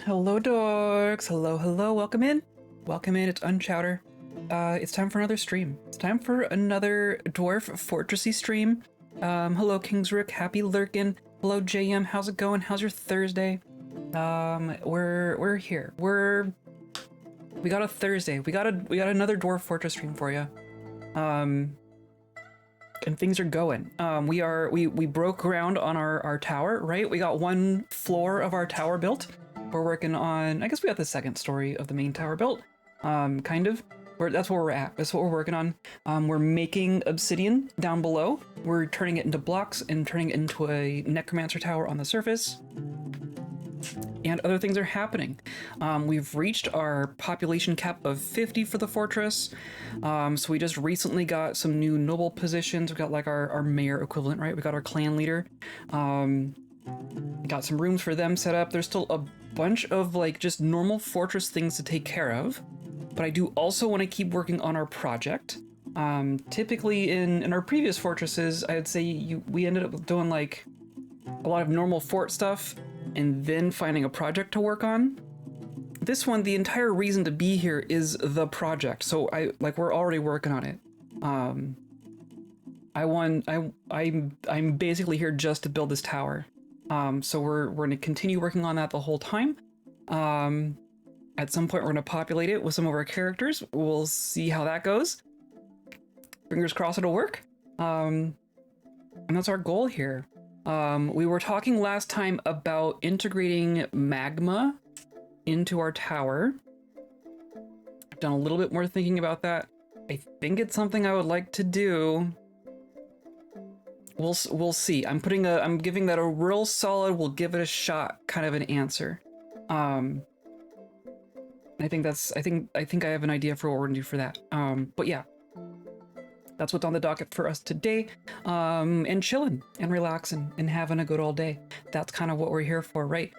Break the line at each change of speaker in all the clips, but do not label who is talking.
Hello, dorks. Hello, hello. Welcome in. Welcome in. It's Unchowder. It's time for another stream. It's time for another Dwarf Fortressy stream. Hello, Kingsrook. Happy lurkin'. Hello, JM. How's it going? How's your Thursday? We're here. We got a Thursday. We got another Dwarf Fortress stream for you. And things are going. We broke ground on our tower, right? We got one floor of our tower built. We're working on, I guess we got the second story of the main tower built, kind of. That's where we're at. That's what we're working on. We're making obsidian down below. We're turning it into blocks and turning it into a necromancer tower on the surface. And other things are happening. We've reached our population cap of 50 for the fortress. So we just recently got some new noble positions. We got like our mayor equivalent, right? We got our clan leader. Got some rooms for them set up. There's still a bunch of like just normal fortress things to take care of. But I do also want to keep working on our project. Typically in our previous fortresses, I'd say we ended up doing like a lot of normal fort stuff and then finding a project to work on. This one, the entire reason to be here is the project. So we're already working on it. I'm basically here just to build this tower. So we're going to continue working on that the whole time. At some point, we're going to populate it with some of our characters. We'll see how that goes. Fingers crossed it'll work. And that's our goal here. We were talking last time about integrating magma into our tower. I've done a little bit more thinking about that. I think it's something I would like to do. We'll see. I'm giving that a real solid, we'll give it a shot kind of an answer. I think I have an idea for what we're gonna do for that. But yeah, that's what's on the docket for us today. And chilling and relaxing and having a good old day. That's kind of what we're here for, right?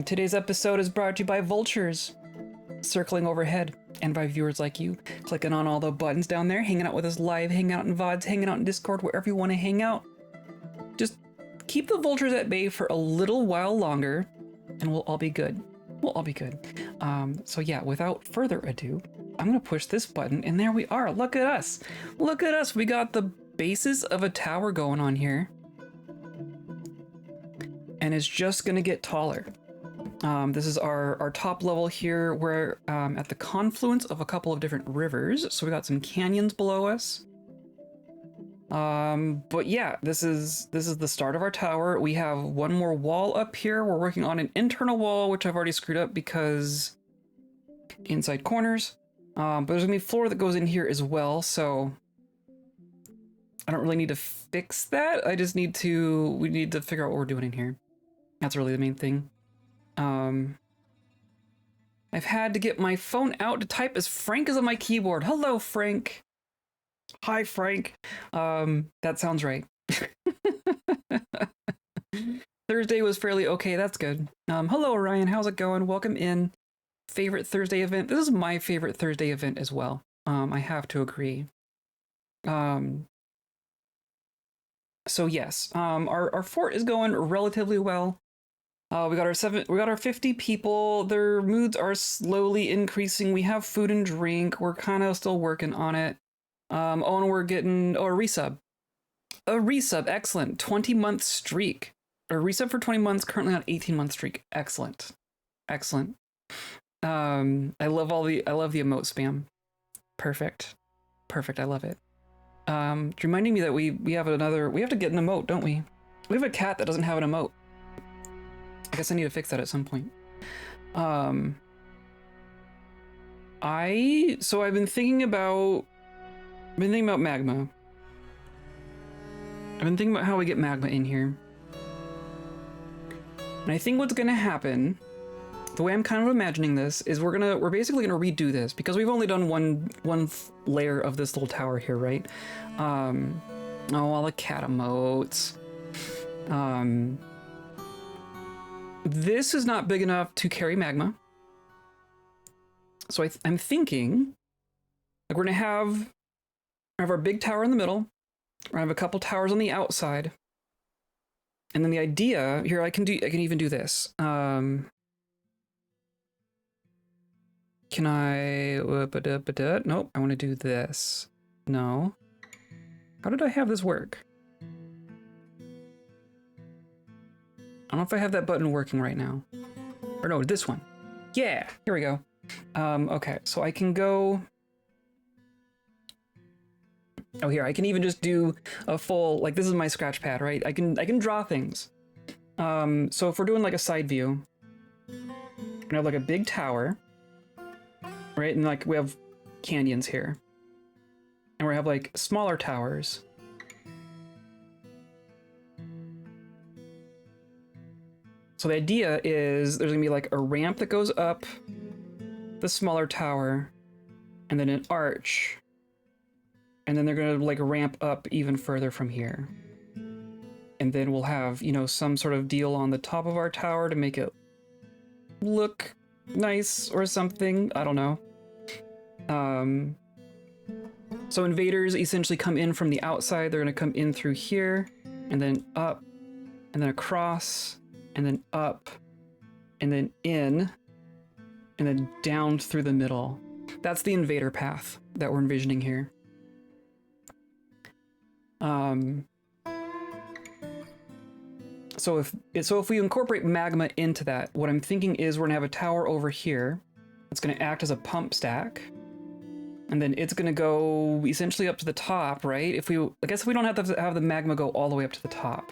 Today's episode is brought to you by vultures circling overhead and by viewers like you, clicking on all the buttons down there, hanging out with us live, hanging out in VODs, hanging out in Discord, wherever you want to hang out. Just keep the vultures at bay for a little while longer and we'll all be good. We'll all be good. So yeah, without further ado, I'm gonna push this button and there we are. Look at us. Look at us. We got the basis of a tower going on here. And it's just gonna get taller. This is our top level here. We're at the confluence of a couple of different rivers. So we got some canyons below us. But yeah, this is the start of our tower. We have one more wall up here. We're working on an internal wall, which I've already screwed up because inside corners. But there's gonna be a floor that goes in here as well. So I don't really need to fix that. We need to figure out what we're doing in here. That's really the main thing. I've had to get my phone out to type as Frank is on my keyboard. Hello, Frank. Hi, Frank. That sounds right. Thursday was fairly okay. That's good. Hello, Ryan. How's it going? Welcome in. Favorite Thursday event. This is my favorite Thursday event as well. I have to agree. So yes, our fort is going relatively well. We got our 50 people. Their moods are slowly increasing. We have food and drink. We're kind of still working on it. And we're getting a resub. A resub, excellent. 20-month streak. A resub for 20 months, currently on 18-month streak. Excellent. Excellent. I love the emote spam. Perfect. Perfect, I love it. It's reminding me that we have to get an emote, don't we? We have a cat that doesn't have an emote. I guess I need to fix that at some point. I've been thinking about magma. I've been thinking about how we get magma in here. And I think what's gonna happen, the way I'm kind of imagining this, is we're basically gonna redo this because we've only done one layer of this little tower here, right? Oh, all the cat emotes. This is not big enough to carry magma. So I'm thinking like we're gonna have our big tower in the middle. We're gonna have a couple towers on the outside. And then the idea here, I can even do this. Can I... Nope, I want to do this. No. How did I have this work? I don't know if I have that button working right now. Or no, this one. Yeah, here we go. Okay, so I can go... Oh, here, I can even just do a full... Like, this is my scratch pad, right? I can draw things. So if we're doing, like, a side view, we're gonna have, like, a big tower, right? And, like, we have canyons here. And we have, like, smaller towers. So the idea is there's gonna be like a ramp that goes up the smaller tower and then an arch. And then they're gonna like ramp up even further from here. And then we'll have, you know, some sort of deal on the top of our tower to make it look nice or something. I don't know. So invaders essentially come in from the outside. They're gonna come in through here and then up and then across and then up, and then in, and then down through the middle. That's the invader path that we're envisioning here. So if we incorporate magma into that, what I'm thinking is we're gonna have a tower over here that's gonna act as a pump stack, and then it's gonna go essentially up to the top, right? I guess we don't have to have the magma go all the way up to the top.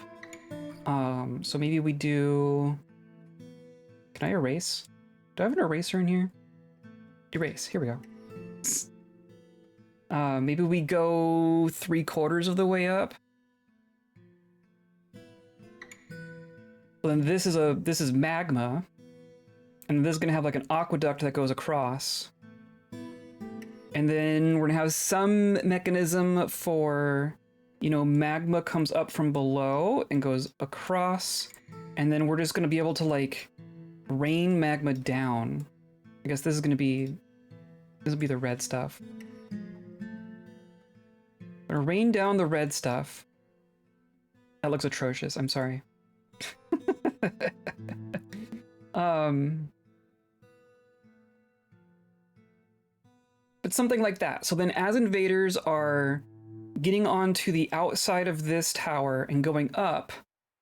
So maybe we do... Can I erase? Do I have an eraser in here? Erase, here we go. Maybe we go 3/4 of the way up. Well, then this is magma. And this is gonna have like an aqueduct that goes across. And then we're gonna have some mechanism for, you know, magma comes up from below and goes across, and then we're just gonna be able to like rain magma down. I guess this will be the red stuff. I'm gonna rain down the red stuff. That looks atrocious, I'm sorry. But something like that. So then as invaders are getting onto the outside of this tower and going up,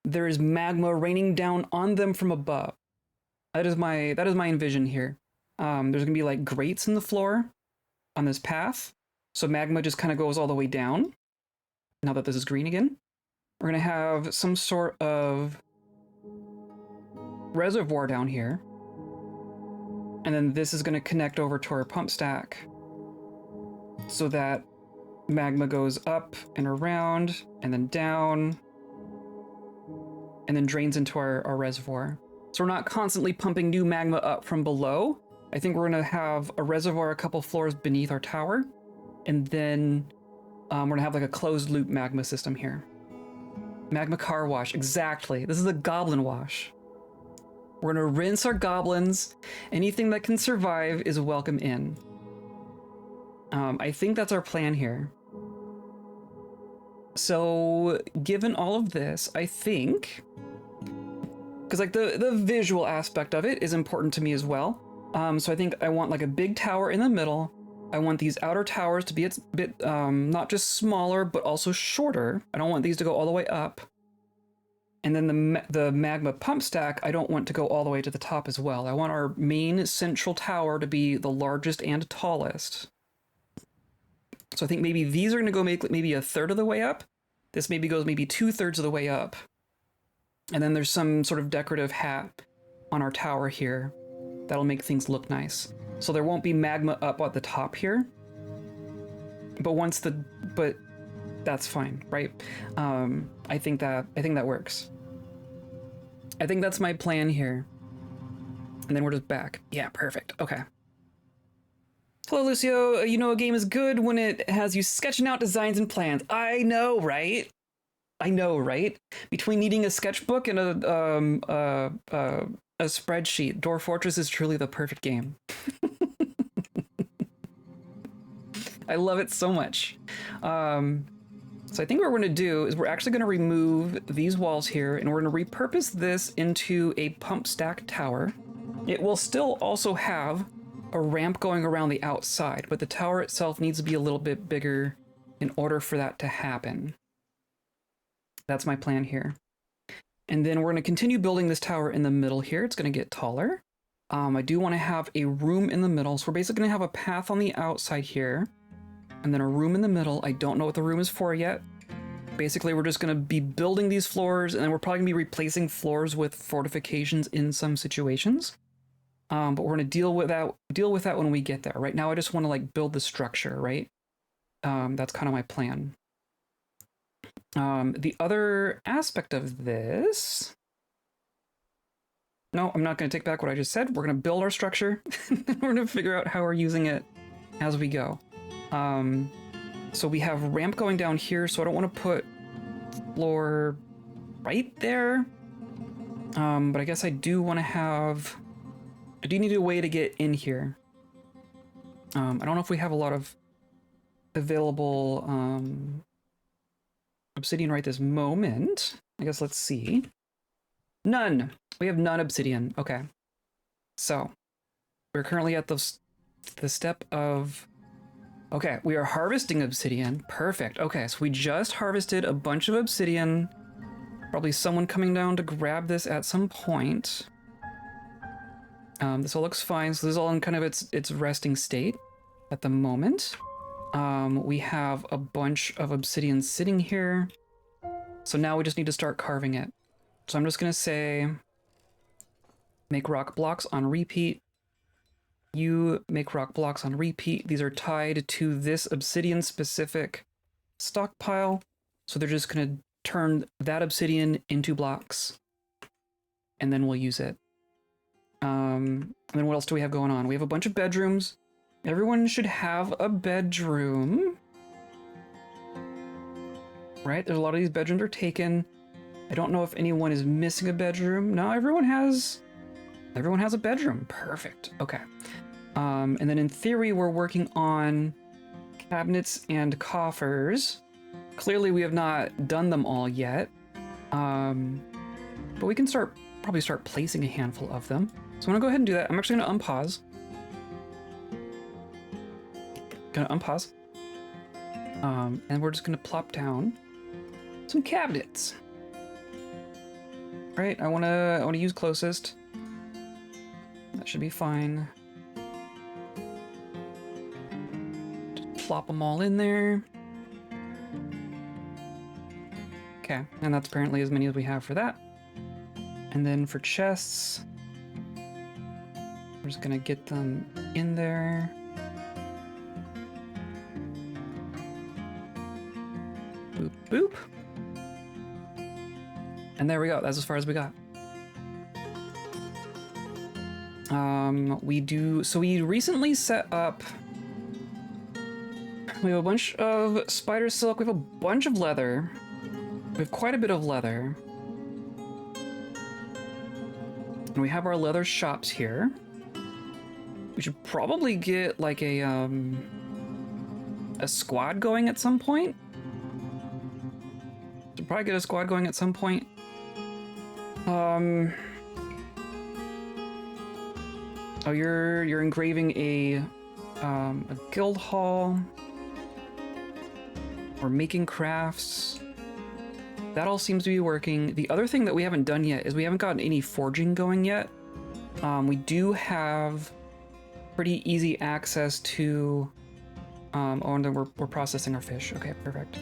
there is magma raining down on them from above. That is my envision here. There's gonna be like grates in the floor on this path, so magma just kind of goes all the way down. Now that this is green again, we're gonna have some sort of reservoir down here, and then this is gonna connect over to our pump stack, so that magma goes up and around and then down and then drains into our reservoir. So we're not constantly pumping new magma up from below. I think we're gonna have a reservoir a couple floors beneath our tower, and then we're gonna have like a closed loop magma system here. Magma car wash, exactly. This is a goblin wash. We're gonna rinse our goblins. Anything that can survive is welcome in. I think that's our plan here. So, given all of this, I think, because like the visual aspect of it is important to me as well. So I think I want like a big tower in the middle. I want these outer towers to be a bit not just smaller, but also shorter. I don't want these to go all the way up. And then the magma pump stack, I don't want to go all the way to the top as well. I want our main central tower to be the largest and tallest. So I think maybe these are going to go maybe 1/3 of the way up. This maybe goes maybe 2/3 of the way up. And then there's some sort of decorative hat on our tower here that'll make things look nice. So there won't be magma up at the top here. But that's fine, right? I think that works. I think that's my plan here. And then we're just back. Yeah, perfect. Okay. Hello, Lucio. You know a game is good when it has you sketching out designs and plans. I know, right? Between needing a sketchbook and a spreadsheet, Dwarf Fortress is truly the perfect game. I love it so much. So I think what we're going to do is we're actually going to remove these walls here, and we're going to repurpose this into a pump stack tower. It will still also have a ramp going around the outside, but the tower itself needs to be a little bit bigger in order for that to happen. That's my plan here. And then we're going to continue building this tower in the middle here. It's going to get taller. I do want to have a room in the middle. So we're basically going to have a path on the outside here, and then a room in the middle. I don't know what the room is for yet. Basically, we're just going to be building these floors, and then we're probably going to be replacing floors with fortifications in some situations. But we're going to deal with that when we get there. Right now, I just want to like build the structure, right? That's kind of my plan. The other aspect of this... No, I'm not going to take back what I just said. We're going to build our structure. We're going to figure out how we're using it as we go. So we have ramp going down here, so I don't want to put floor right there. But I guess I do want to have... I do need a way to get in here. I don't know if we have a lot of available obsidian right this moment. I guess let's see. None. We have none obsidian. Okay. So we're currently at the step of... Okay, we are harvesting obsidian. Perfect. Okay, so we just harvested a bunch of obsidian. Probably someone coming down to grab this at some point. This all looks fine. So this is all in kind of its resting state at the moment. We have a bunch of obsidian sitting here. So now we just need to start carving it. So I'm just going to say, make rock blocks on repeat. You make rock blocks on repeat. These are tied to this obsidian specific stockpile. So they're just going to turn that obsidian into blocks. And then we'll use it. And then what else do we have going on? We have a bunch of bedrooms. Everyone should have a bedroom. Right? There's a lot of these bedrooms are taken. I don't know if anyone is missing a bedroom. No, everyone has a bedroom. Perfect. Okay. And then in theory, we're working on cabinets and coffers. Clearly, we have not done them all yet. But we can probably start placing a handful of them. So I'm gonna go ahead and do that. I'm actually gonna unpause. And we're just gonna plop down some cabinets. Right, I wanna use closest. That should be fine. Just plop them all in there. Okay, and that's apparently as many as we have for that. And then for chests, we're just gonna get them in there. Boop, boop. And there we go. That's as far as we got. We recently set up... We have a bunch of spider silk. We have a bunch of leather. We have quite a bit of leather. And we have our leather shops here. We should probably get like a squad going at some point. Should probably get a squad going at some point. Oh, you're engraving a guild hall. We're making crafts. That all seems to be working. The other thing that we haven't done yet is we haven't gotten any forging going yet. We do have pretty easy access to... oh, and then we're processing our fish. Okay, perfect.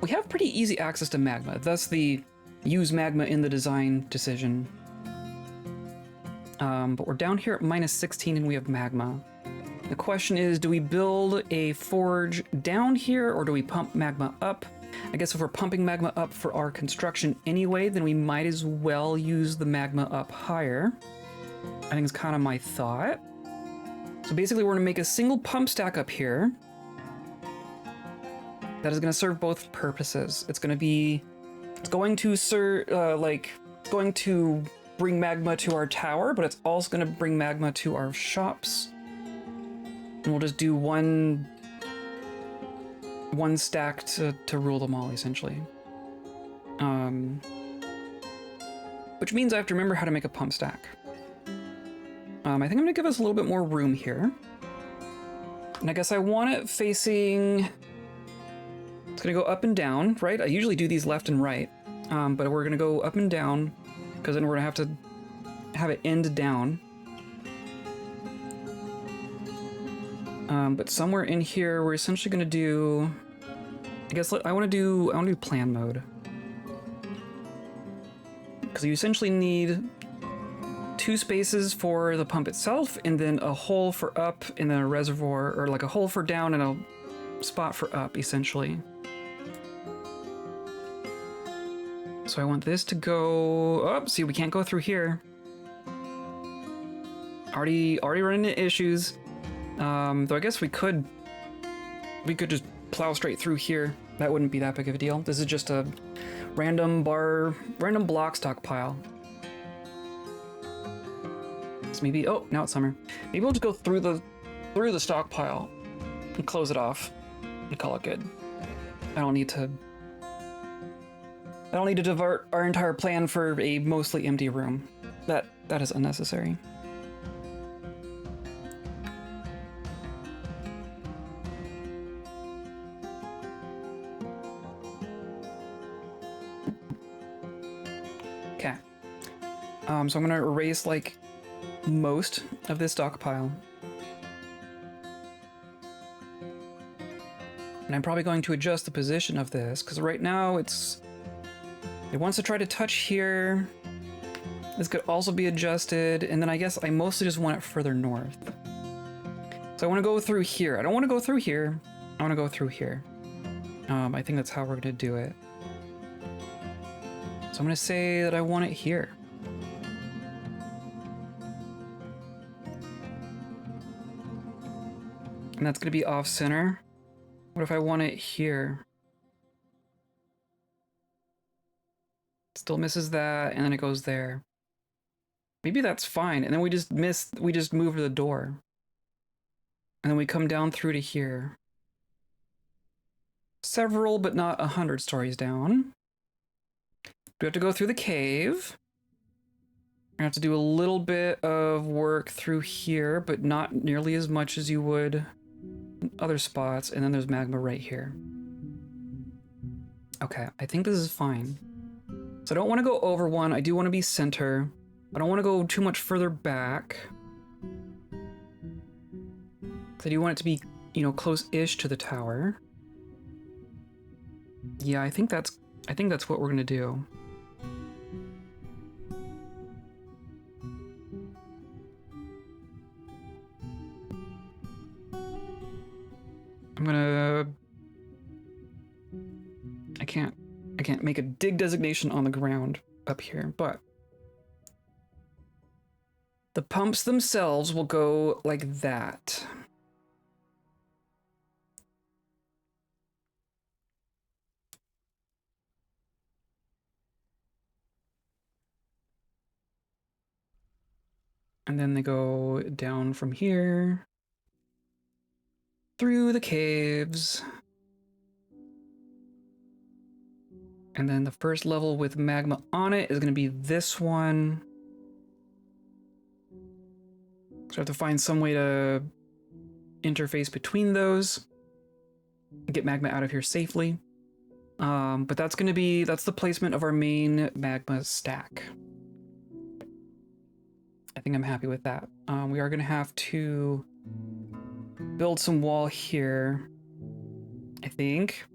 We have pretty easy access to magma, thus the use magma in the design decision. But we're down here at -16 and we have magma. The question is, do we build a forge down here or do we pump magma up? I guess if we're pumping magma up for our construction anyway, then we might as well use the magma up higher. I think it's kind of my thought. So basically we're gonna make a single pump stack up here. That is gonna serve both purposes. It's going to serve, it's going to bring magma to our tower, but it's also going to bring magma to our shops. And we'll just do one stack to rule them all, essentially. Which means I have to remember how to make a pump stack. I think I'm gonna give us a little bit more room here. And I guess I want it facing, it's gonna go up and down, right? I usually do these left and right, but we're gonna go up and down because then we're gonna have to have it end down. But somewhere in here, we're essentially gonna do, I guess I want to do plan mode. Because you essentially need 2 spaces for the pump itself, and then a hole for up, and then a reservoir, or like a hole for down and a spot for up, essentially. So I want this to go up. See, we can't go through here. Already running into issues. Though I guess we could just plow straight through here. That wouldn't be that big of a deal. This is just a random block stockpile. So maybe, oh, now it's summer. Maybe we'll just go through the stockpile and close it off and call it good. I don't need to divert our entire plan for a mostly empty room. That is unnecessary. Okay. So I'm gonna erase like most of this stockpile. And I'm probably going to adjust the position of this, because right now it wants to try to touch here. This could also be adjusted, and then I guess I mostly just want it further north. So I want to go through here. I don't want to go through here. I want to go through here. I think that's how we're going to do it. So I'm going to say that I want it here. And that's going to be off center. What if I want it here? Still misses that, and then it goes there. Maybe that's fine, and then we just move the door. And then we come down through to here. Several, but not 100 stories down. We have to go through the cave. We have to do a little bit of work through here, but not nearly as much as you would in other spots. And then there's magma right here. Okay, I think this is fine. So I don't want to go over one. I do want to be center. I don't want to go too much further back. I do want it to be, close-ish to the tower. Yeah, I think that's what we're gonna do. I can't make a dig designation on the ground up here, but the pumps themselves will go like that. And then they go down from here, through the caves. And then the first level with magma on it is going to be this one. So I have to find some way to interface between those. Get magma out of here safely. But that's the placement of our main magma stack. I think I'm happy with that. We are going to have to build some wall here, I think.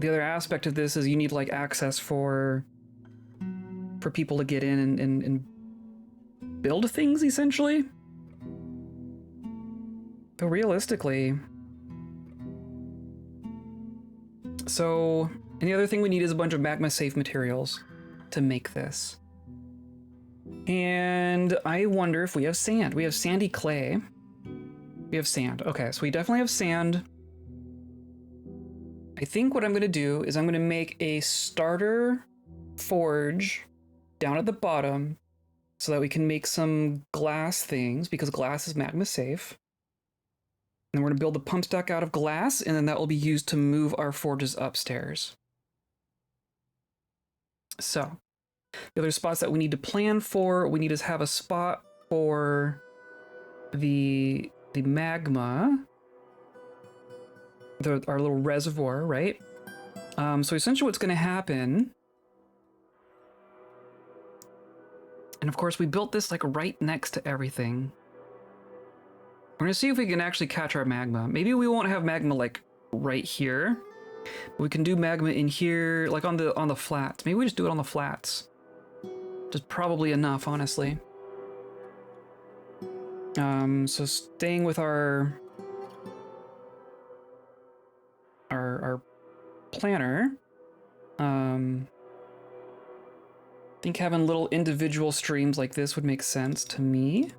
The other aspect of this is you need like access for people to get in and build things, essentially. But realistically, and the other thing we need is a bunch of magma safe materials to make this. And I wonder if we have sand. We have sandy clay. We have sand. Okay, so we definitely have sand. I think what I'm going to do is I'm going to make a starter forge down at the bottom so that we can make some glass things, because glass is magma safe. And we're going to build the pump stack out of glass, and then that will be used to move our forges upstairs. So The other spots that we need to plan for, we need to have a spot for the magma, our little reservoir, right? So essentially what's going to happen, and of course we built this like right next to everything. We're going to see if we can actually catch our magma. Maybe we won't have magma like right here, but we can do magma in here, like on the flats. Maybe we just do it on the flats. Just probably enough, honestly. So staying with our planner, I think having little individual streams like this would make sense to me.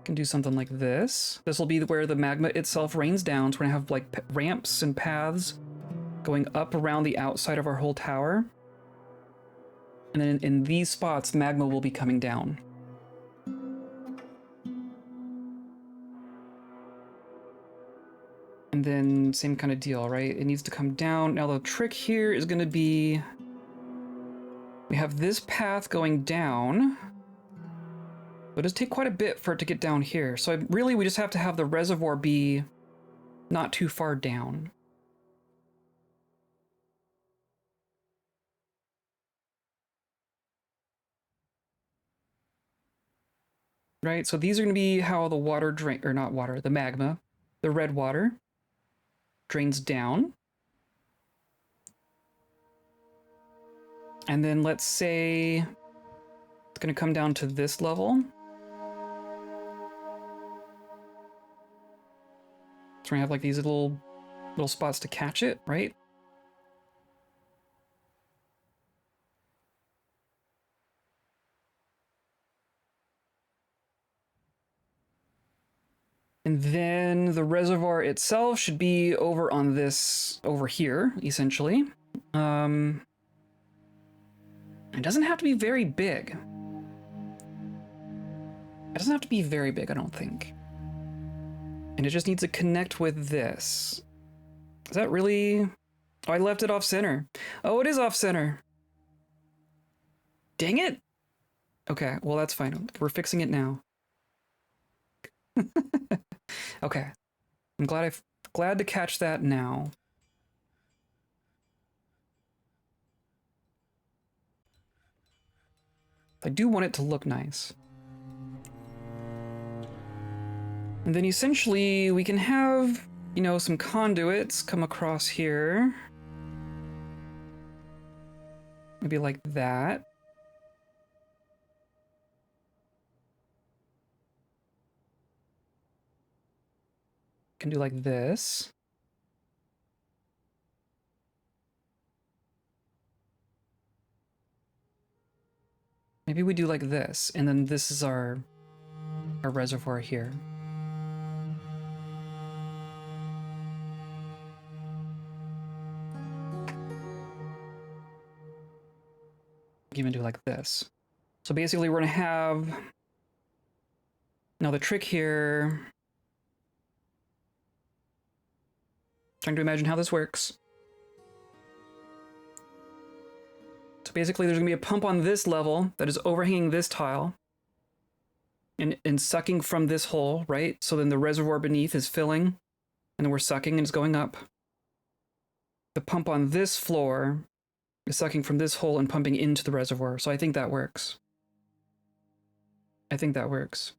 Can do something like this. This will be where the magma itself rains down. So we're gonna have like ramps and paths going up around the outside of our whole tower. And then in these spots, magma will be coming down. And then same kind of deal, right? It needs to come down. Now the trick here is going to be, we have this path going down, but it does take quite a bit for it to get down here. So really we just have to have the reservoir be not too far down. Right, so these are going to be how the water drain, or not water, the magma, the red water drains down. And then let's say it's going to come down to this level. So we're going to have like these little spots to catch it, right? And then the reservoir itself should be over on this, over here, essentially. It doesn't have to be very big. It doesn't have to be very big, I don't think. And it just needs to connect with this. Is that really... Oh, I left it off center. Oh, it is off center. Dang it! Okay, well that's fine. We're fixing it now. Okay, I'm glad to catch that now. I do want it to look nice. And then essentially we can have, you know, some conduits come across here. Maybe like that. Can do like this. Maybe we do like this, and then this is our reservoir here. Even do like this. So basically we're gonna have, now the trick here, trying to imagine how this works. So basically there's gonna be a pump on this level that is overhanging this tile and sucking from this hole, right? So then the reservoir beneath is filling, and then we're sucking and it's going up. The pump on this floor is sucking from this hole and pumping into the reservoir. So I think that works. I think that works.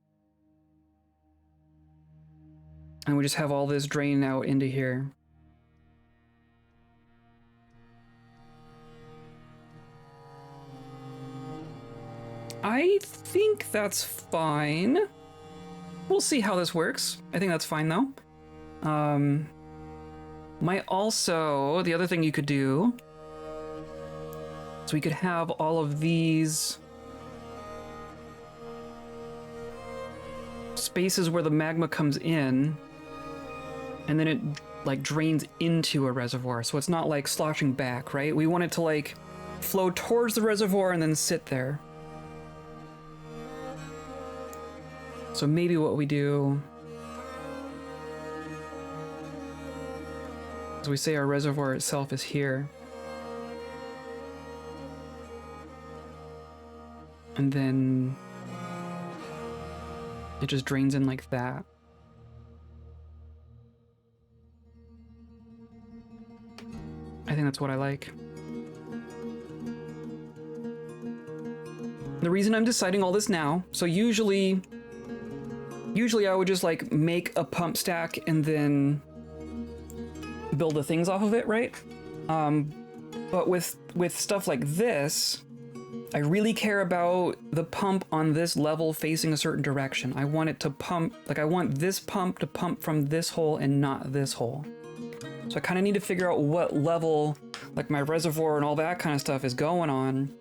And we just have all this drain out into here. I think that's fine. We'll see how this works. I think that's fine though. Might also, the other thing you could do, so we could have all of these spaces where the magma comes in, and then it like drains into a reservoir. So it's not like sloshing back, right? We want it to like flow towards the reservoir and then sit there. So maybe what we do is we say our reservoir itself is here. And then it just drains in like that. I think that's what I like. The reason I'm deciding all this now, so usually I would just like make a pump stack and then build the things off of it, right? But with stuff like this, I really care about the pump on this level facing a certain direction. I want it to pump, like I want this pump to pump from this hole and not this hole. So I kind of need to figure out what level, like my reservoir and all that kind of stuff is going on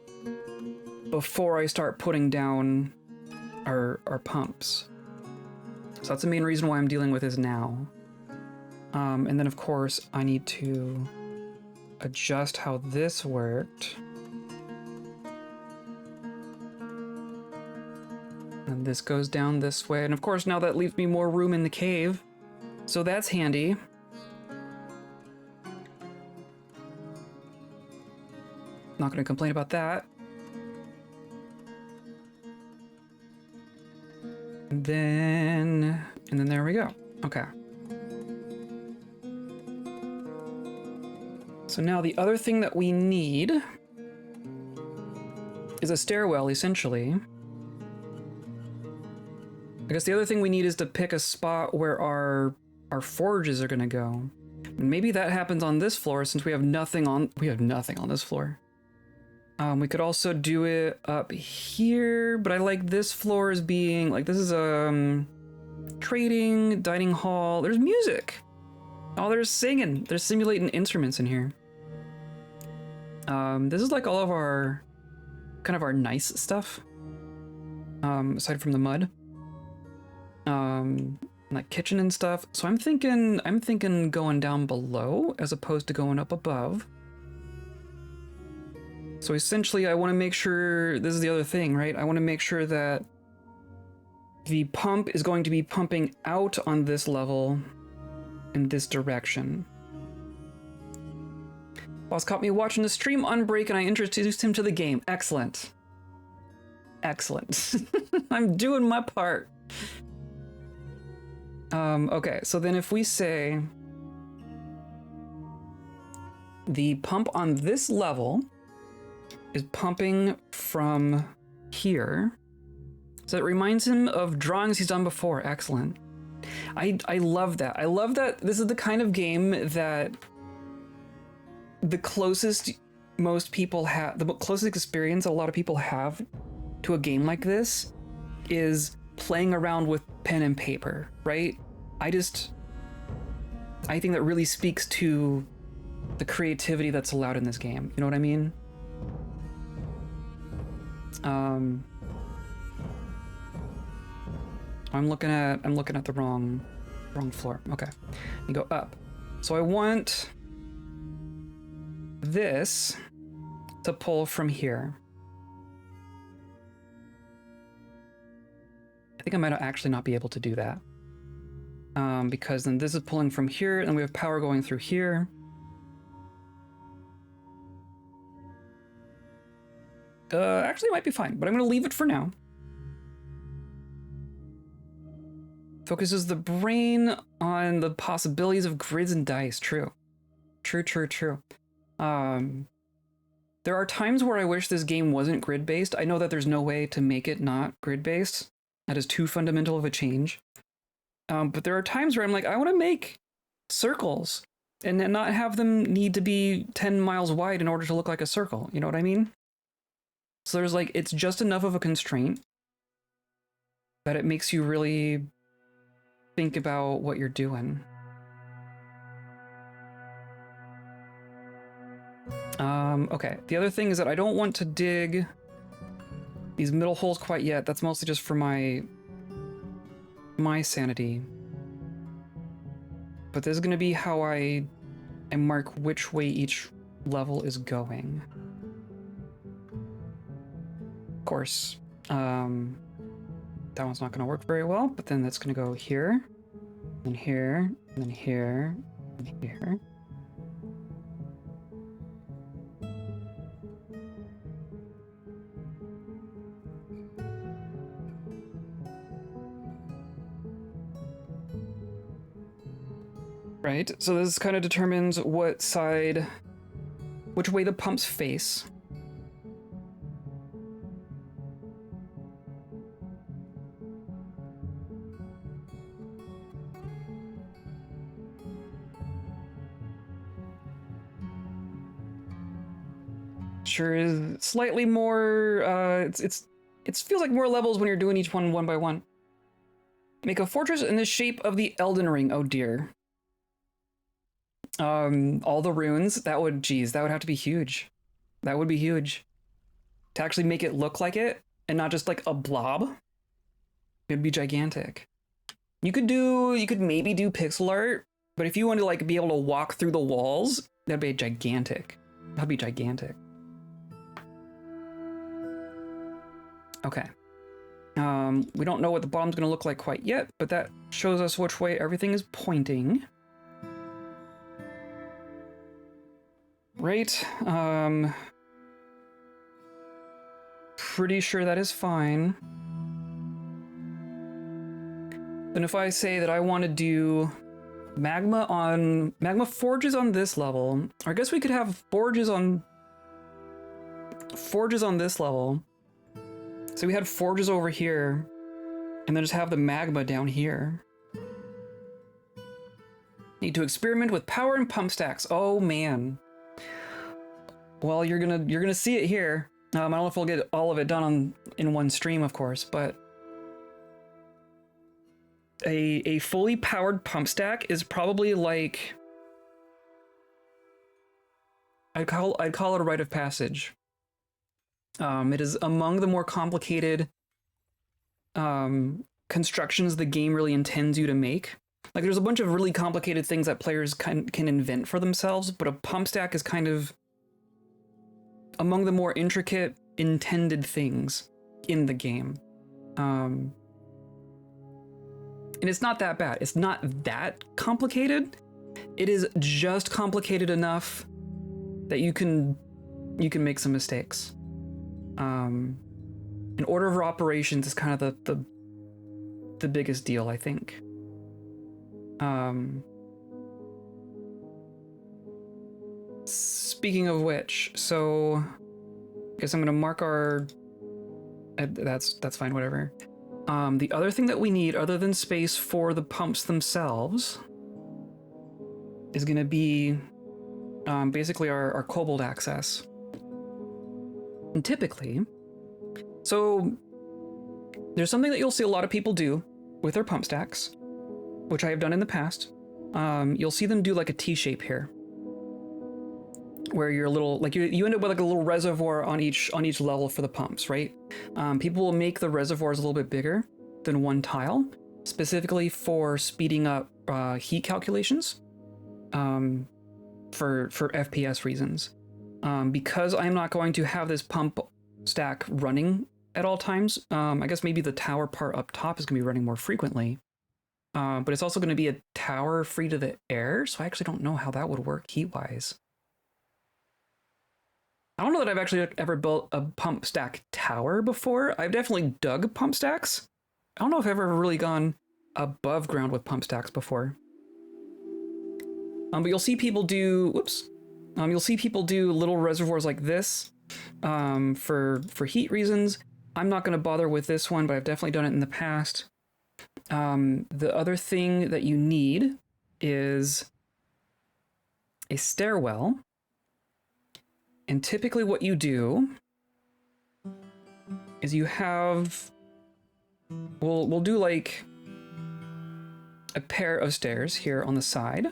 before I start putting down our pumps. So that's the main reason why I'm dealing with this now. And then of course I need to adjust how this worked. And this goes down this way. And of course now that leaves me more room in the cave. So that's handy. Not gonna complain about that. And then there we go. Okay. So now the other thing that we need is a stairwell, essentially. I guess the other thing we need is to pick a spot where our forges are gonna go. And maybe that happens on this floor since we have nothing on this floor. We could also do it up here, but I like this floor as being like, this is trading, dining hall. There's music. Oh, there's singing. There's simulating instruments in here. This is like all of our kind of our nice stuff. Aside from the mud. Like kitchen and stuff. So I'm thinking going down below as opposed to going up above. So essentially I want to make sure, this is the other thing, right? I want to make sure that the pump is going to be pumping out on this level in this direction. Boss caught me watching the stream on break and I introduced him to the game. Excellent. Excellent. I'm doing my part. Okay, so then if we say the pump on this level is pumping from here. So it reminds him of drawings he's done before. Excellent. I love that. I love that this is the kind of game that the closest most people have, the closest experience a lot of people have to a game like this is playing around with pen and paper, right? I think that really speaks to the creativity that's allowed in this game. You know what I mean? I'm looking at the wrong floor. Okay, you go up. So I want this to pull from here. I think I might actually not be able to do that. Because then this is pulling from here and we have power going through here. Actually it might be fine, but I'm gonna leave it for now. Focuses the brain on the possibilities of grids and dice. True. True. There are times where I wish this game wasn't grid-based. I know that there's no way to make it not grid-based. That is too fundamental of a change. But there are times where I'm like, I want to make circles and not have them need to be 10 miles wide in order to look like a circle. You know what I mean? So there's like, it's just enough of a constraint that it makes you really think about what you're doing. Okay, the other thing is that I don't want to dig these middle holes quite yet. That's mostly just for my sanity. But this is going to be how I mark which way each level is going. Of course, that one's not going to work very well, but then that's going to go here, and here, and then here, and here. Right? So this kind of determines what side, which way the pumps face. Sure is slightly more, it feels like more levels when you're doing each one by one. Make a fortress in the shape of the Elden Ring. Oh dear. All the runes, that would have to be huge. That would be huge. To actually make it look like it and not just like a blob, it'd be gigantic. You could maybe do pixel art, but if you want to like be able to walk through the walls, that'd be gigantic. That'd be gigantic. Okay. We don't know what the bottom's gonna look like quite yet, but that shows us which way everything is pointing. Right, pretty sure that is fine. Then if I say that I want to do magma forges on this level, or I guess we could have forges on this level. So we had forges over here, and then just have the magma down here. Need to experiment with power and pump stacks. Oh man. Well, you're gonna see it here. I don't know if we'll get all of it done in one stream, of course, but a fully powered pump stack is probably like I'd call it a rite of passage. It is among the more complicated constructions the game really intends you to make. Like, there's a bunch of really complicated things that players can invent for themselves, but a pump stack is kind of among the more intricate intended things in the game. And it's not that bad. It's not that complicated. It is just complicated enough that you can make some mistakes. An order of operations is kind of the biggest deal, I think. Speaking of which, so I guess I'm gonna mark our. That's fine, whatever. The other thing that we need, other than space for the pumps themselves, is gonna be basically our kobold access. And typically, so there's something that you'll see a lot of people do with their pump stacks, which I have done in the past. You'll see them do like a T shape here, where you're a little, like you end up with like a little reservoir on each level for the pumps, right? People will make the reservoirs a little bit bigger than one tile, specifically for speeding up heat calculations, for FPS reasons. Because I'm not going to have this pump stack running at all times, I guess maybe the tower part up top is going to be running more frequently. But it's also going to be a tower free to the air, so I actually don't know how that would work heat-wise. I don't know that I've actually ever built a pump stack tower before. I've definitely dug pump stacks. I don't know if I've ever really gone above ground with pump stacks before. But you'll see people do, you'll see people do little reservoirs like this for heat reasons. I'm not going to bother with this one, but I've definitely done it in the past. The other thing that you need is a stairwell. And typically what you do is you have, we'll do like a pair of stairs here on the side.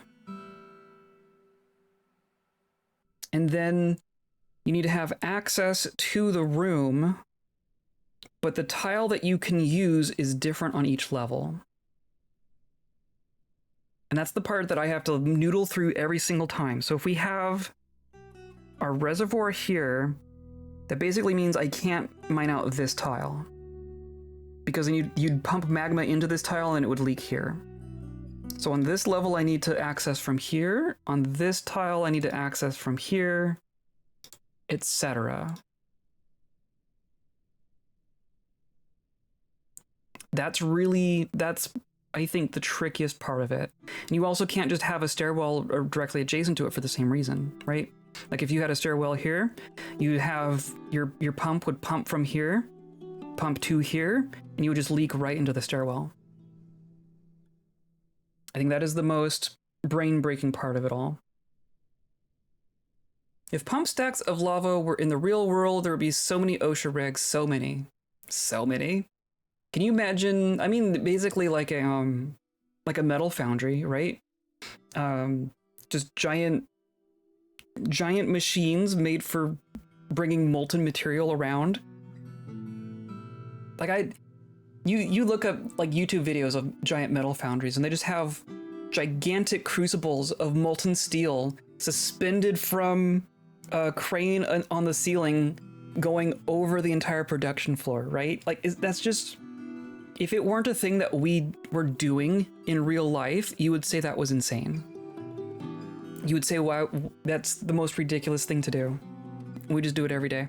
And then you need to have access to the room, but the tile that you can use is different on each level. And that's the part that I have to noodle through every single time. So if we have our reservoir here, that basically means I can't mine out this tile, because then you'd pump magma into this tile and it would leak here. So on this level, I need to access from here. On this tile, I need to access from here, etc. That's I think, the trickiest part of it. And you also can't just have a stairwell directly adjacent to it for the same reason, right? Like if you had a stairwell here, you have your pump would pump from here, pump to here, and you would just leak right into the stairwell. I think that is the most brain-breaking part of it all. If pump stacks of lava were in the real world, there would be so many OSHA regs, so many. So many. Can you imagine? I mean, basically like a metal foundry, right? Just giant machines made for bringing molten material around. Like you look up like YouTube videos of giant metal foundries, and they just have gigantic crucibles of molten steel suspended from a crane on the ceiling going over the entire production floor, right? Like that's just, if it weren't a thing that we were doing in real life, you would say that was insane. You would say, wow, that's the most ridiculous thing to do. We just do it every day.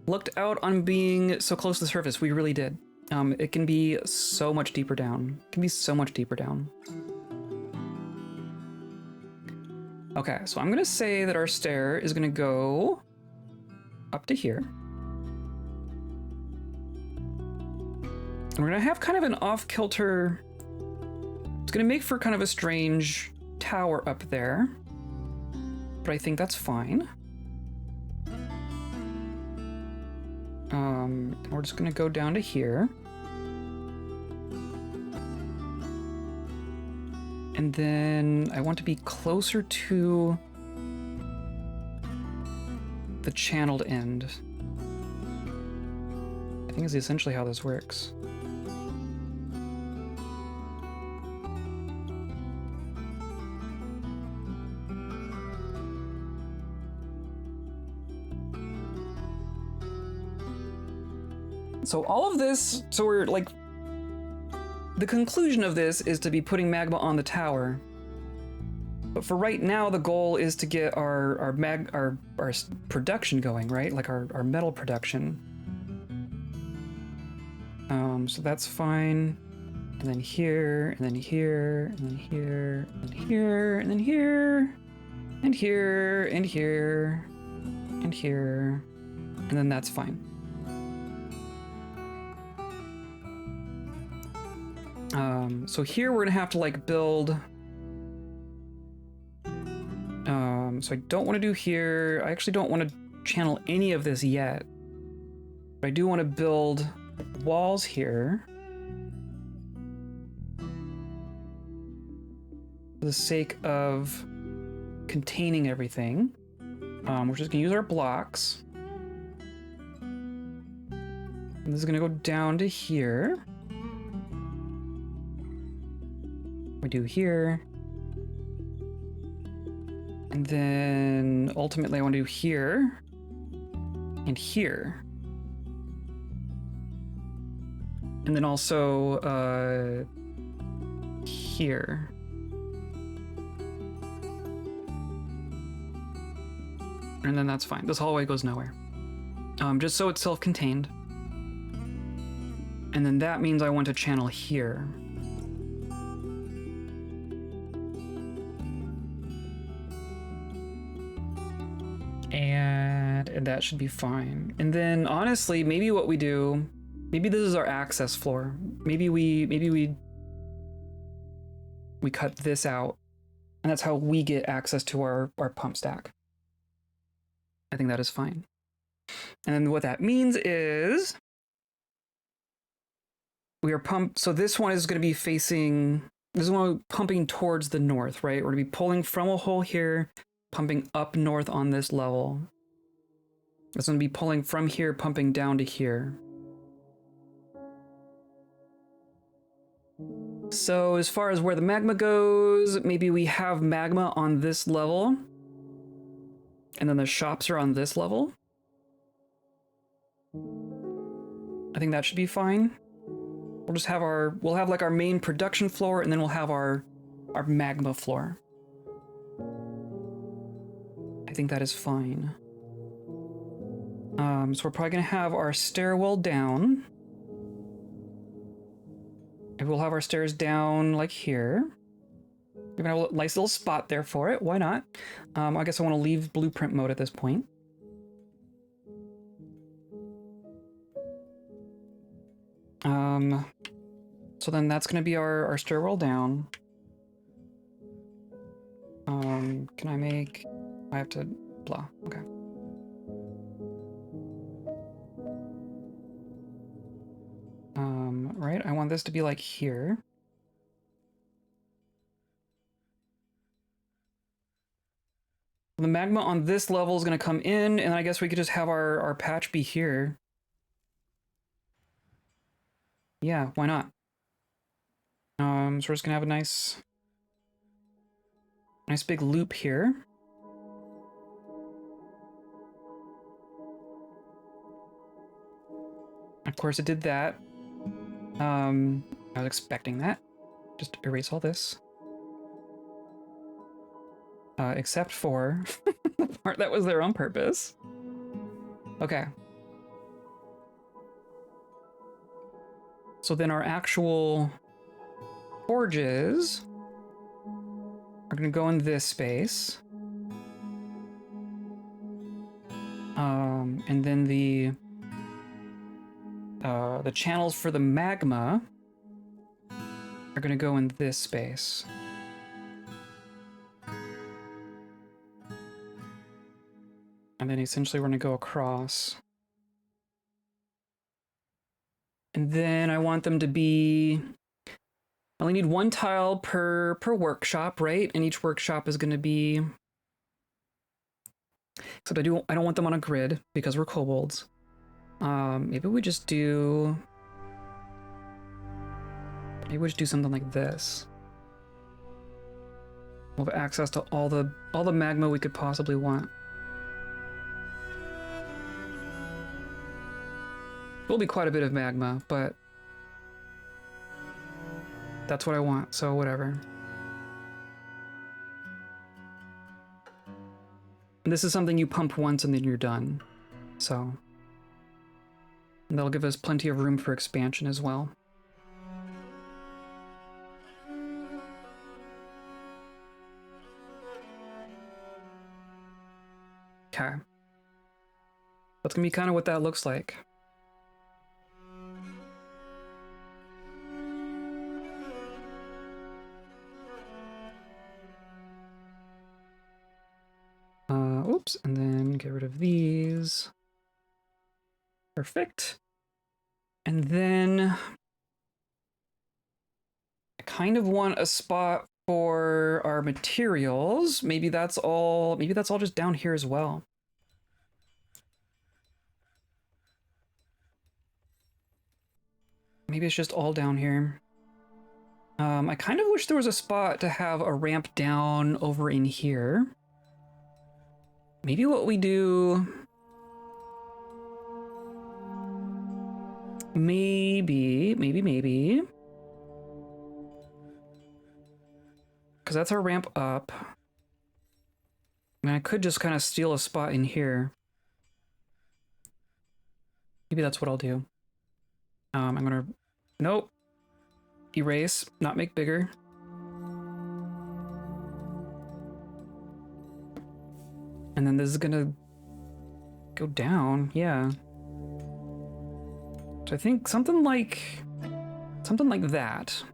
Looked out on being so close to the surface. We really did. It can be so much deeper down. It can be so much deeper down. Okay, so I'm gonna say that our stair is gonna go up to here. And we're gonna have kind of an off-kilter. It's gonna make for kind of a strange tower up there, but I think that's fine. We're just gonna go down to here. And then I want to be closer to the channeled end. I think is essentially how this works. So all of this, so we're like, the conclusion of this is to be putting magma on the tower. But for right now, the goal is to get our production going, right? Like our metal production. So that's fine. And then here, and then here, and then here, and then here, and then here, and here, and here, and here, and then that's fine. So here we're gonna have to like build. So I don't want to do here. I actually don't want to channel any of this yet. But I do want to build walls here. For the sake of containing everything. We're just gonna use our blocks. And this is gonna go down to here. We do here. And then ultimately I want to do here and here. And then also here. And then that's fine. This hallway goes nowhere. Just so it's self-contained. And then that means I want to channel here. And that should be fine. And then honestly, maybe what we do, maybe this is our access floor. Maybe we cut this out, and that's how we get access to our pump stack. I think that is fine. And then what that means is we are pumped. So this one is going to be facing, this is one pumping towards the north, right? We're going to be pulling from a hole here, pumping up north on this level. It's going to be pulling from here, pumping down to here. So as far as where the magma goes, maybe we have magma on this level, and then the shops are on this level. I think that should be fine. We'll just have we'll have like our main production floor, and then we'll have our magma floor. I think that is fine. So we're probably gonna have our stairwell down. Maybe we'll have our stairs down like here. We're gonna have a nice little spot there for it. Why not? I guess I want to leave blueprint mode at this point. So then that's gonna be our stairwell down. Can I make? I have to blah. Okay. Right. I want this to be like here. The magma on this level is going to come in, and I guess we could just have our patch be here. Yeah, why not? So we're just going to have a nice big loop here. Of course, it did that. I was expecting that. Just erase all this. Except for the part that was there on purpose. Okay. So then our actual forges are going to go in this space. And then the channels for the magma are going to go in this space. And then essentially we're going to go across. And then I want them to be... I only need one tile per workshop, right? And each workshop is going to be... Except I don't want them on a grid because we're kobolds. Maybe we just do... Maybe we just do something like this. We'll have access to all the magma we could possibly want. Will be quite a bit of magma, but that's what I want, so whatever. And this is something you pump once and then you're done. So and that'll give us plenty of room for expansion as well. Okay. That's gonna be kind of what that looks like. Oops, and then get rid of these. Perfect. And then I kind of want a spot for our materials. Maybe that's all just down here as well. Maybe it's just all down here. I kind of wish there was a spot to have a ramp down over in here. Maybe what we do... Maybe... Because that's our ramp up. I mean, I could just kind of steal a spot in here. Maybe that's what I'll do. I'm gonna... Nope. Erase, not make bigger. And then this is gonna go down, yeah. So I think something like that.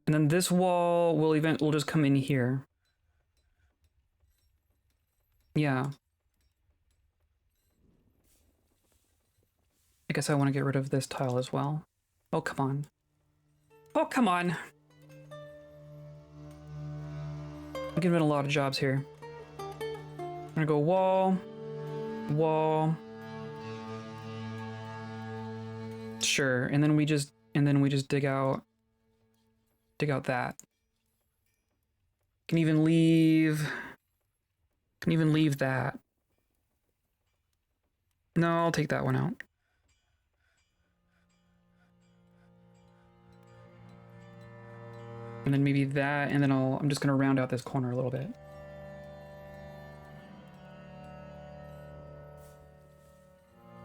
And then this wall will just come in here. Yeah. I guess I want to get rid of this tile as well. Oh, come on. Oh, come on. I'm giving it a lot of jobs here. I'm gonna go wall, wall. Sure, and then we just dig out that. Can even leave that. No, I'll take that one out. And then maybe that, and then I'm just gonna round out this corner a little bit.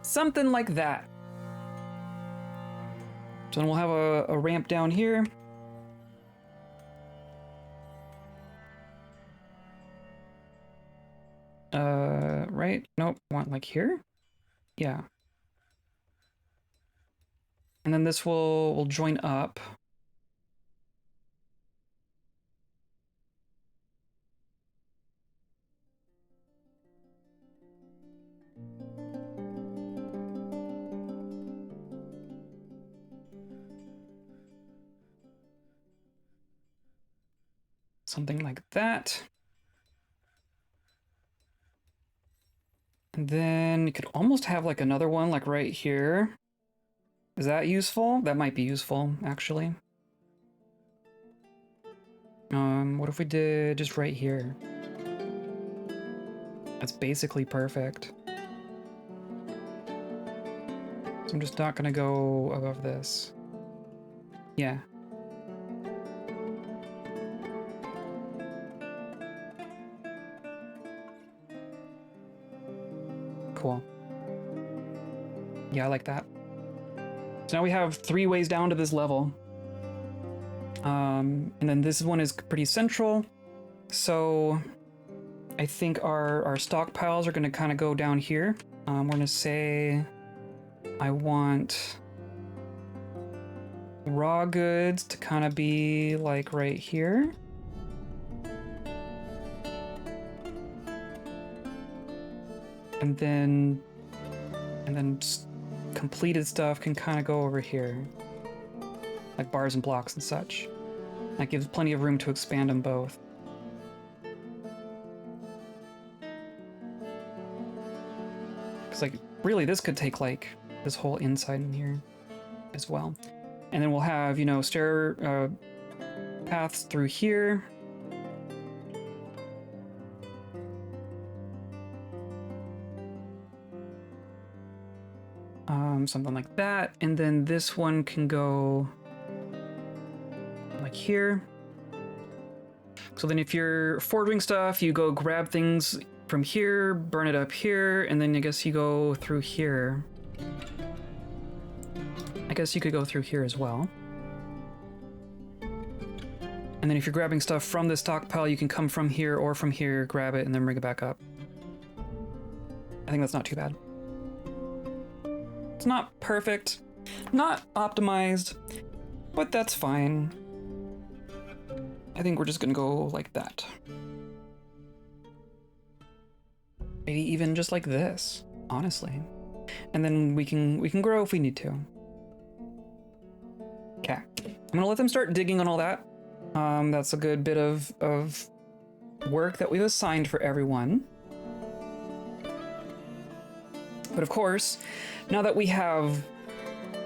Something like that. So then we'll have a ramp down here. Right? Nope, want like here? Yeah. And then this will join up. Something like that. And then you could almost have like another one like right here. Is that useful? That might be useful, actually. What if we did just right here? That's basically perfect. So I'm just not gonna go above this. Yeah. Cool. Yeah, I like that. So now we have 3 ways down to this level. And then this one is pretty central. So I think our stockpiles are gonna kind of go down here. We're gonna say I want raw goods to kind of be like right here. And then completed stuff can kind of go over here, like bars and blocks and such. That gives plenty of room to expand them both. Because like really this could take like this whole inside in here as well. And then we'll have, you know, stair paths through here. Something like that. And then this one can go like here. So then if you're forging stuff, you go grab things from here, burn it up here, and then I guess you go through here. I guess you could go through here as well. And then if you're grabbing stuff from the stockpile, you can come from here or from here, grab it, and then bring it back up. I think that's not too bad. It's not perfect, not optimized, but that's fine. I think we're just gonna go like that. Maybe even just like this, honestly. And then we can grow if we need to. Okay, I'm gonna let them start digging on all that. That's a good bit of work that we've assigned for everyone. But of course, now that we have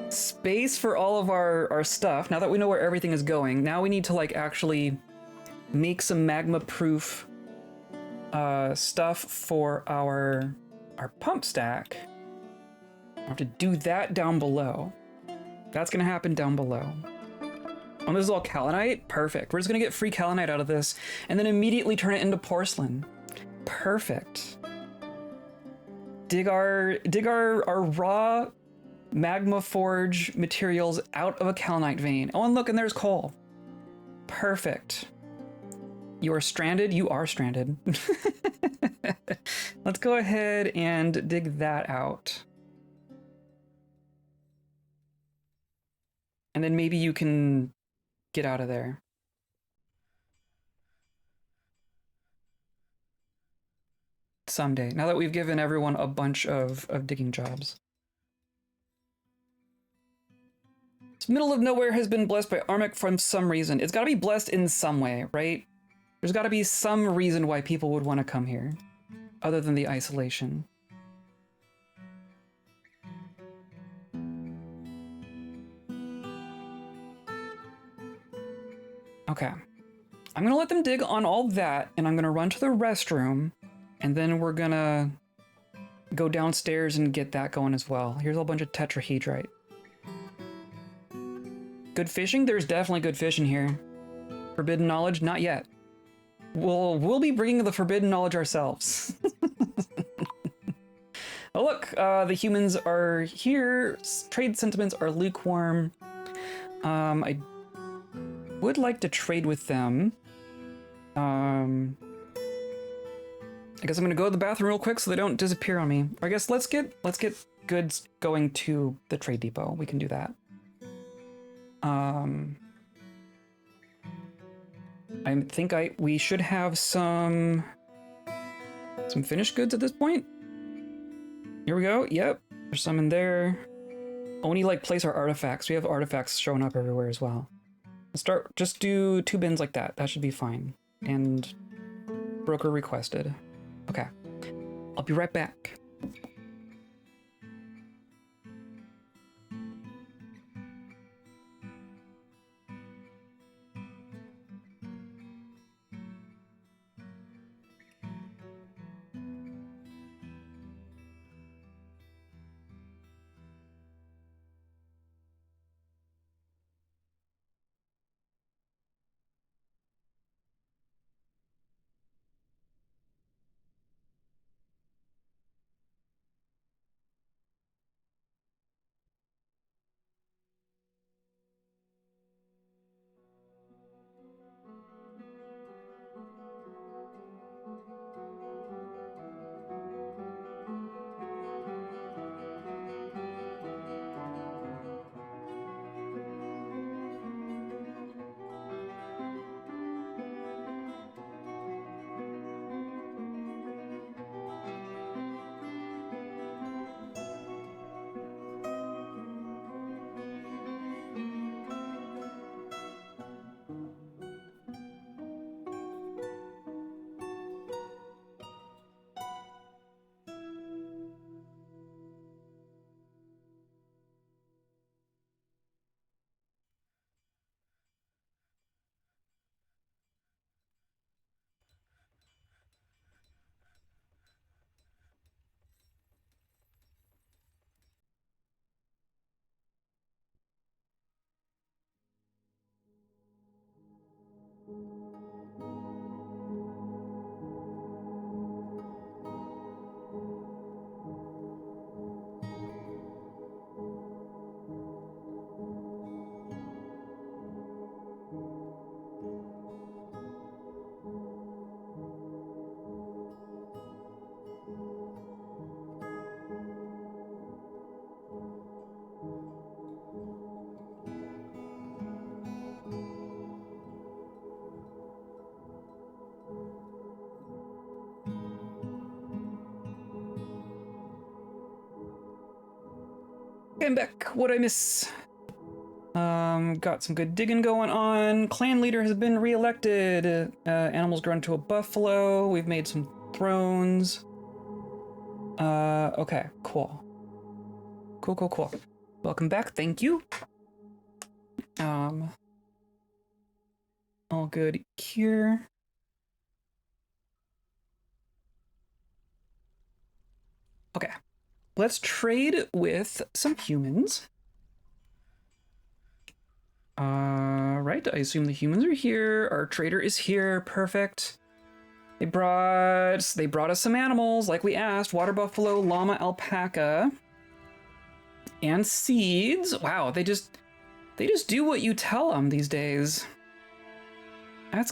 space for all of our stuff, now that we know where everything is going, now we need to like actually make some magma-proof stuff for our pump stack. I have to do that down below. That's gonna happen down below. Oh, this is all kaolinite? Perfect. We're just gonna get free kaolinite out of this and then immediately turn it into porcelain. Perfect. Dig our raw magma forge materials out of a kaolinite vein. Oh, and look, and there's coal. Perfect. You are stranded? You are stranded. Let's go ahead and dig that out. And then maybe you can get out of there. Someday, now that we've given everyone a bunch of digging jobs. This middle of nowhere has been blessed by Armek for some reason. It's gotta be blessed in some way, right? There's gotta be some reason why people would want to come here, other than the isolation. Okay. I'm gonna let them dig on all that, and I'm gonna run to the restroom, and then we're gonna go downstairs and get that going as well. Here's a whole bunch of tetrahedrite. Good fishing? There's definitely good fishing here. Forbidden knowledge? Not yet. We'll be bringing the forbidden knowledge ourselves. Oh look, the humans are here. Trade sentiments are lukewarm. I would like to trade with them. I guess I'm gonna go to the bathroom real quick so they don't disappear on me. Or I guess let's get goods going to the trade depot. We can do that. I think we should have some finished goods at this point. Here we go. Yep, there's some in there. Only like place our artifacts. We have artifacts showing up everywhere as well. Just do 2 bins like that. That should be fine. And broker requested. Okay. I'll be right back. Okay, I'm back. What'd I miss? Got some good digging going on. Clan leader has been reelected. Animals grown into a buffalo. We've made some thrones. Okay, cool. Cool. Welcome back, thank you. All good here. Okay, let's trade with some humans. Right, I assume the humans are here. Our trader is here, perfect. They brought us some animals like we asked. Water buffalo, llama, alpaca, and seeds. Wow, they just do what you tell them these days. Of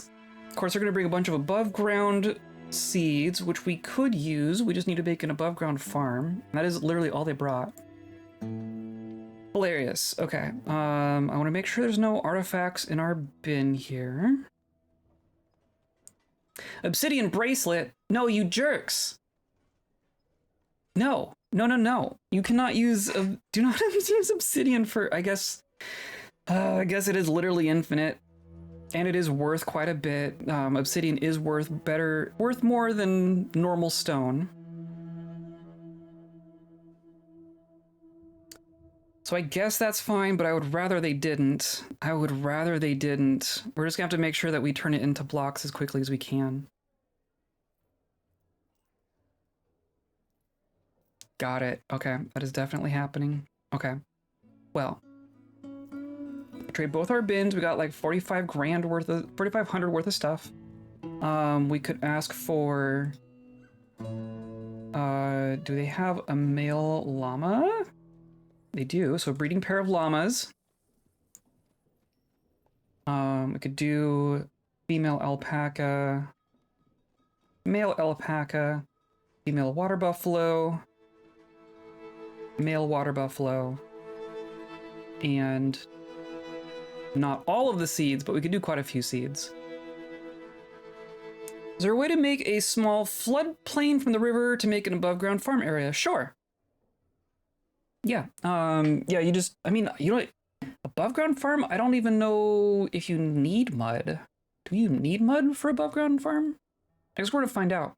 course, they're gonna bring a bunch of above ground seeds, which we could use. We just need to make an above ground farm. That is literally all they brought. Hilarious. Okay. I want to make sure there's no artifacts in our bin here. Obsidian bracelet. No, you jerks. No. You cannot use. Do not use obsidian for. I guess it is literally infinite, and it is worth quite a bit. Obsidian is worth more than normal stone. So I guess that's fine, but I would rather they didn't. We're just gonna have to make sure that we turn it into blocks as quickly as we can. Got it. Okay, that is definitely happening. Okay. Well, trade both our bins. We got like 4,500 worth of stuff. We could ask for. Do they have a male llama? They do. So breeding pair of llamas. We could do female alpaca, male alpaca, female water buffalo, male water buffalo, and not all of the seeds, but we could do quite a few seeds. Is there a way to make a small floodplain from the river to make an above ground farm area? Sure. Yeah. Yeah, you just, I mean, you know what? Above ground farm, I don't even know if you need mud. Do you need mud for above ground farm? I guess we're gonna find out.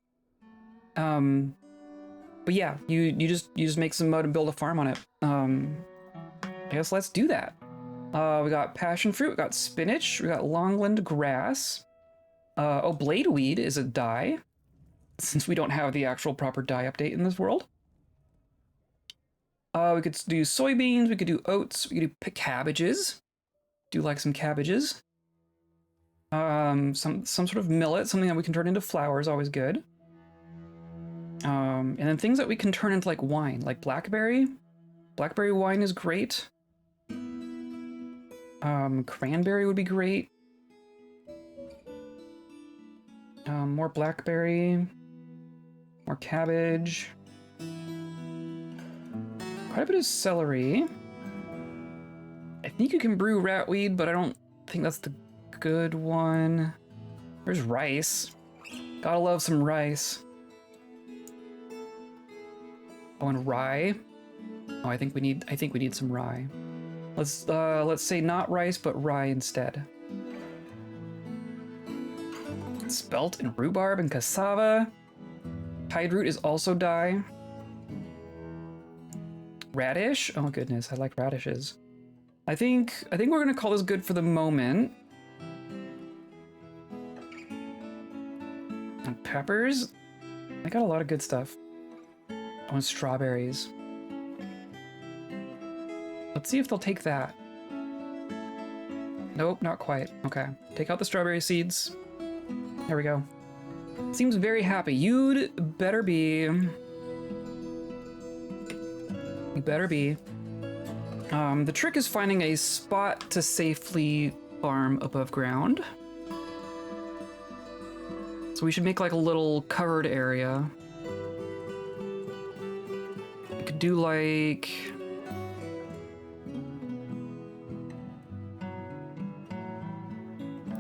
But yeah, you just make some mud and build a farm on it. I guess let's do that. We got passion fruit, we got spinach, we got longland grass. Oh, bladeweed is a dye, since we don't have the actual proper dye update in this world. We could do soybeans, we could do oats, we could do cabbages. Do like some cabbages. Some sort of millet, something that we can turn into flour is always good. And then things that we can turn into like wine, like blackberry. Blackberry wine is great. Cranberry would be great. More blackberry, more cabbage. Quite a bit of celery. I think you can brew ratweed, but I don't think that's the good one. There's rice. Gotta love some rice. Oh, and rye. Oh, I think we need some rye. Let's say not rice, but rye instead. Spelt and rhubarb and cassava. Tide root is also dye. Radish. Oh goodness, I like radishes. I think we're gonna call this good for the moment. And peppers. I got a lot of good stuff. Oh, and strawberries. Let's see if they'll take that. Nope, not quite. Okay, take out the strawberry seeds. There we go. Seems very happy. You'd better be. You better be. The trick is finding a spot to safely farm above ground. So we should make like a little covered area. We could do like...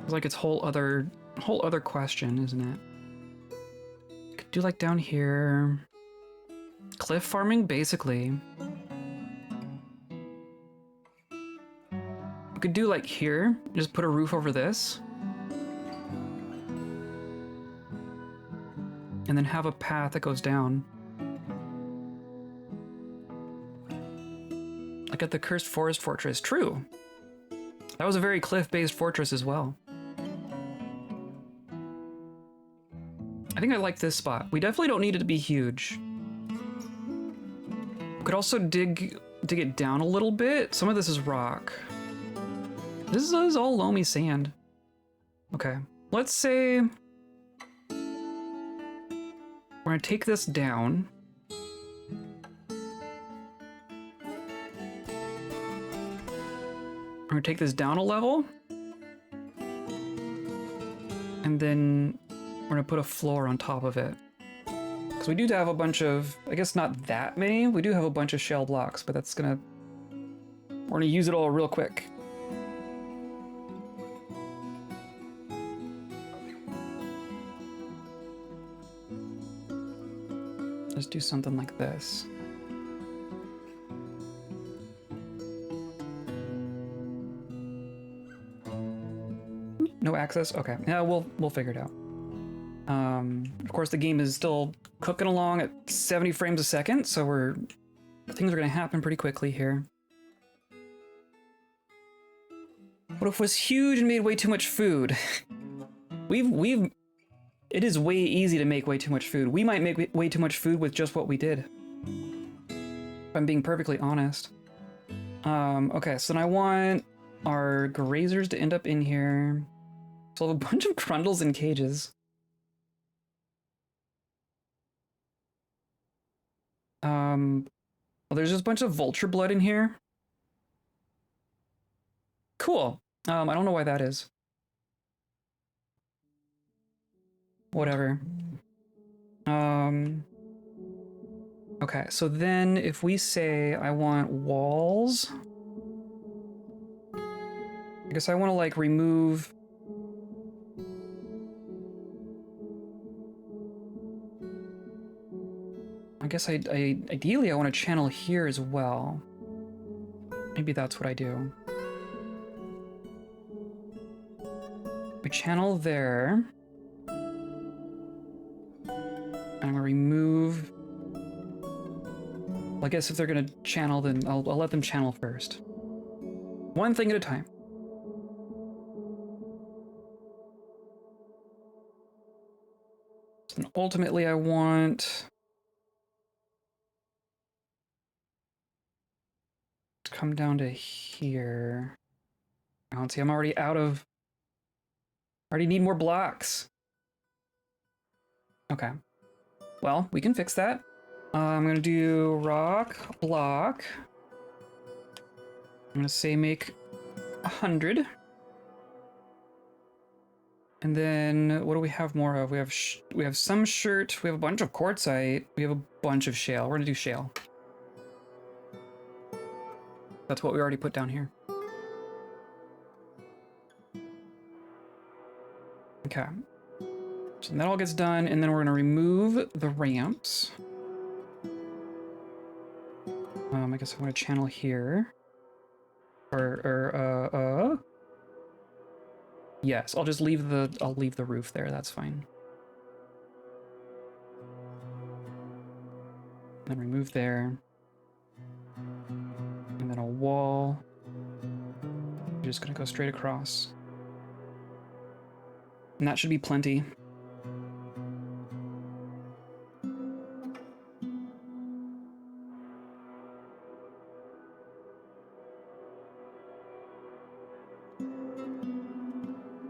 It's like its whole other question, isn't it? Could do like down here. Cliff farming, basically. We could do like here, just put a roof over this. And then have a path that goes down. Like at the Cursed Forest Fortress. True. That was a very cliff-based fortress as well. I think I like this spot. We definitely don't need it to be huge. We could also dig it down a little bit. Some of this is rock. This is all loamy sand. Okay, let's say we're gonna take this down. We're gonna take this down a level. And then we're gonna put a floor on top of it. Because we do have a bunch of, I guess not that many, we do have a bunch of shell blocks, but we're gonna use it all real quick. Let's do something like this. No access? Okay, yeah, we'll figure it out. Of course, the game is still cooking along at 70 frames a second, so things are gonna happen pretty quickly here. What if it was huge and made way too much food? It is way easy to make way too much food. We might make way too much food with just what we did. If I'm being perfectly honest. Okay, so then I want our grazers to end up in here. So I have a bunch of grundles in cages. Well, there's just a bunch of vulture blood in here. Cool. I don't know why that is. Whatever. Okay, so then if we say I want walls, I guess I want to like remove. I guess ideally I want to channel here as well. Maybe that's what I do. We channel there. And I'm gonna remove. Well, I guess if they're gonna channel, then I'll let them channel first. One thing at a time. And ultimately, I want to come down to here. Oh, let's see, I'm already out of. I already need more blocks. Okay. Well, we can fix that. I'm gonna do rock block. I'm gonna say make 100. And then what do we have more of? We have some shirt. We have a bunch of quartzite. We have a bunch of shale. We're gonna do shale. That's what we already put down here. Okay. So that all gets done, and then we're gonna remove the ramps. I guess I want to channel here. Yes, I'll just leave the roof there. That's fine. Then remove there. And then a wall. You're just gonna go straight across. And that should be plenty.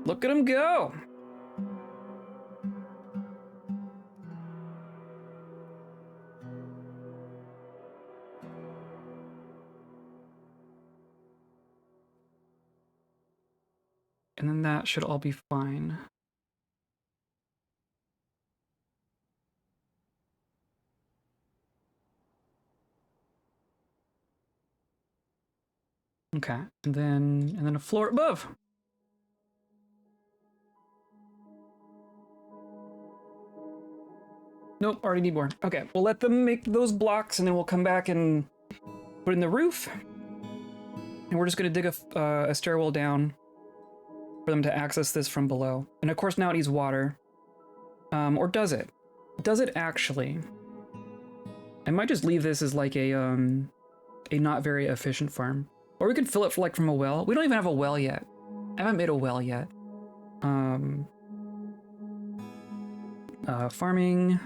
Look at him go! And then that should all be fine. Okay, and then a floor above. Nope, already need more. Okay, we'll let them make those blocks, and then we'll come back and put in the roof. And we're just gonna dig a stairwell down for them to access this from below. And of course now it needs water. Or does it? Does it actually? I might just leave this as like a not very efficient farm. Or we could fill it for like from a well. We don't even have a well yet. I haven't made a well yet. Farming.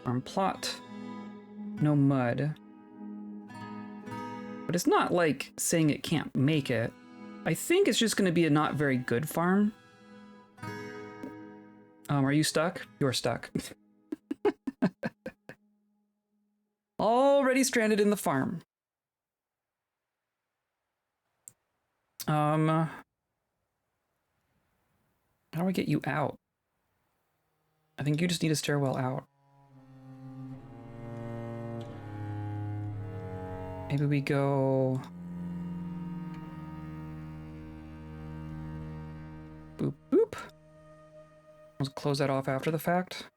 Farm plot. No mud. But it's not like saying it can't make it. I think it's just going to be a not very good farm. Are you stuck? You're stuck. Already stranded in the farm. How do I get you out? I think you just need a stairwell out. Maybe we go... Boop, boop. Let's close that off after the fact.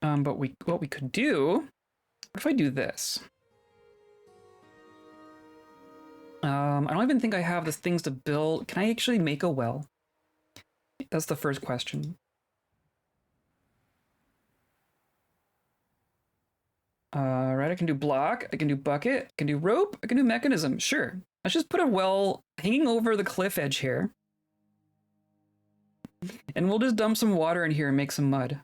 But what we could do... What if I do this? I don't even think I have the things to build. Can I actually make a well? That's the first question. Right, I can do block, I can do bucket, I can do rope, I can do mechanism. Sure. Let's just put a well hanging over the cliff edge here. And we'll just dump some water in here and make some mud.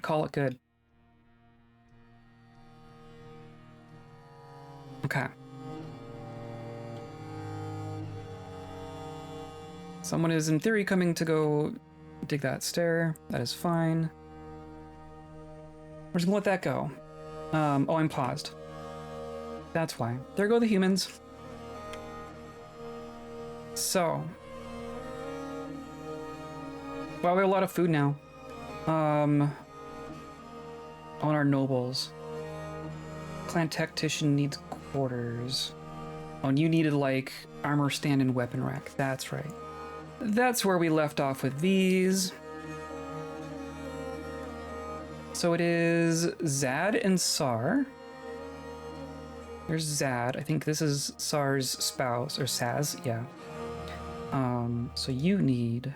Call it good. Okay. Someone is in theory coming to go Dig that stair. That is fine. We're just gonna let that go. Oh, I'm paused. That's why. There go the humans. So. Wow, we have a lot of food now. On our nobles. Clan tactician needs quarters. Oh, and you needed, like, armor stand and weapon rack. That's right. That's where we left off with these. So it is Zad and Sar. There's Zad. I think this is Sar's spouse, or Saz, yeah. So you need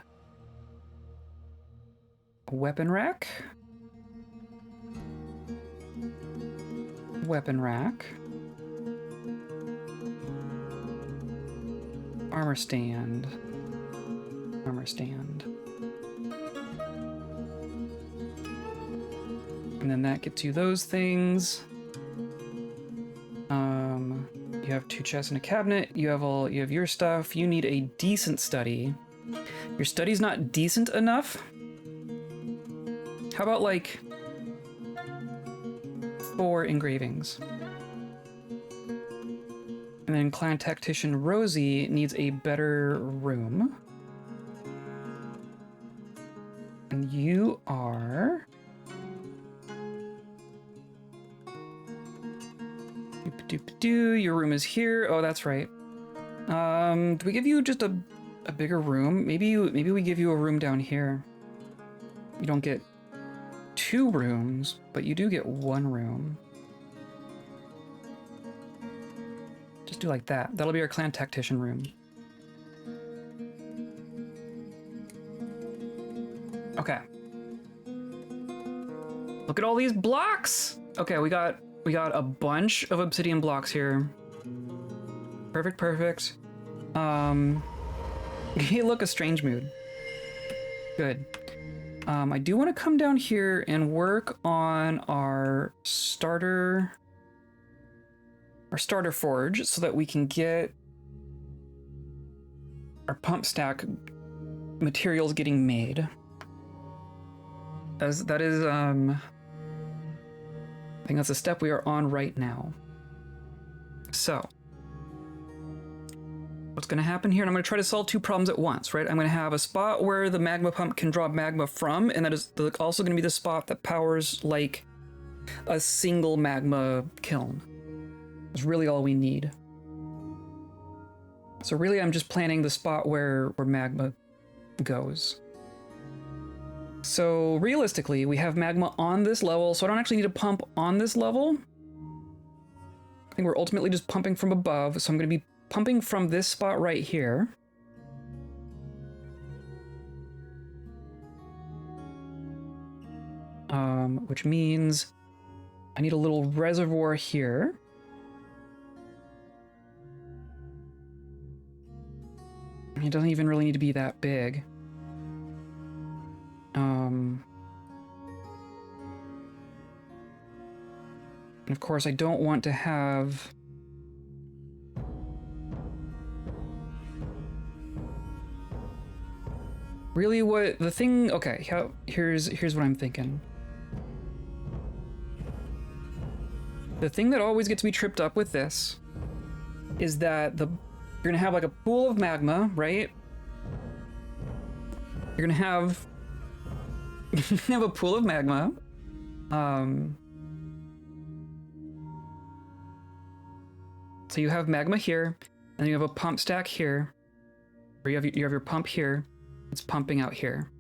a weapon rack. Weapon rack. Armor stand. Armor stand. And then that gets you those things. You have 2 chests and a cabinet. You have your stuff. You need a decent study. Your study's not decent enough. How about like 4 engravings? And then Clan Tactician Rosie needs a better room. And you are... Your room is here. Oh, that's right. Do we give you just a bigger room? Maybe we give you a room down here. You don't get 2 rooms, but you do get 1 room. Just do like that. That'll be our clan tactician room. Okay. Look at all these blocks. Okay, we got a bunch of obsidian blocks here. Perfect, perfect. Hey, look, a strange mood. Good. I do want to come down here and work on our starter forge so that we can get our pump stack materials getting made. That is I think that's a step we are on right now. So, what's going to happen here? And I'm going to try to solve 2 problems at once, right? I'm going to have a spot where the magma pump can draw magma from, and that is also going to be the spot that powers, like, a single magma kiln. That's really all we need. So really, I'm just planning the spot where magma goes. So realistically, we have magma on this level, so I don't actually need to pump on this level. I think we're ultimately just pumping from above, so I'm going to be pumping from this spot right here. Which means I need a little reservoir here. It doesn't even really need to be that big. And of course, I don't want to have... Really, what the thing... Okay, here's what I'm thinking. The thing that always gets me tripped up with this is that you're gonna have like a pool of magma, right? You're gonna have a pool of magma. So you have magma here, and you have a pump stack here, or you have your pump here. It's pumping out here.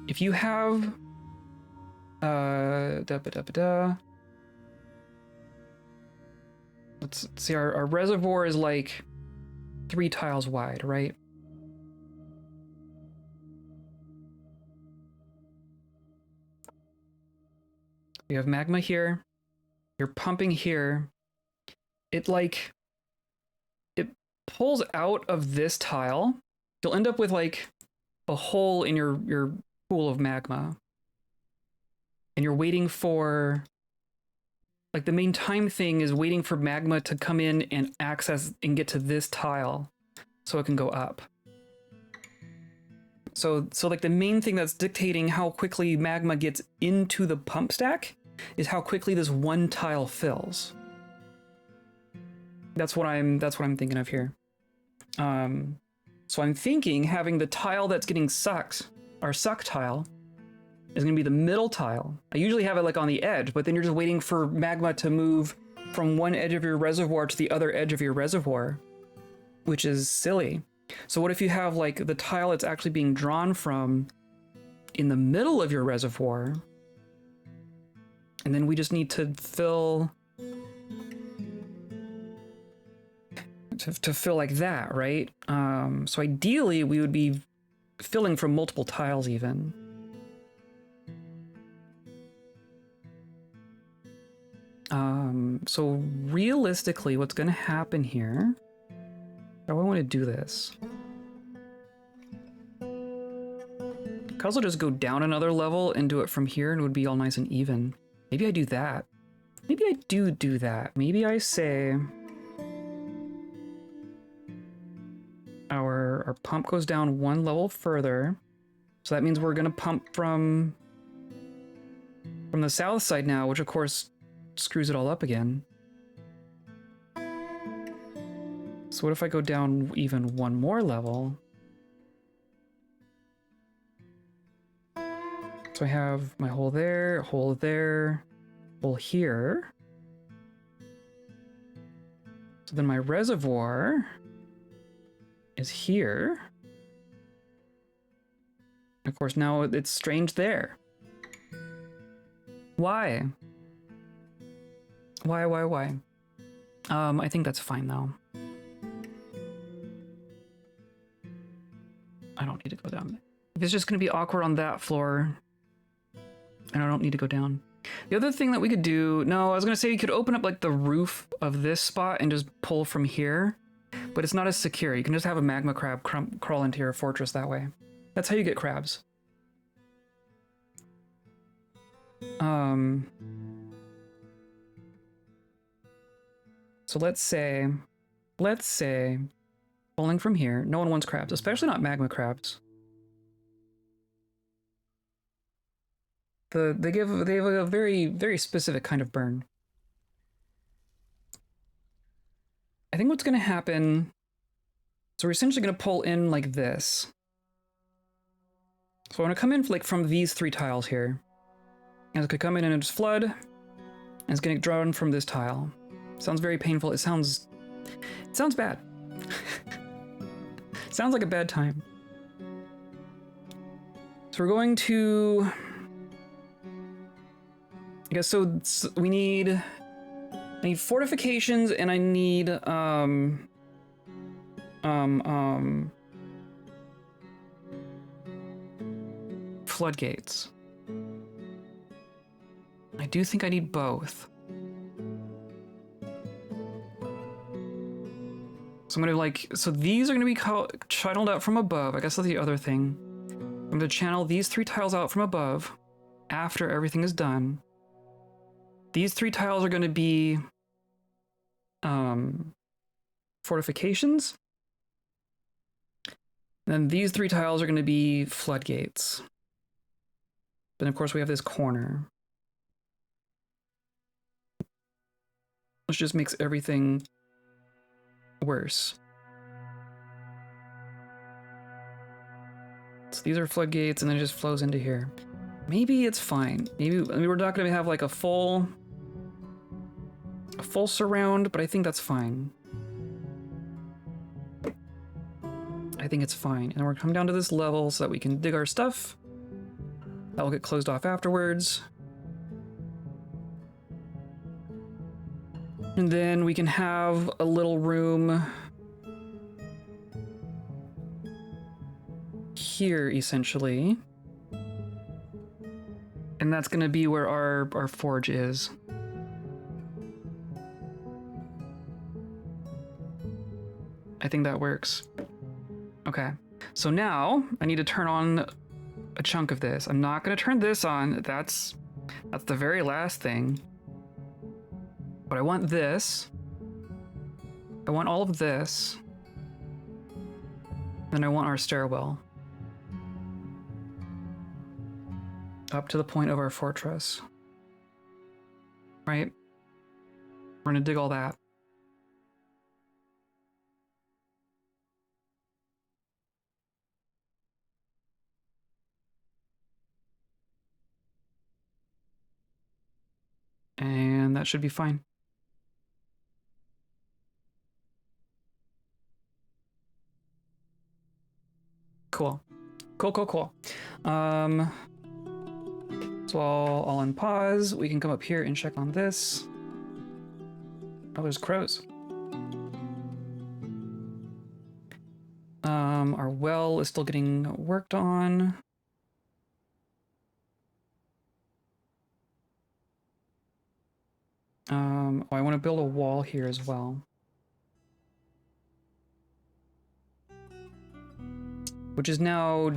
If you have let's see, our reservoir is like 3 tiles wide, right? You have magma here, you're pumping here. It pulls out of this tile. You'll end up with like a hole in your pool of magma. And you're waiting for, like, the main time thing is waiting for magma to come in and access and get to this tile so it can go up. So like the main thing that's dictating how quickly magma gets into the pump stack is how quickly this one tile fills. That's what I'm thinking of here. So I'm thinking having the tile that's getting sucked, our suck tile, is going to be the middle tile. I usually have it like on the edge, but then you're just waiting for magma to move from one edge of your reservoir to the other edge of your reservoir, which is silly. So what if you have like the tile that's actually being drawn from in the middle of your reservoir, and then we just need to fill to fill like that, right? So ideally we would be filling from multiple tiles even. So realistically, what's going to happen here? How do I want to do this? I could also just go down another level and do it from here, and it would be all nice and even. Maybe I do that. Maybe I do that. Maybe I say our pump goes down one level further. So that means we're going to pump from the south side now, which of course screws it all up again. So what if I go down even one more level? So I have my hole there, hole here. So then my reservoir is here. Of course, now it's strange there. Why? Why? I think that's fine though. I don't need to go down. If it's just going to be awkward on that floor, and I don't need to go down. The other thing that we could do, no, I was going to say you could open up like the roof of this spot and just pull from here, but it's not as secure. You can just have a magma crab crawl into your fortress that way. That's how you get crabs. So let's say pulling from here, no one wants crabs, especially not magma crabs. They have a very, very specific kind of burn. I think what's going to happen, so we're essentially going to pull in like this. So I want to come in like from these three tiles here. And it's going to come in and just flood, and it's going to get drawn from this tile. Sounds very painful. It sounds bad. Sounds like a bad time. So we're going to, I guess, so we need, I need fortifications, and I need floodgates. I do think I need both. So I'm gonna like, so these are gonna be channeled out from above. I guess that's the other thing. I'm gonna channel these three tiles out from above after everything is done. These three tiles are gonna be fortifications. And then these three tiles are gonna be floodgates. Then of course we have this corner, which just makes everything worse. So these are floodgates, and then it just flows into here. Maybe it's fine. Maybe, I mean, we're not going to have like a full surround, but I think that's fine. I think it's fine. And we're coming down to this level so that we can dig our stuff. That will get closed off afterwards. And then we can have a little room here, essentially. And that's going to be where our forge is. I think that works. Okay, so now I need to turn on a chunk of this. I'm not going to turn this on. That's the very last thing. But I want this. I want all of this. Then I want our stairwell. up to the point of our fortress. Right? We're gonna dig all that. And that should be fine. Cool. Cool. So I'll unpause. We can come up here and check on this. Oh, there's crows. Our well is still getting worked on. Oh, I want to build a wall here as well. Which is now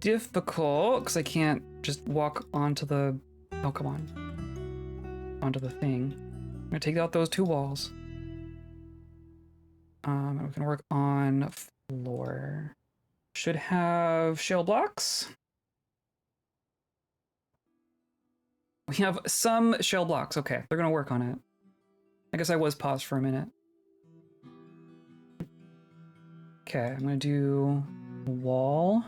difficult because I can't just walk onto the... Oh, come on. Onto the thing. I'm gonna take out those two walls. And we can work on floor. Should have shale blocks. We have some shale blocks. Okay, they're gonna work on it. I guess I was paused for a minute. Okay, I'm gonna do a wall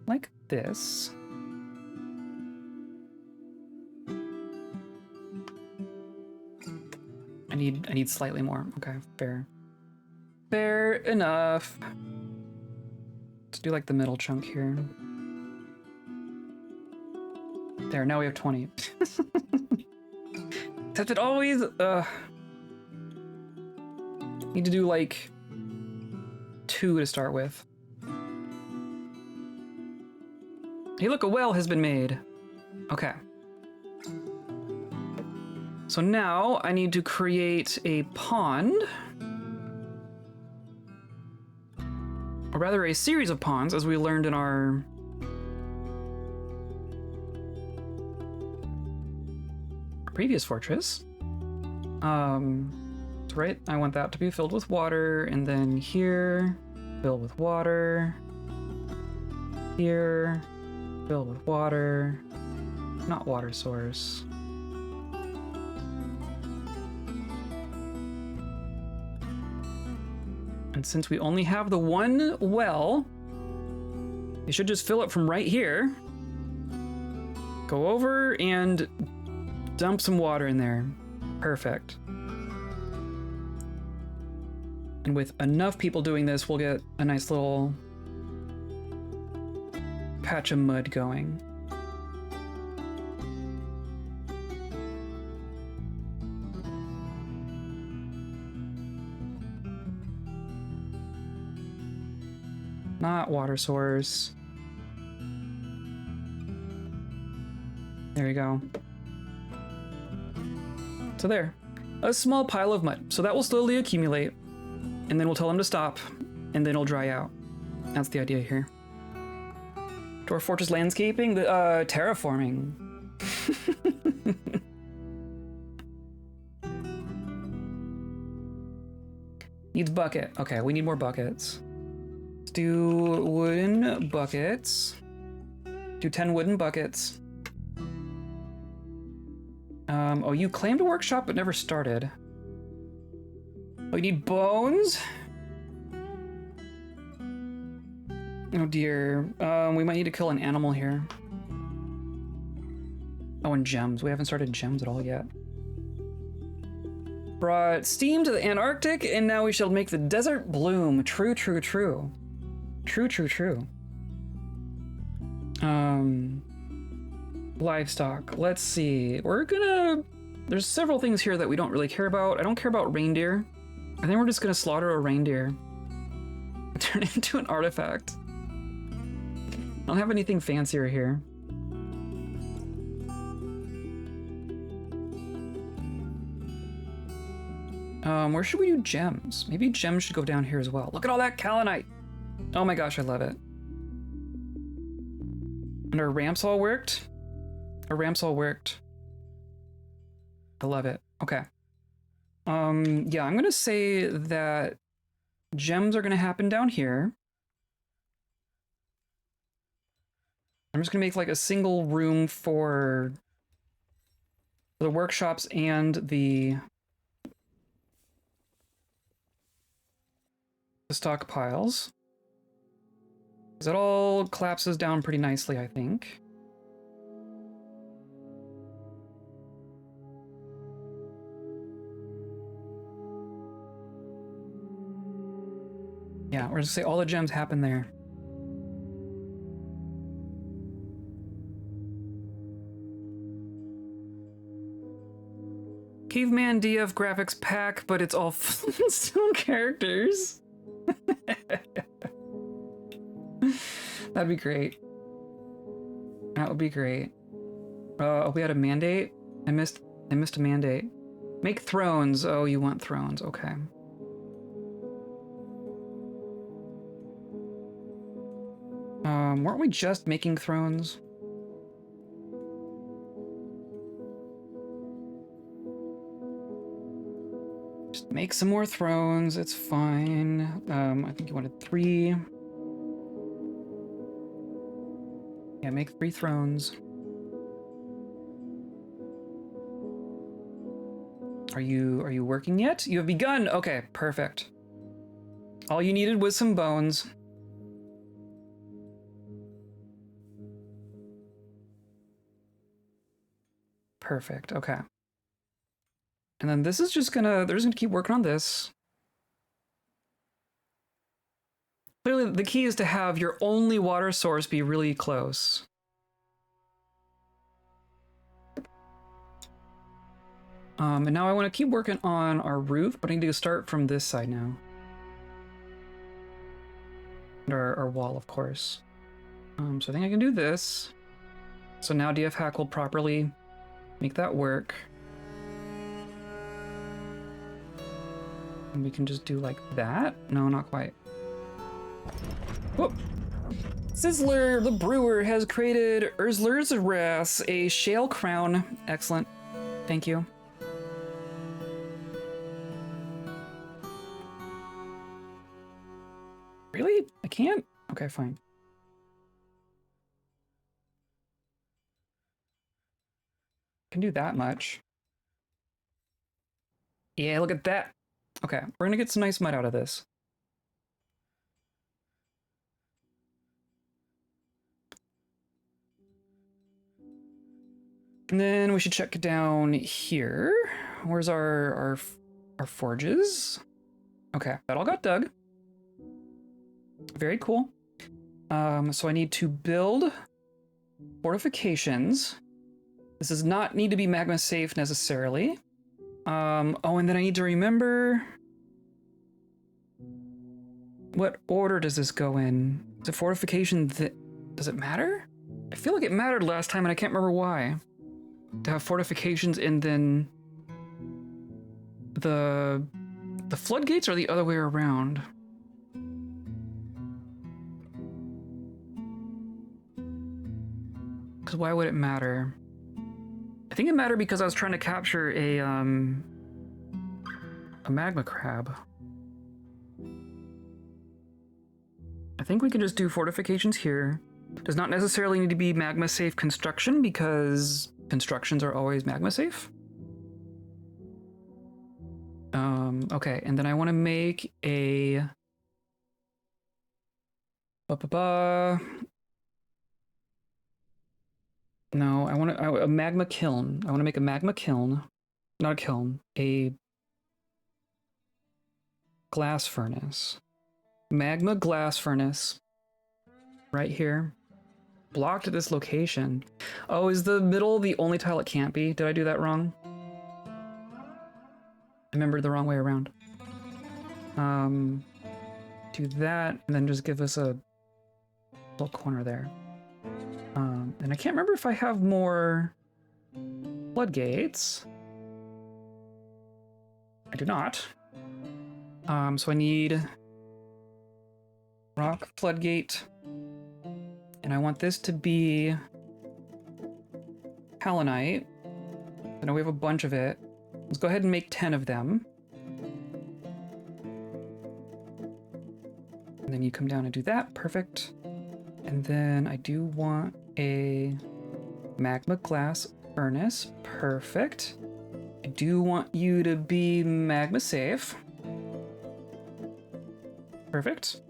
like this. I need slightly more. Okay, fair. Fair enough. Let's do like the middle chunk here. There, now we have 20. Except it always, need to do like 2 to start with. Hey, look, a well has been made. Okay. So now I need to create a pond. Or rather a series of ponds, as we learned in our previous fortress. That's right, I want that to be filled with water, and then here, filled with water. Here, filled with water. Not water source. And since we only have the one well, you should just fill it from right here. Go over and dump some water in there. Perfect. And with enough people doing this, we'll get a nice little patch of mud going. Not water source. There you go. So there, a small pile of mud. So that will slowly accumulate, and then we'll tell them to stop, and then it'll dry out. That's the idea here. Dwarf Fortress landscaping, the terraforming. Needs bucket. Okay, we need more buckets. Let's do wooden buckets. Do 10 wooden buckets. Oh, you claimed a workshop but never started. Oh, you need bones? Oh dear. We might need to kill an animal here. Oh, and gems. We haven't started gems at all yet. Brought steam to the Antarctic, and now we shall make the desert bloom. True. True. Livestock. Let's see. There's several things here that we don't really care about. I don't care about reindeer. I think we're just gonna slaughter a reindeer. Turn it into an artifact. I don't have anything fancier here. Where should we do gems? Maybe gems should go down here as well. Look at all that kaolinite. Oh my gosh, I love it. And our ramps all worked. I love it. Okay. Yeah, I'm gonna say that gems are gonna happen down here. I'm just gonna make like a single room for the workshops and the stockpiles. Because it all collapses down pretty nicely, I think. Yeah, we're gonna say all the gems happen there. Caveman DF graphics pack, but it's all Flintstone characters. That'd be great. That would be great. Oh, we had a mandate? I missed a mandate. Make thrones. Oh, you want thrones. Okay. Weren't we just making thrones? Just make some more thrones. It's fine. I think you wanted 3. Yeah, make 3 thrones. Are you working yet? You have begun. Okay, perfect. All you needed was some bones. Perfect. Okay. And then this is just gonna, they're just gonna keep working on this. Clearly, the key is to have your only water source be really close. And now I want to keep working on our roof, but I need to start from this side now. And our wall, of course. So I think I can do this. So now DF Hack will properly make that work. And we can just do like that. No, not quite. Whoop. Sizzler the Brewer has created Urzler's Wrath, a shale crown. Excellent. Thank you. Really? I can't? Okay, fine. Can do that much. Yeah, look at that. Okay, we're gonna get some nice mud out of this. And then we should check down here. Where's our forges? Okay, that all got dug. Very cool. So I need to build fortifications. This does not need to be magma safe necessarily. Oh, and then I need to remember what order does this go in? Is it fortification does it matter? I feel like it mattered last time and I can't remember why. To have fortifications and then the floodgates are the other way around. Because why would it matter? I think it mattered because I was trying to capture a magma crab. I think we can just do fortifications here. Does not necessarily need to be magma safe construction because constructions are always magma safe. Okay, and then I want to make a No, I want a magma kiln. I want to make a magma kiln, not a kiln, a glass furnace. Magma glass furnace. Right here. Blocked at this location. Oh, is the middle the only tile it can't be? Did I do that wrong? I remembered the wrong way around. Do that, and then just give us a little corner there. And I can't remember if I have more floodgates. I do not. So I need rock floodgate. And I want this to be halonite. I know we have a bunch of it. Let's go ahead and make 10 of them. And then you come down and do that. Perfect. And then I do want a magma glass furnace. Perfect. I do want you to be magma safe. Perfect.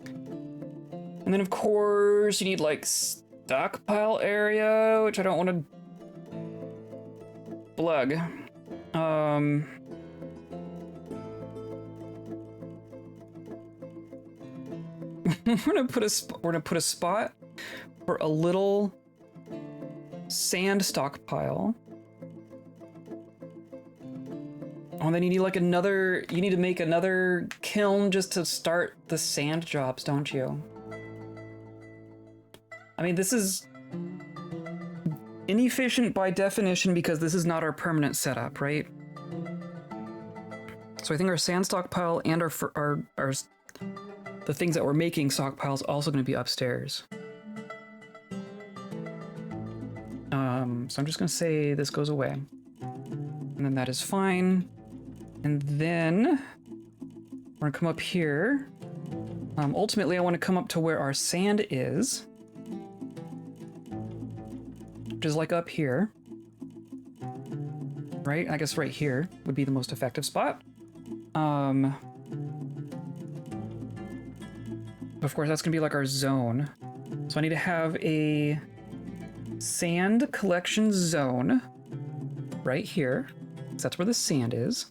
And then of course you need like stockpile area, which I don't want to plug. We're gonna put a spot for a little sand stockpile. Oh, and then you need like another. You need to make another kiln just to start the sand jobs, don't you? I mean, this is inefficient by definition because this is not our permanent setup, right? So I think our sand stockpile and our the things that we're making stockpiles also going to be upstairs. So I'm just going to say this goes away. And then that is fine. And then we're going to come up here. Ultimately, I want to come up to where our sand is. Which is like up here. Right? I guess right here would be the most effective spot. Of course, that's going to be like our zone. So I need to have a sand collection zone right here. So that's where the sand is.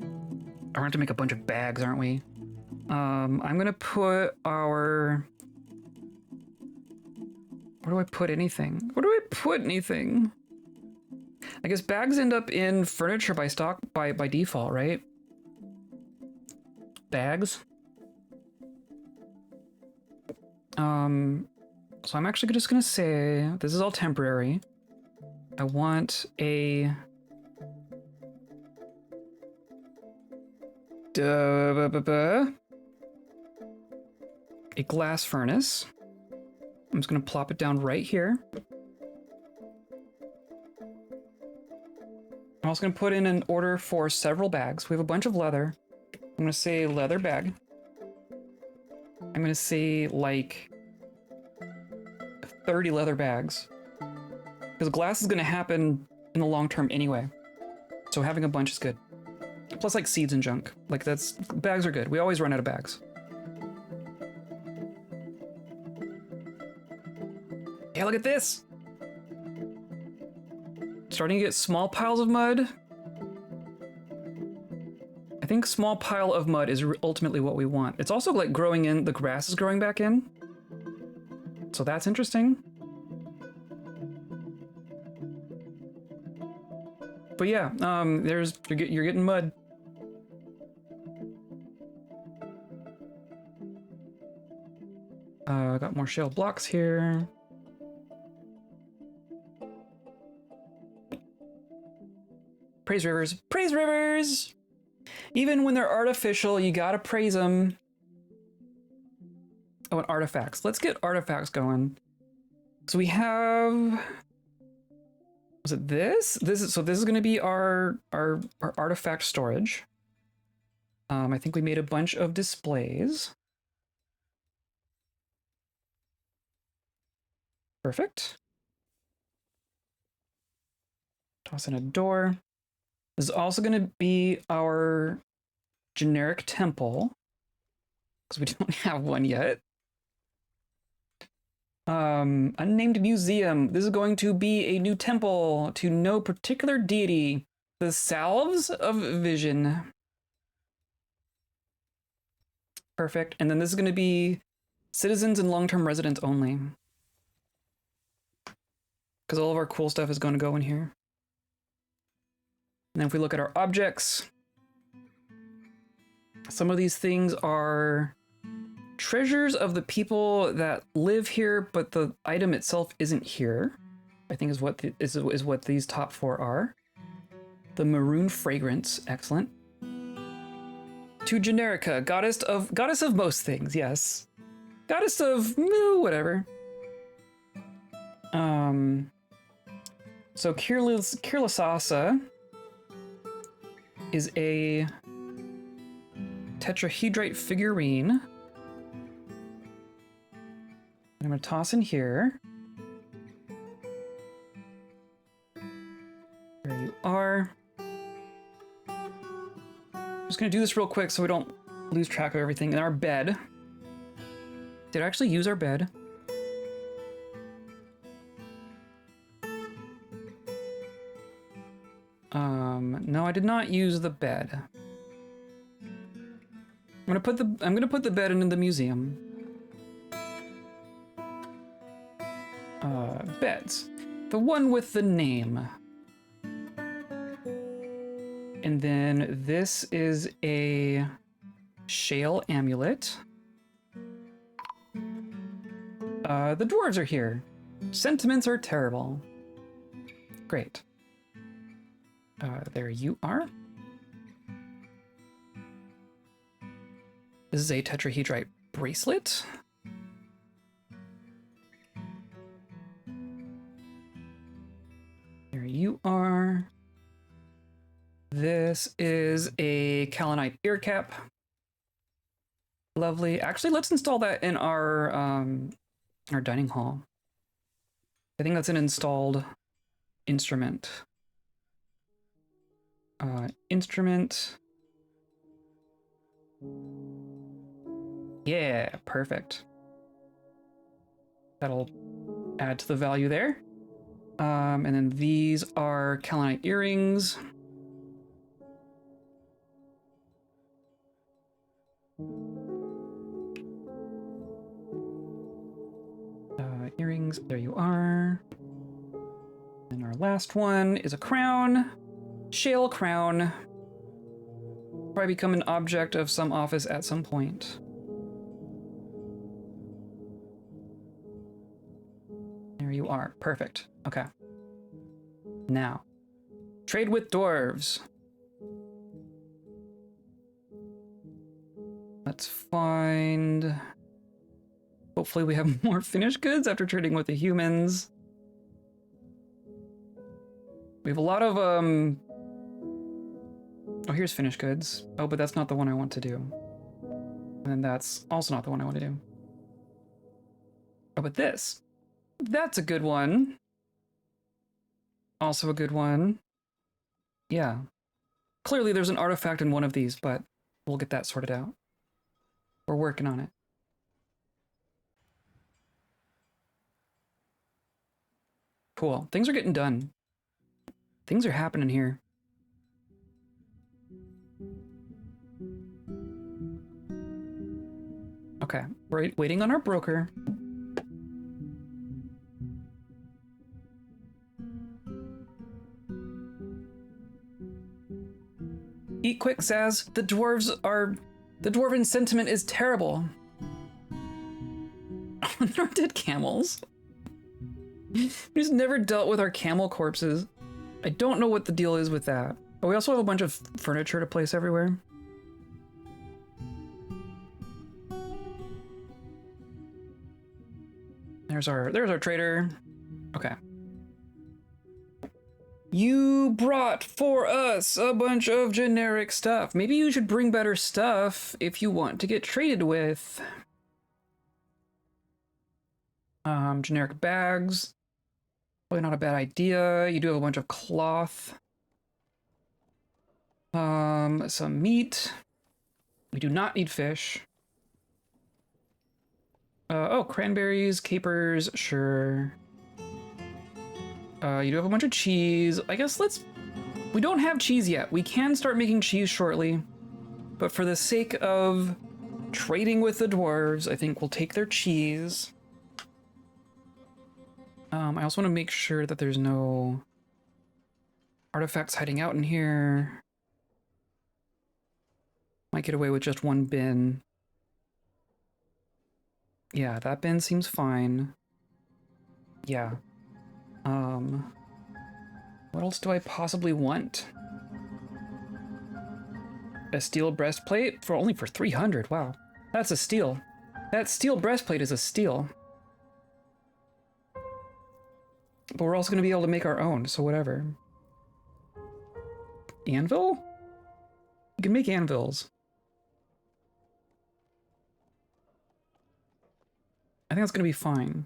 We're going to make a bunch of bags, aren't we? I'm going to put our... Where do I put anything? Where do I put anything? I guess bags end up in furniture by default, right? Bags. So I'm actually just gonna say this is all temporary. I want a glass furnace. I'm just gonna plop it down right here. I'm also gonna put in an order for several bags. We have a bunch of leather. I'm gonna say leather bag. I'm gonna say like 30 leather bags. Because glass is gonna happen in the long term anyway. So having a bunch is good. Plus like seeds and junk. Like bags are good. We always run out of bags. Yeah, look at this! Starting to get small piles of mud. I think small pile of mud is ultimately what we want. It's also like growing in, the grass is growing back in. So that's interesting. But yeah, you're getting mud. Got more shale blocks here. Praise rivers, praise rivers! Even when they're artificial, you gotta praise them. Oh, and artifacts. Let's get artifacts going. So we have... Was it this? This is gonna be our artifact storage. I think we made a bunch of displays. Perfect. Toss in a door. This is also going to be our generic temple, because we don't have one yet. Unnamed museum. This is going to be a new temple to no particular deity. The Salves of Vision. Perfect. And then this is going to be citizens and long-term residents only. Because all of our cool stuff is going to go in here. And then if we look at our objects, some of these things are treasures of the people that live here, but the item itself isn't here. I think is what is what these top four are. The maroon fragrance, excellent. To Generica, goddess of most things, yes. Goddess of whatever. So Kirlisasa is a tetrahedrite figurine. I'm gonna toss in here. There you are. I'm just gonna do this real quick so we don't lose track of everything. In our bed. Did I actually use our bed? No, I did not use the bed. I'm gonna put the bed into the museum. Beds. The one with the name. And then this is a shale amulet. The dwarves are here. Sentiments are terrible. Great. There you are. This is a tetrahedrite bracelet. There you are. This is a kaolinite ear cap. Lovely. Actually, let's install that in our dining hall. I think that's an installed instrument. Instrument. Yeah, perfect. That'll add to the value there. And then these are kaolinite earrings. Earrings, there you are. And our last one is a crown. Shale crown. Probably become an object of some office at some point. There you are. Perfect. Okay. Now, trade with dwarves. Let's find... Hopefully we have more finished goods after trading with the humans. We have a lot of, Oh, here's finished goods. Oh, but that's not the one I want to do. And then that's also not the one I want to do. Oh, but this. That's a good one. Also a good one. Yeah. Clearly there's an artifact in one of these, but we'll get that sorted out. We're working on it. Cool. Things are getting done. Things are happening here. Okay, we're waiting on our broker. Eat quick, Zaz. The dwarven sentiment is terrible. Our dead camels. We just never dealt with our camel corpses. I don't know what the deal is with that. But we also have a bunch of furniture to place everywhere. There's our trader. Okay. You brought for us a bunch of generic stuff. Maybe you should bring better stuff if you want to get traded with. Generic bags. Probably not a bad idea. You do have a bunch of cloth. Some meat. We do not need fish. Oh, cranberries, capers, sure. You do have a bunch of cheese. I guess we don't have cheese yet. We can start making cheese shortly. But for the sake of trading with the dwarves, I think we'll take their cheese. I also want to make sure that there's no artifacts hiding out in here. Might get away with just one bin. Yeah, that bin seems fine. Yeah. What else do I possibly want? A steel breastplate for only 300. Wow. That's a steal. That steel breastplate is a steal. But we're also going to be able to make our own, so whatever. Anvil? You can make anvils. I think that's gonna be fine.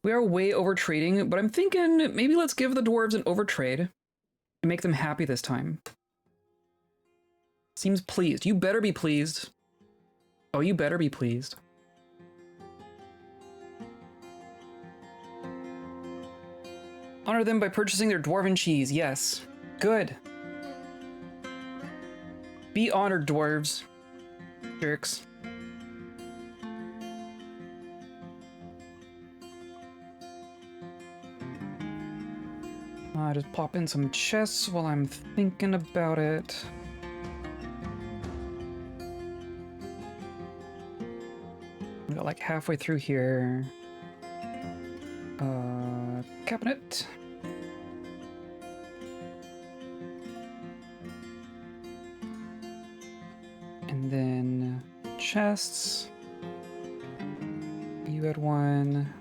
We are way over trading, but I'm thinking maybe let's give the dwarves an overtrade and make them happy this time. Seems pleased. You better be pleased. Oh, you better be pleased. Honor them by purchasing their dwarven cheese. Yes. Good. Be honored, dwarves. Jerks. Just pop in some chests while I'm thinking about it. We got like halfway through here. Cabinet. And then chests. You had one.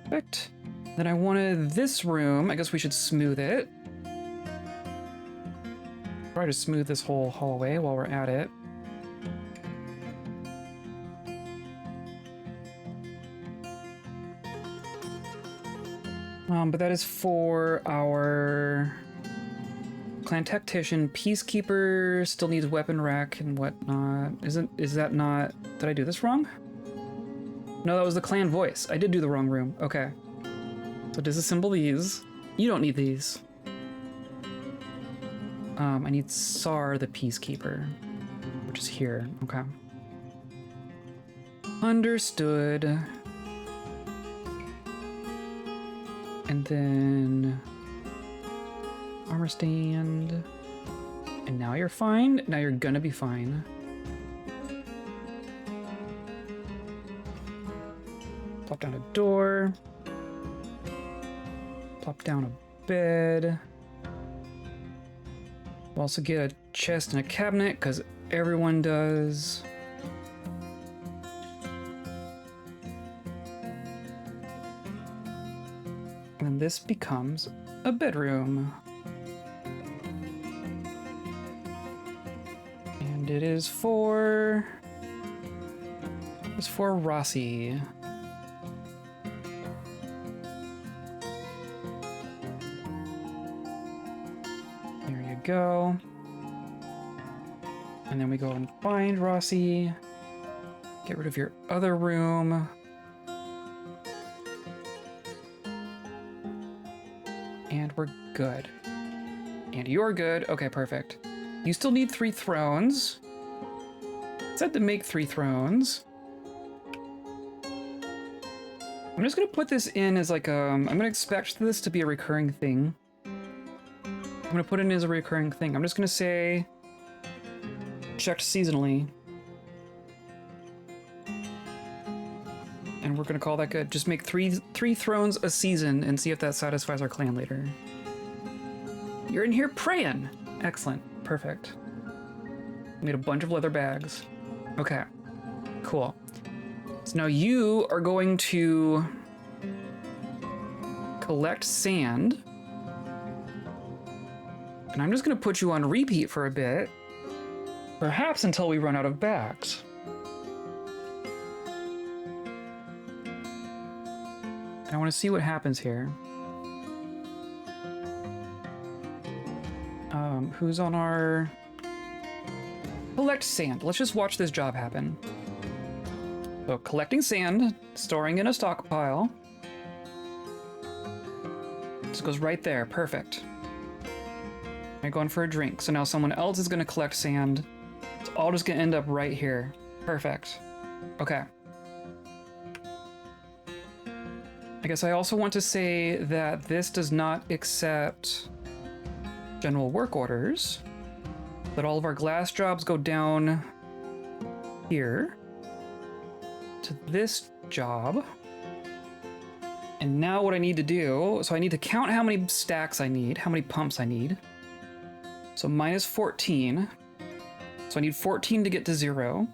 Perfect. Then I wanted this room. I guess we should smooth it. Try to smooth this whole hallway while we're at it. But that is for our clan tactician. Peacekeeper still needs weapon rack and whatnot. Is that not? Did I do this wrong? No, that was the clan voice. I did do the wrong room. Okay. So disassemble these. You don't need these. I need Sar the Peacekeeper, which is here. Okay. Understood. And then armor stand. And now you're fine. Now you're gonna be fine. Plop down a door. Plop down a bed. We'll also get a chest and a cabinet, because everyone does. And this becomes a bedroom. And it is for... It's for Rossi. Go. And then we go and find Rossi. Get rid of your other room. And we're good. And you're good. Okay, perfect. You still need 3 thrones. It said to make 3 thrones. I'm just gonna put this in as like I'm gonna expect this to be a recurring thing. I'm gonna put it in as a recurring thing. I'm just gonna say checked seasonally. And we're gonna call that good. Just make three thrones a season and see if that satisfies our clan leader. You're in here praying. Excellent. Perfect. Made a bunch of leather bags. Okay. Cool. So now you are going to collect sand. And I'm just going to put you on repeat for a bit, perhaps until we run out of bags. And I want to see what happens here. Who's on our... Collect sand. Let's just watch this job happen. So collecting sand, storing in a stockpile. This goes right there. Perfect. I'm going for a drink. So now someone else is going to collect sand. It's all just going to end up right here. Perfect. Okay. I guess I also want to say that this does not accept general work orders. That all of our glass jobs go down here to this job. And now what I need to do, so I need to count how many stacks I need, how many pumps I need. So minus 14. So I need 14 to get to 0.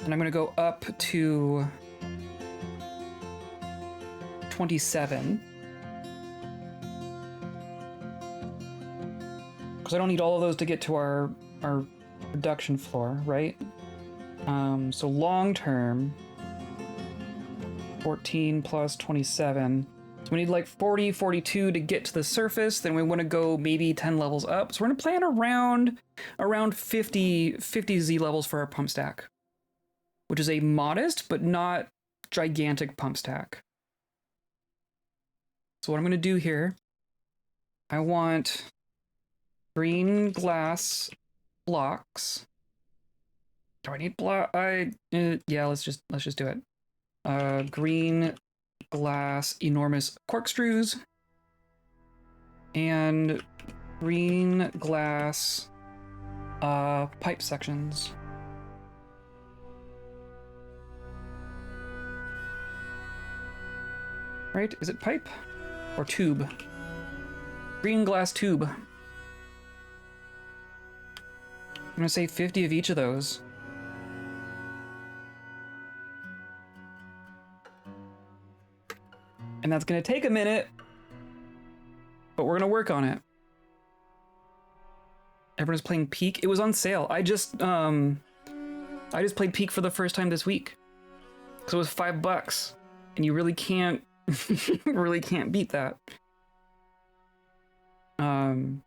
And I'm going to go up to 27. because I don't need all of those to get to our production floor, right? So long term, 14 plus 27. So we need like 40, 42 to get to the surface. Then we want to go maybe 10 levels up. So we're going to plan around 50 Z levels for our pump stack, which is a modest but not gigantic pump stack. So what I'm going to do here, I want green glass blocks. Do I need block? Yeah, let's just do it. Green glass enormous corkscrews and green glass pipe sections. Right? Is it pipe or tube? Green glass tube. I'm gonna say 50 of each of those. And that's gonna take a minute, but we're gonna work on it. Everyone's playing Peak. It was on sale. I just played Peak for the first time this week. So it was $5, and you really can't really can't beat that. And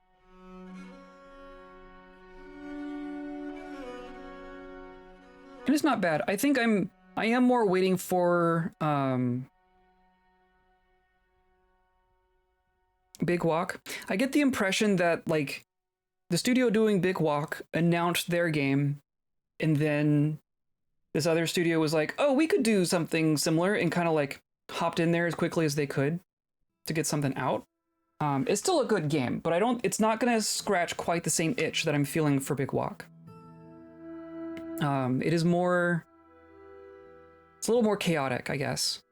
it's not bad. I think I am more waiting for Big Walk. I get the impression that like the studio doing Big Walk announced their game, and then this other studio was like, oh, we could do something similar, and kind of like hopped in there as quickly as they could to get something out. It's still a good game, but it's not gonna scratch quite the same itch that I'm feeling for Big Walk. It is more, it's a little more chaotic, I guess,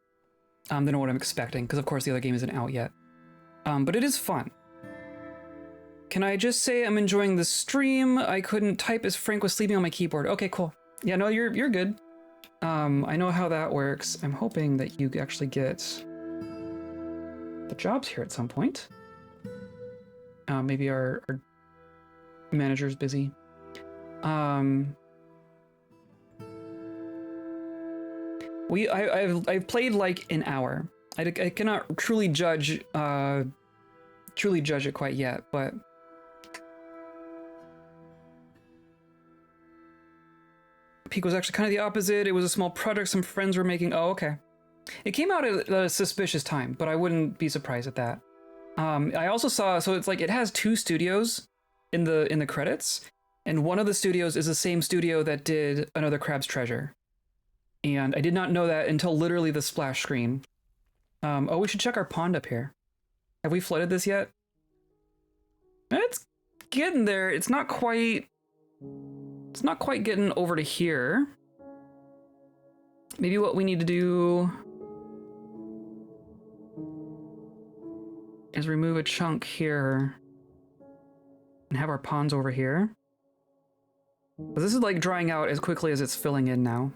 than what I'm expecting, because of course the other game isn't out yet. But it is fun. Can I just say I'm enjoying the stream? I couldn't type as Frank was sleeping on my keyboard. Okay, cool. Yeah, no, you're good. I know how that works. I'm hoping that you actually get the jobs here at some point. Maybe our manager's busy. I've played like an hour. I cannot truly judge it quite yet, but Peak was actually kind of the opposite. It was a small project some friends were making. Oh, okay. It came out at a suspicious time, but I wouldn't be surprised at that. I also saw, so it's like it has 2 studios in the credits, and one of the studios is the same studio that did Another Crab's Treasure. And I did not know that until literally the splash screen. Oh, we should check our pond up here. Have we flooded this yet? It's getting there. It's not quite getting over to here. Maybe what we need to do is remove a chunk here and have our ponds over here. But this is like drying out as quickly as it's filling in now.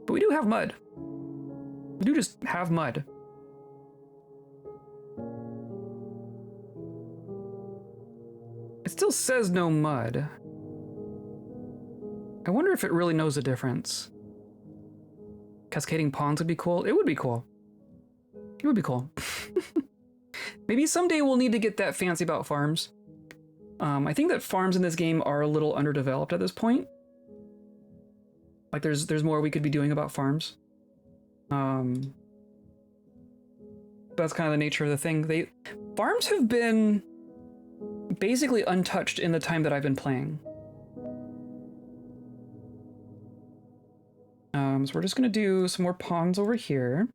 But we do have mud. We do just have mud. It still says no mud. I wonder if it really knows the difference. Cascading ponds would be cool. It would be cool. It would be cool. Maybe someday we'll need to get that fancy about farms. I think that farms in this game are a little underdeveloped at this point. Like there's more we could be doing about farms. That's kind of the nature of the thing. Farms have been basically untouched in the time that I've been playing. So we're just gonna do some more ponds over here.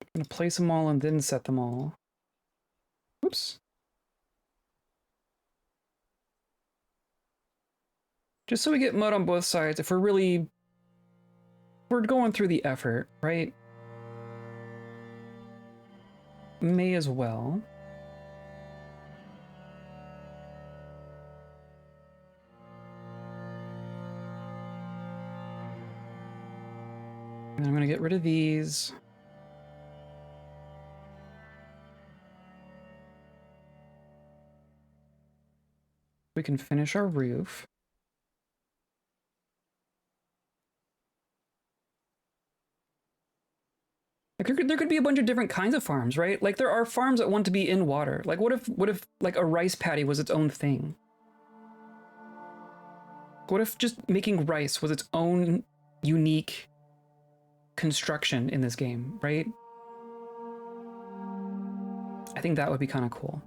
I'm gonna place them all and then set them all. Whoops. Just so we get mud on both sides if we're going through the effort, right? May as well. And I'm gonna get rid of these. We can finish our roof. Like there could be a bunch of different kinds of farms, right? Like there are farms that want to be in water. Like what if like a rice paddy was its own thing? What if just making rice was its own unique construction in this game, right? I think that would be kind of cool.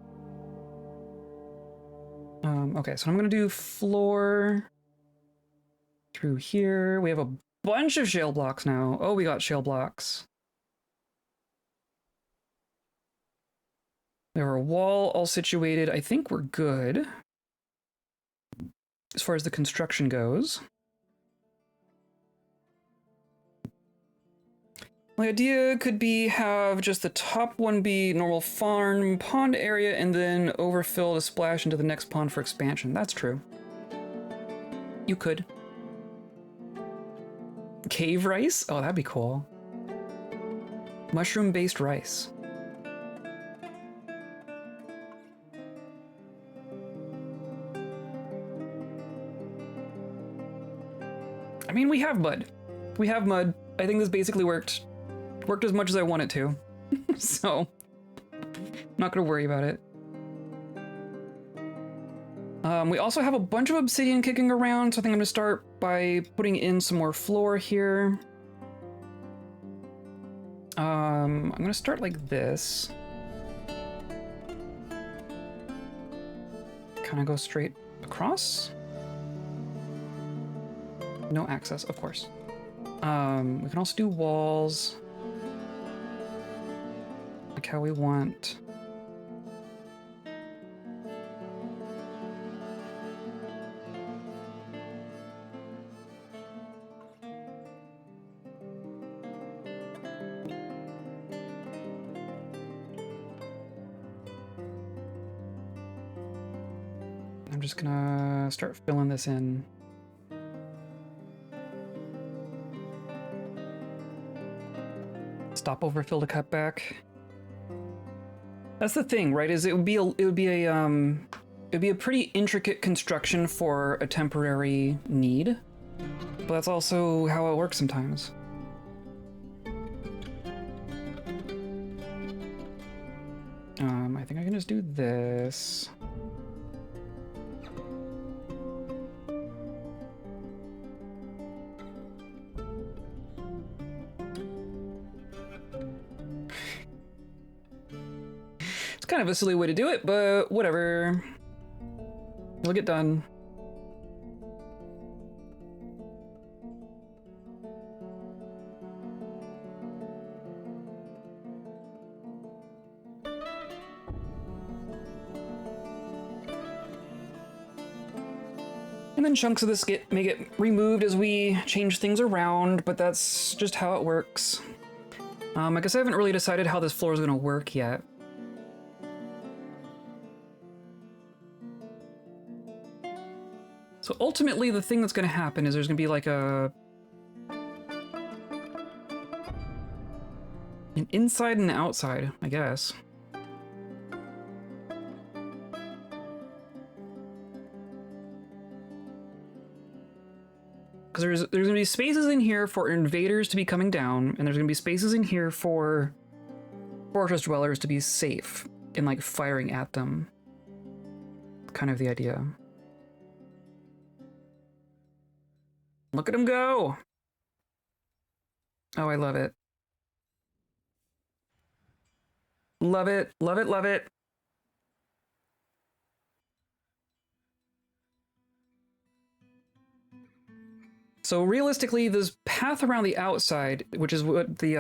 Okay, so I'm gonna do floor through here. We have a bunch of shale blocks now. Oh, we got shale blocks. We have our wall all situated. I think we're good as far as the construction goes. My idea could be have just the top one be normal farm pond area and then overfill to splash into the next pond for expansion. That's true. You could. Cave rice? Oh, that'd be cool. Mushroom-based rice. I mean, we have mud. We have mud. I think this basically worked as much as I want it to. So, not gonna worry about it. We also have a bunch of obsidian kicking around, so I think I'm gonna start by putting in some more floor here. I'm gonna start like this. Kind of go straight across. No access, of course. We can also do walls. Like how we want. I'm just gonna start filling this in. Stop overfill to cut back. That's the thing, right? Is it would be a pretty intricate construction for a temporary need, but that's also how it works sometimes. I think I can just do this. Kind of a silly way to do it, but whatever. It'll get done. And then chunks of this may get removed as we change things around, but that's just how it works. I guess I haven't really decided how this floor is going to work yet. So ultimately, the thing that's going to happen is there's going to be like an inside and outside, I guess. Because there's going to be spaces in here for invaders to be coming down, and there's going to be spaces in here for fortress dwellers to be safe and like firing at them. Kind of the idea. Look at him go! Oh, I love it. Love it, love it, love it. So realistically, this path around the outside, which is what the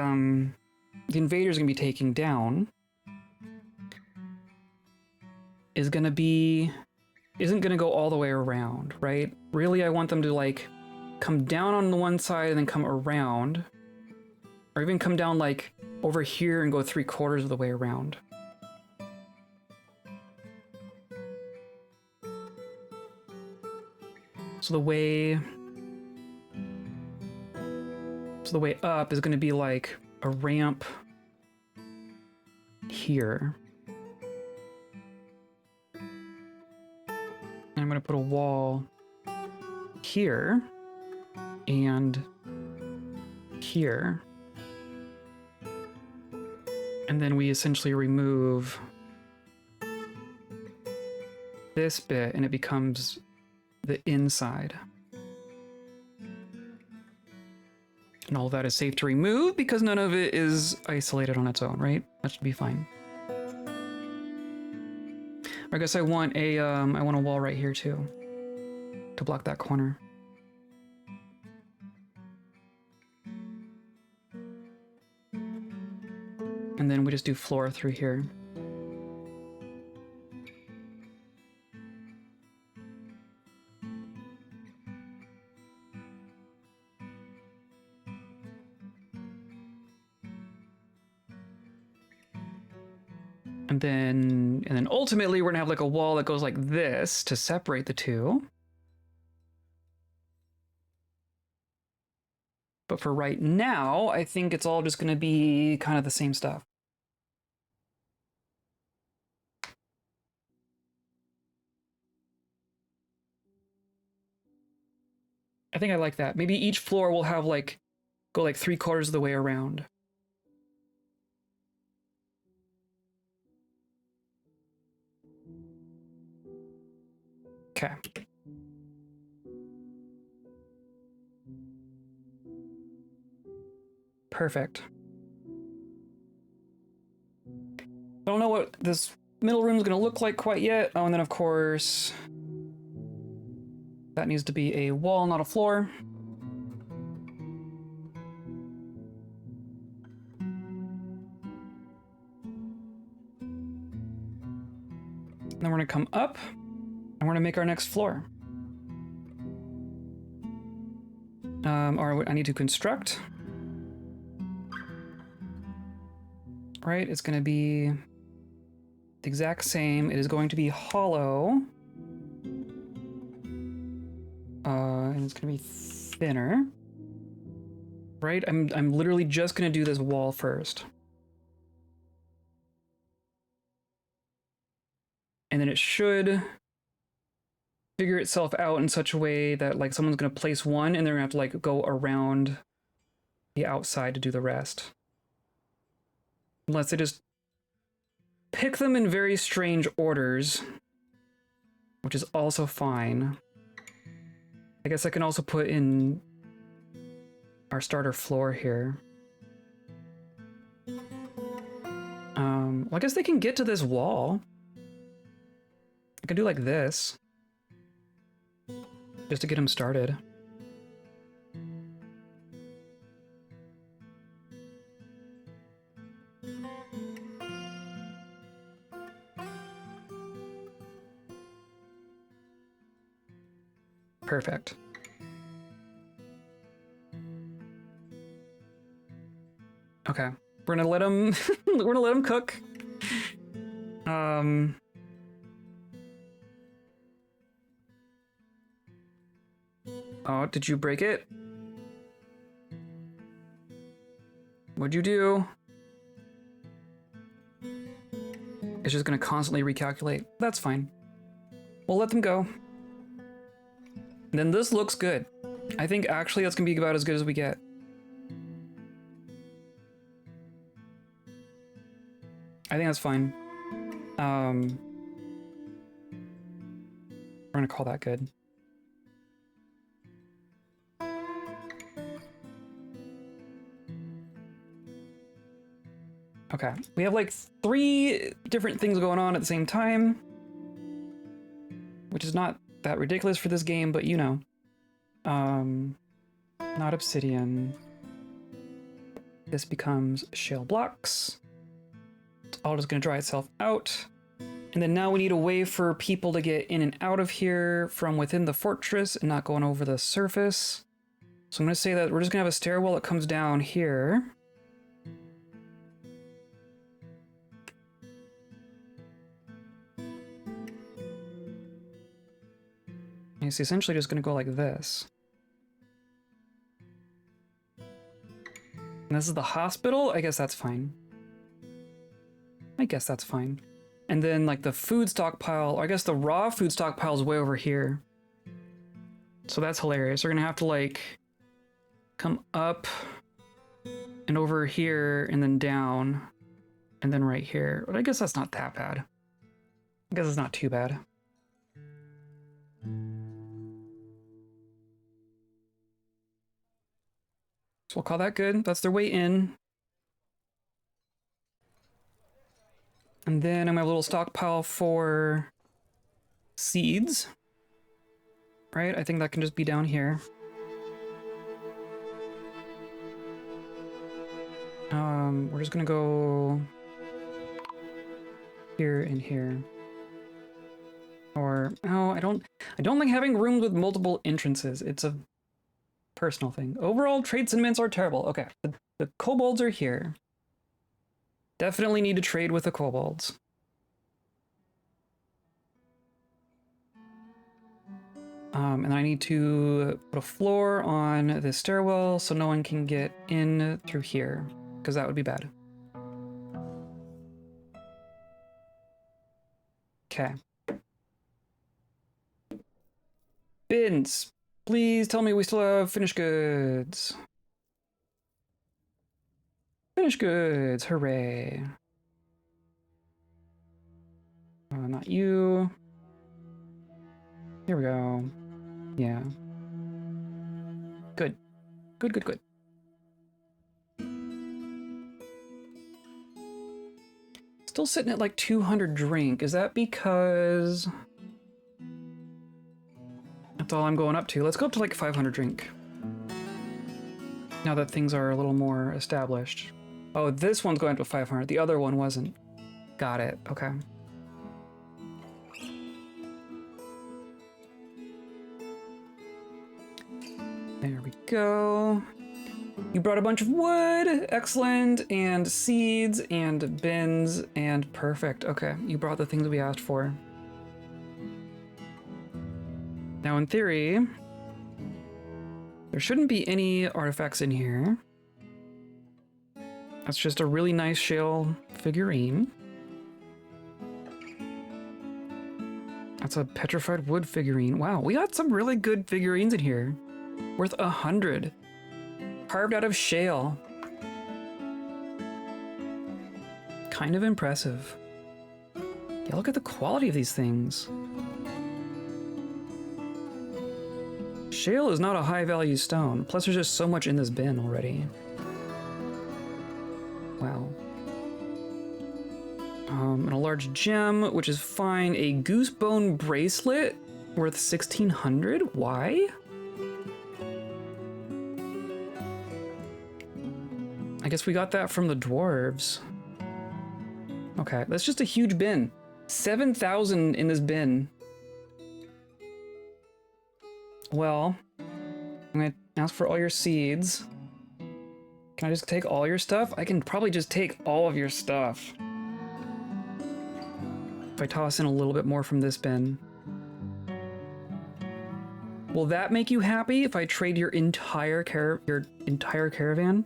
invaders are gonna be taking down, isn't gonna go all the way around, right? Really, I want them to like come down on the one side and then come around, or even come down like over here and go 3/4 of the way around. So the way up is going to be like a ramp here. And I'm gonna put a wall here and here. And then we essentially remove this bit and it becomes the inside. And all that is safe to remove because none of it is isolated on its own, right? That should be fine. I guess I want a wall right here too, to block that corner. And then we just do floor through here. And then ultimately we're gonna have like a wall that goes like this to separate the two. But for right now, I think it's all just gonna be kind of the same stuff. I think I like that. Maybe each floor will have like, go like 3/4 of the way around. Okay. Perfect. I don't know what this middle room is going to look like quite yet. Oh, and then of course, that needs to be a wall, not a floor. And then we're going to come up and we're going to make our next floor. Or I need to construct. Right, it's going to be the exact same. It is going to be hollow. And it's going to be thinner. Right, I'm literally just going to do this wall first. And then it should figure itself out in such a way that like someone's going to place one and they're going to have to like go around the outside to do the rest. Unless they just pick them in very strange orders, which is also fine. I guess I can also put in our starter floor here. Well, I guess they can get to this wall. I can do like this, just to get them started. Perfect. Okay, we're gonna let them. We're gonna let them cook. Oh, did you break it? What'd you do? It's just gonna constantly recalculate. That's fine. We'll let them go. And then this looks good. I think actually that's gonna be about as good as we get. I think that's fine. We're gonna call that good. Okay, we have like 3 different things going on at the same time, which is not that ridiculous for this game, but you know. Not obsidian. This becomes shale blocks. It's all just gonna dry itself out. And then now we need a way for people to get in and out of here from within the fortress and not going over the surface. So I'm gonna say that we're just gonna have a stairwell that comes down here. And it's essentially just gonna go like this. And this is the hospital? I guess that's fine. I guess that's fine. And then like the food stockpile, or I guess the raw food stockpile is way over here. So that's hilarious. We're gonna have to like come up and over here and then down and then right here. But I guess that's not that bad. I guess it's not too bad. So we'll call that good. That's their way in. And then I have a little stockpile for seeds. Right? I think that can just be down here. We're just gonna go here and here. Or no, I don't like having rooms with multiple entrances. It's a personal thing. Overall, trade sentiments are terrible. Okay, the kobolds are here. Definitely need to trade with the kobolds. And I need to put a floor on this stairwell so no one can get in through here, because that would be bad. Okay. Bins. Please tell me we still have finished goods. Finished goods. Hooray. Not you. Here we go. Yeah. Good. Good, good, good. Still sitting at like 200 drink. Is that because... That's all I'm going up to. Let's go up to like 500 drink. Now that things are a little more established. Oh, this one's going up to 500. The other one wasn't. Got it. Okay. There we go. You brought a bunch of wood. Excellent. And seeds and bins and perfect. Okay, you brought the things we asked for. Now, in theory, there shouldn't be any artifacts in here. That's just a really nice shale figurine. That's a petrified wood figurine. Wow, we got some really good figurines in here. Worth 100. Carved out of shale. Kind of impressive. Yeah, look at the quality of these things. Shale is not a high-value stone. Plus, there's just so much in this bin already. Wow. And a large gem, which is fine. A goosebone bracelet worth 1,600. Why? I guess we got that from the dwarves. Okay, that's just a huge bin. 7,000 in this bin. Well, I'm gonna ask for all your seeds. Can I just take all your stuff? I can probably just take all of your stuff. If I toss in a little bit more from this bin. Will that make you happy if I trade your entire caravan?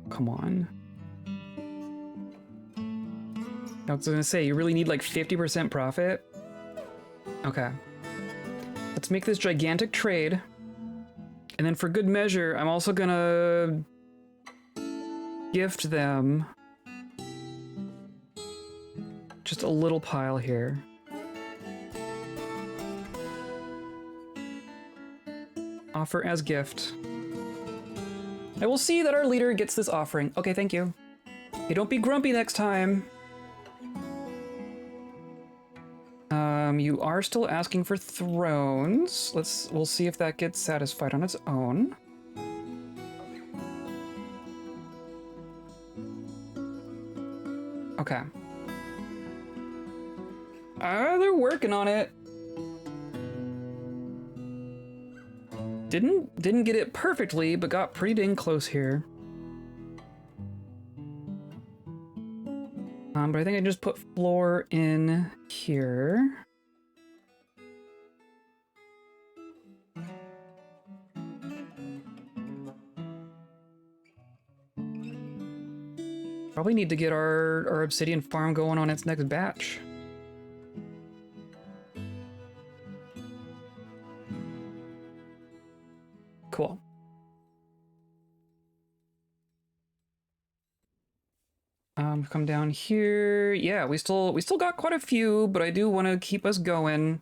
Come on. I was gonna say, you really need like 50% profit? Okay. Let's make this gigantic trade. And then for good measure, I'm also gonna gift them just a little pile here. Offer as gift. I will see that our leader gets this offering. Okay, thank you. Hey, don't be grumpy next time. You are still asking for thrones. We'll see if that gets satisfied on its own. Okay. They're working on it. Didn't get it perfectly, but got pretty dang close here. But I think I just put floor in here. Probably need to get our obsidian farm going on its next batch. Cool. Come down here. Yeah, we still got quite a few, but I do want to keep us going.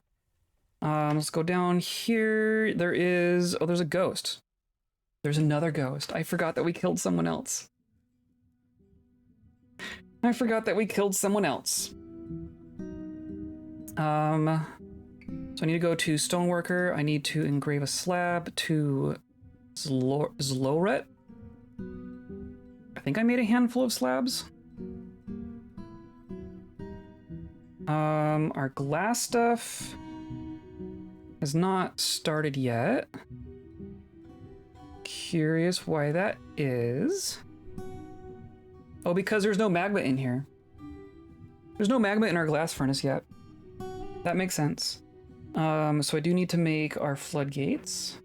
Let's go down here. There's a ghost. There's another ghost. I forgot that we killed someone else. I forgot that we killed someone else. So I need to go to Stoneworker. I need to engrave a slab to Zloret. I think I made a handful of slabs. Our glass stuff has not started yet. Curious why that is. Oh, because there's no magma in here. There's no magma in our glass furnace yet. That makes sense. So I do need to make our floodgates.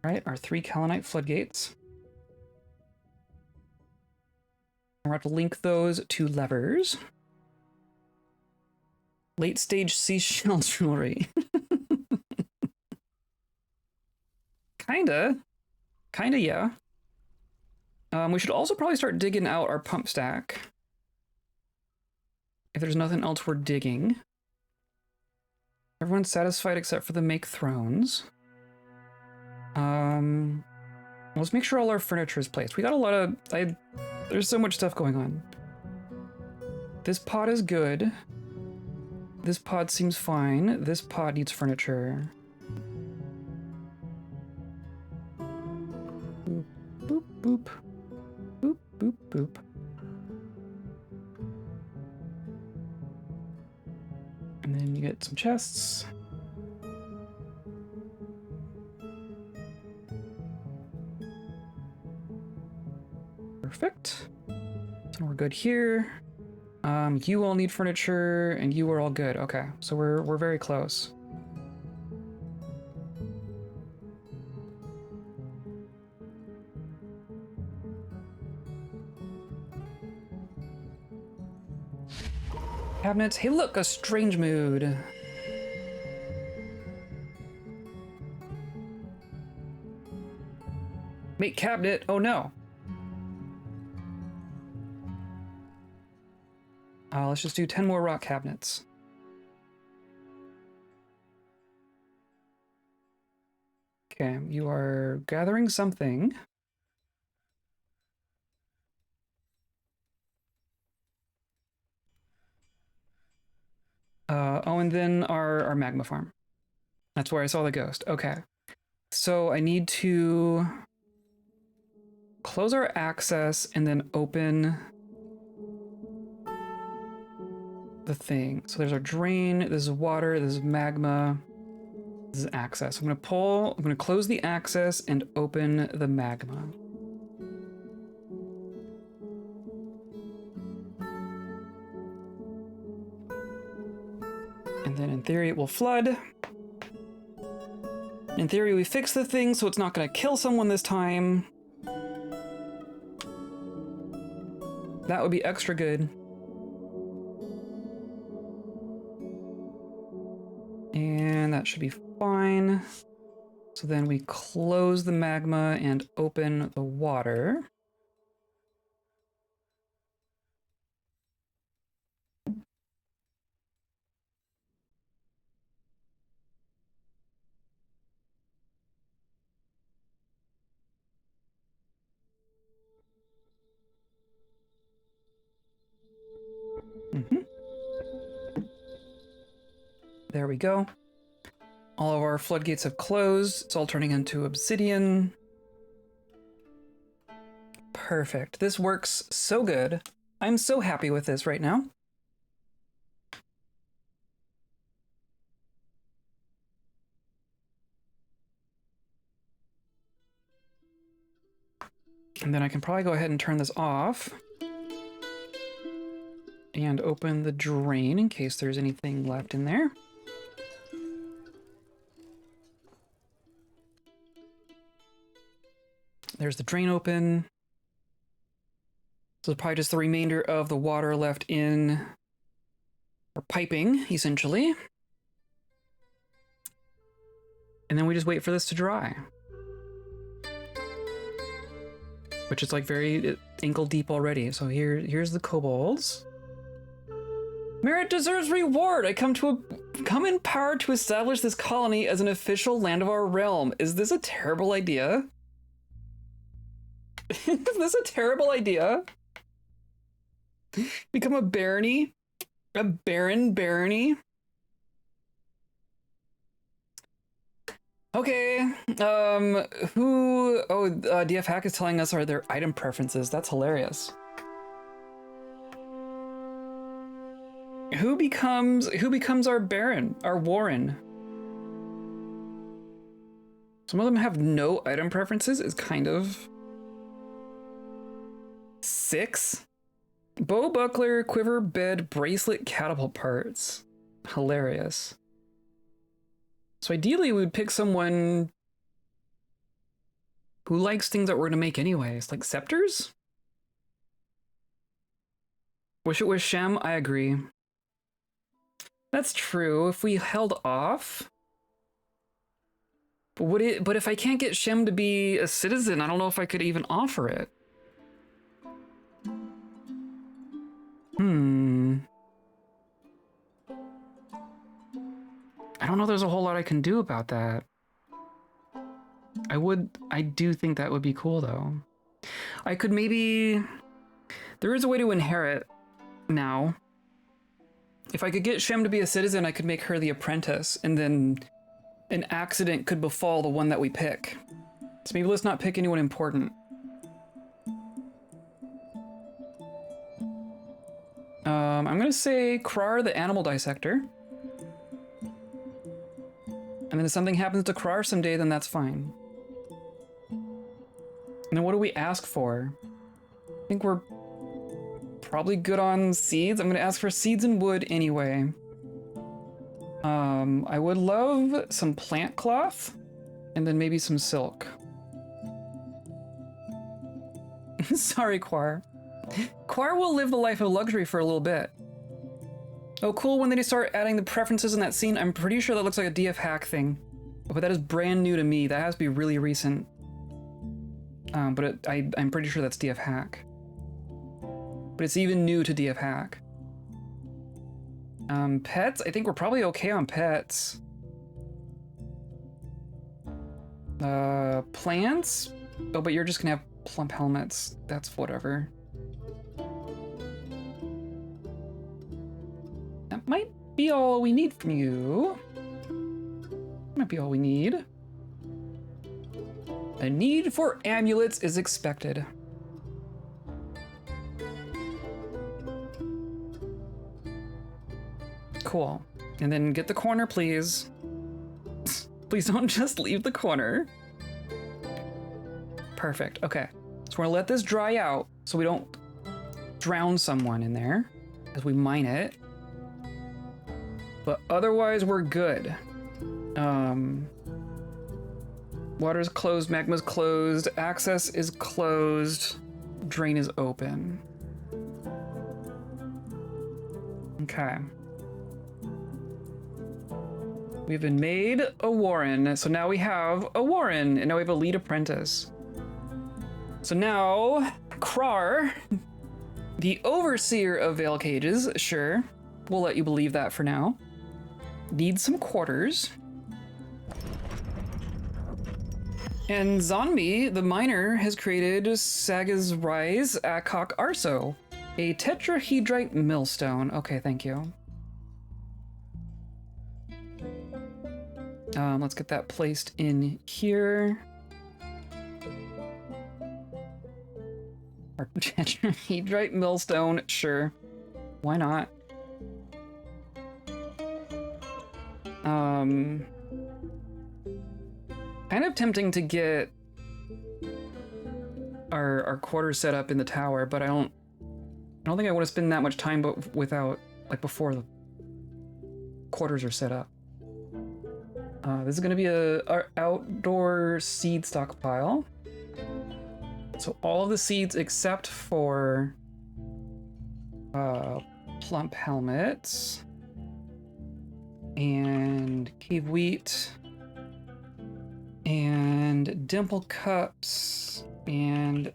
Right, our 3 kaolinite floodgates. We're going to have to link those to levers. Late stage seashell jewelry. Kinda, yeah. We should also probably start digging out our pump stack. If there's nothing else we're digging. Everyone's satisfied except for the make thrones. Let's make sure all our furniture is placed. We got a lot of... there's so much stuff going on. This pod is good. This pod seems fine. This pod needs furniture. Boop, boop, boop. Boop, boop, boop. And then you get some chests. Perfect. So we're good here. You all need furniture, and you are all good. Okay, so we're very close. Cabinets. Hey, look, a strange mood. Make cabinet. Oh no. Let's just do 10 more rock cabinets. Okay, you are gathering something. Oh, and then our magma farm. That's where I saw the ghost. Okay. So I need to close our access and then open the thing. So there's our drain, this is water, this is magma, this is access. I'm gonna close the access and open the magma. And then in theory it will flood. In theory we fix the thing so it's not gonna kill someone this time. That would be extra good. And that should be fine. So then we close the magma and open the water. There we go. All of our floodgates have closed. It's all turning into obsidian. Perfect. This works so good. I'm so happy with this right now. And then I can probably go ahead and turn this off. And open the drain in case there's anything left in there. There's the drain open. So probably just the remainder of the water left in our piping, essentially. And then we just wait for this to dry. Which is like very ankle deep already. So here's the kobolds. Merit deserves reward. I come in power to establish this colony as an official land of our realm. Is this a terrible idea? Is this a terrible idea? Become a barony? A barony? Okay, DF Hack is telling us are their item preferences. That's hilarious. Who becomes our Baron, our Warren? Some of them have no item preferences, is kind of... 6? Bow, buckler, quiver, bed, bracelet, catapult parts. Hilarious. So ideally we would pick someone who likes things that we're gonna make anyways, like scepters? Wish it was Shem, I agree. That's true, if we held off. But if I can't get Shem to be a citizen, I don't know if I could even offer it. I don't know there's a whole lot I can do about that. I do think that would be cool though. I could maybe, there is a way to inherit now. If I could get Shem to be a citizen, I could make her the apprentice, and then an accident could befall the one that we pick. So maybe let's not pick anyone important. I'm gonna say Krar, the animal dissector. And then if something happens to Krar someday, then that's fine. And then what do we ask for? I think we're probably good on seeds. I'm gonna ask for seeds and wood anyway. I would love some plant cloth and then maybe some silk. Sorry, Quar. Quar will live the life of luxury for a little bit. Oh, cool, when they start adding the preferences in that scene, I'm pretty sure that looks like a DF Hack thing. But that is brand new to me. That has to be really recent. I'm pretty sure that's DF Hack. But it's even new to DF Hack. Pets? I think we're probably okay on pets. Plants? Oh, but you're just gonna have plump helmets. That's whatever. That might be all we need from you. Might be all we need. A need for amulets is expected. Cool. And then get the corner, please. Please don't just leave the corner. Perfect. Okay. So we're gonna let this dry out so we don't drown someone in there as we mine it. But otherwise, we're good. Water's closed, magma's closed, access is closed, drain is open. Okay. We've been made a Warren, so now we have a Warren, and now we have a lead apprentice. So now, Krar, the overseer of Veil Cages, sure, we'll let you believe that for now, needs some quarters. And Zonmi, the miner, has created Saga's Rise Akok Arso, a tetrahedrite millstone. Okay, thank you. Let's get that placed in here. Our tetrahedrite millstone, sure. Why not? Kind of tempting to get our quarters set up in the tower, but I don't think I want to spend that much time before the quarters are set up. This is going to be our outdoor seed stockpile. So all of the seeds except for Plump helmets. And cave wheat. And dimple cups. And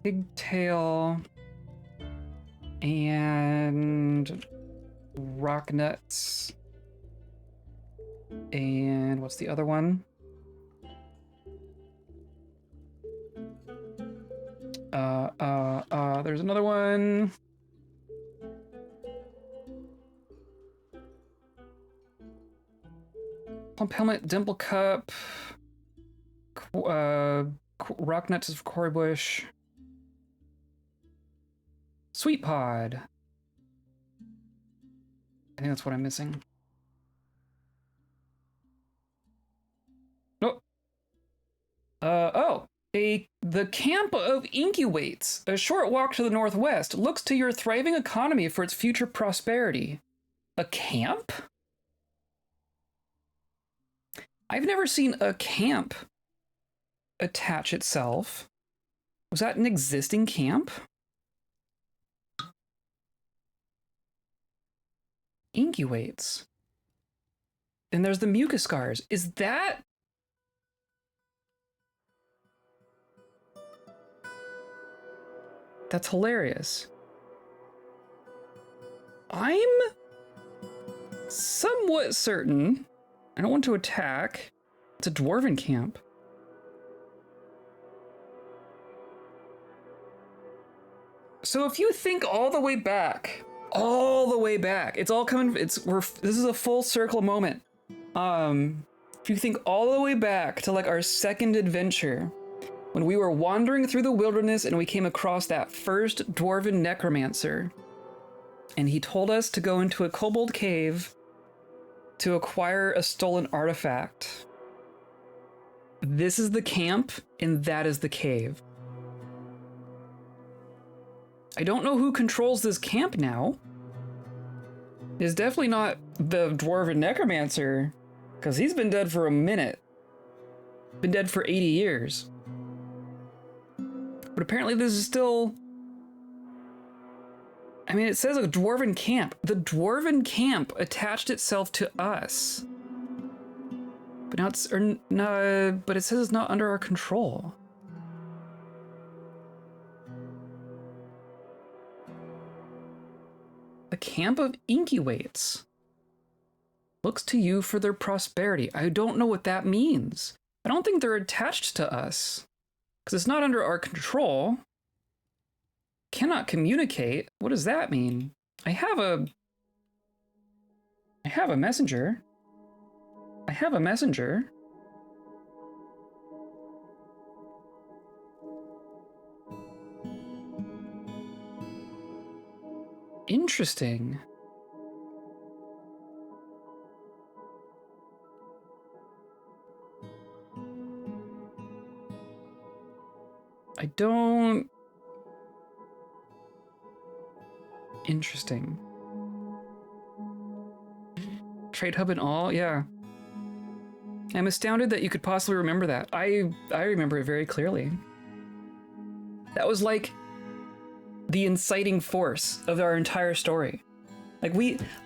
pigtail. And rock nuts. And what's the other one? There's another one. Plump helmet, dimple cup, rock nuts of Cory bush, sweet pod. I think that's what I'm missing. Oh. The camp of Incubates, a short walk to the northwest, looks to your thriving economy for its future prosperity. A camp? I've never seen a camp attach itself. Was that an existing camp? Incubates. And there's the mucus scars. Is that... That's hilarious. I'm somewhat certain. I don't want to attack. It's a dwarven camp. So if you think all the way back, it's all coming. This is a full circle moment. If you think all the way back to like our second adventure, when we were wandering through the wilderness and we came across that first dwarven necromancer, and he told us to go into a kobold cave to acquire a stolen artifact. This is the camp, and that is the cave. I don't know who controls this camp now. It's definitely not the dwarven necromancer, because he's been dead for a minute. Been dead for 80 years. But apparently this is still... I mean, it says a dwarven camp. The dwarven camp attached itself to us. But now it's... but it says it's not under our control. The camp of Incubates looks to you for their prosperity. I don't know what that means. I don't think they're attached to us. Because it's not under our control. Cannot communicate. What does that mean? I have a messenger. I have a messenger. Interesting. I don't... Interesting. Trade hub and all? Yeah. I'm astounded that you could possibly remember that. I remember it very clearly. That was like the inciting force of our entire story. Like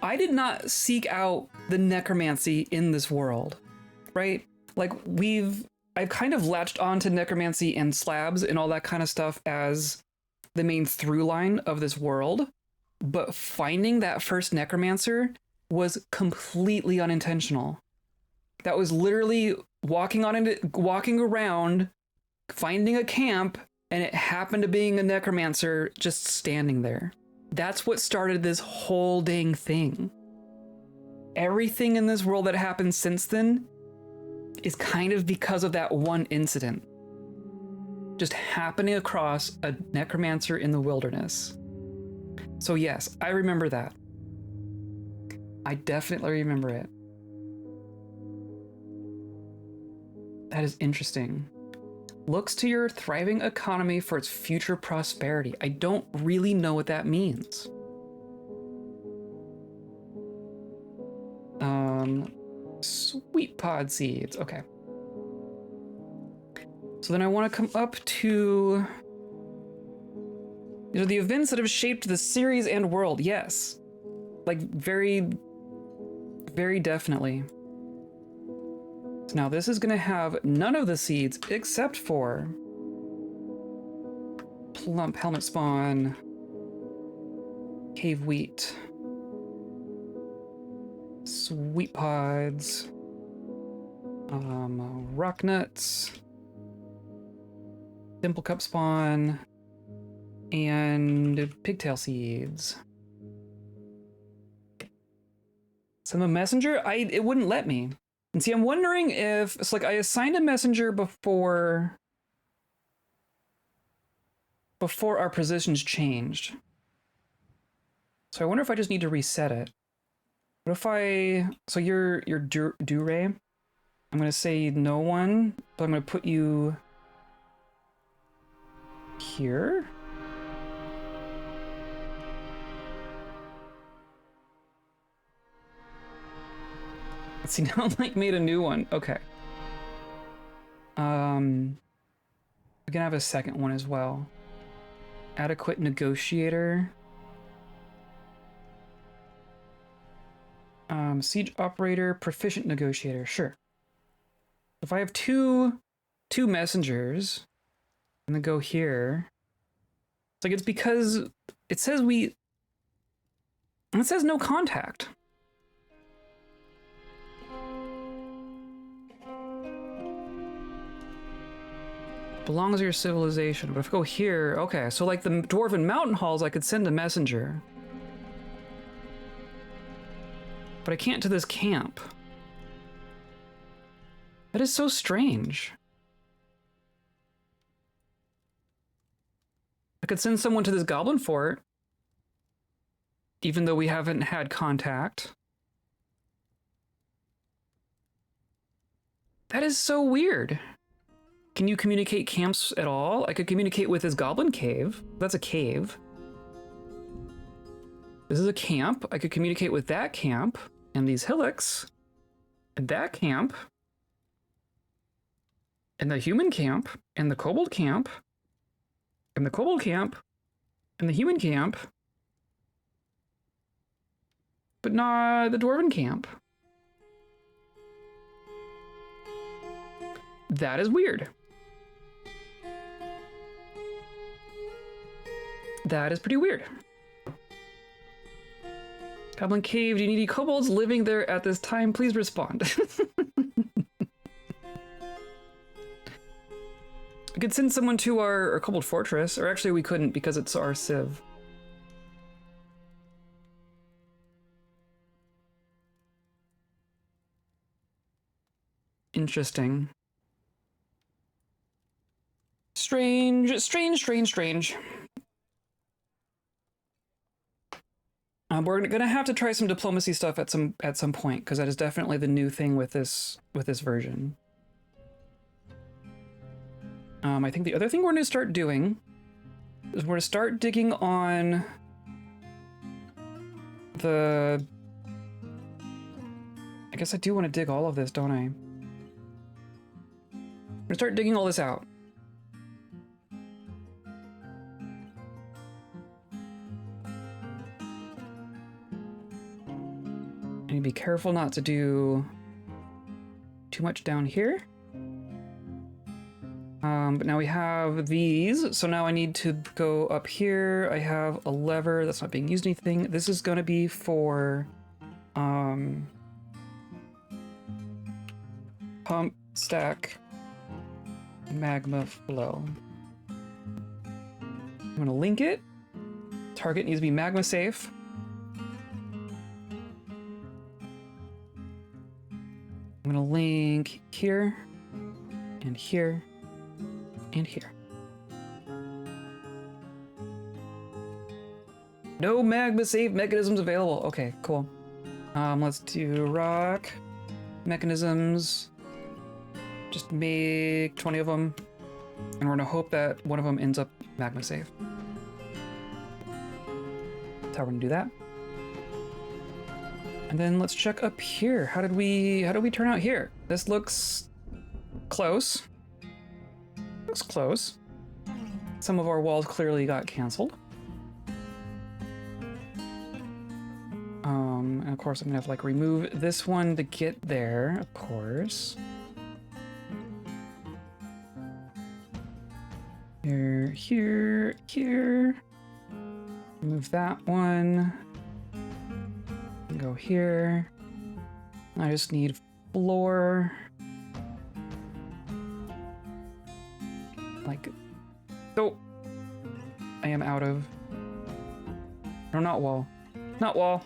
I did not seek out the necromancy in this world, right? Like I've kind of latched onto necromancy and slabs and all that kind of stuff as the main through line of this world. But finding that first necromancer was completely unintentional. That was literally walking around, finding a camp, and it happened to being a necromancer just standing there. That's what started this whole dang thing. Everything in this world that happened since then is kind of because of that one incident. Just happening across a necromancer in the wilderness. So yes, I remember that. I definitely remember it. That is interesting. Looks to your thriving economy for its future prosperity. I don't really know what that means. Sweet pod seeds. Okay. So then I want to come up to These are the events that have shaped the series and world. Yes. Like, very, very definitely. So now this is going to have none of the seeds except for plump helmet spawn, cave wheat, sweet pods, rock nuts, dimple cup spawn, and pigtail seeds. Send a messenger? It wouldn't let me. And see, I'm wondering if it's like I assigned a messenger before our positions changed. So I wonder if I just need to reset it. What if so you're Duray? I'm gonna say no one, but I'm gonna put you here. Let's see, now like made a new one. Okay. We're gonna have a second one as well. Adequate negotiator. Siege operator, proficient negotiator, sure. If I have two messengers, I'm gonna go here. It's like it's because it says no contact. Belongs to your civilization. But if I go here, okay, so like the Dwarven Mountain Halls, I could send a messenger. But I can't to this camp. That is so strange. I could send someone to this goblin fort, even though we haven't had contact. That is so weird. Can you communicate camps at all? I could communicate with this goblin cave. That's a cave. This is a camp. I could communicate with that camp and these hillocks and that camp and the human camp and the kobold camp and the kobold camp and the human camp, but not the dwarven camp. That is weird. That is pretty weird. Goblin Cave, do you need any kobolds living there at this time? Please respond. We could send someone to our kobold fortress, or actually we couldn't because it's our civ. Interesting. Strange, strange, strange, strange. We're gonna have to try some diplomacy stuff at some point, because that is definitely the new thing with this version. I think the other thing we're gonna start doing is we're gonna start digging on the. I guess I do want to dig all of this, don't I? I'm gonna start digging all this out. I need to be careful not to do too much down here. But now we have these, so now I need to go up here. I have a lever that's not being used anything. This is gonna be for pump, stack, magma flow. I'm gonna link it. Target needs to be magma safe. I'm gonna link here, and here, and here. No magma safe mechanisms available. Okay, cool. Let's do rock mechanisms. Just make 20 of them, and we're gonna hope that one of them ends up magma safe. That's how we're gonna do that. And then let's check up here. How did we turn out here? This looks close. Looks close. Some of our walls clearly got canceled. And of course I'm gonna have to like remove this one to get there, of course. Here, here, here. Move that one. Go here. I just need floor. Like, oh, I am out of. No, not wall. Not wall.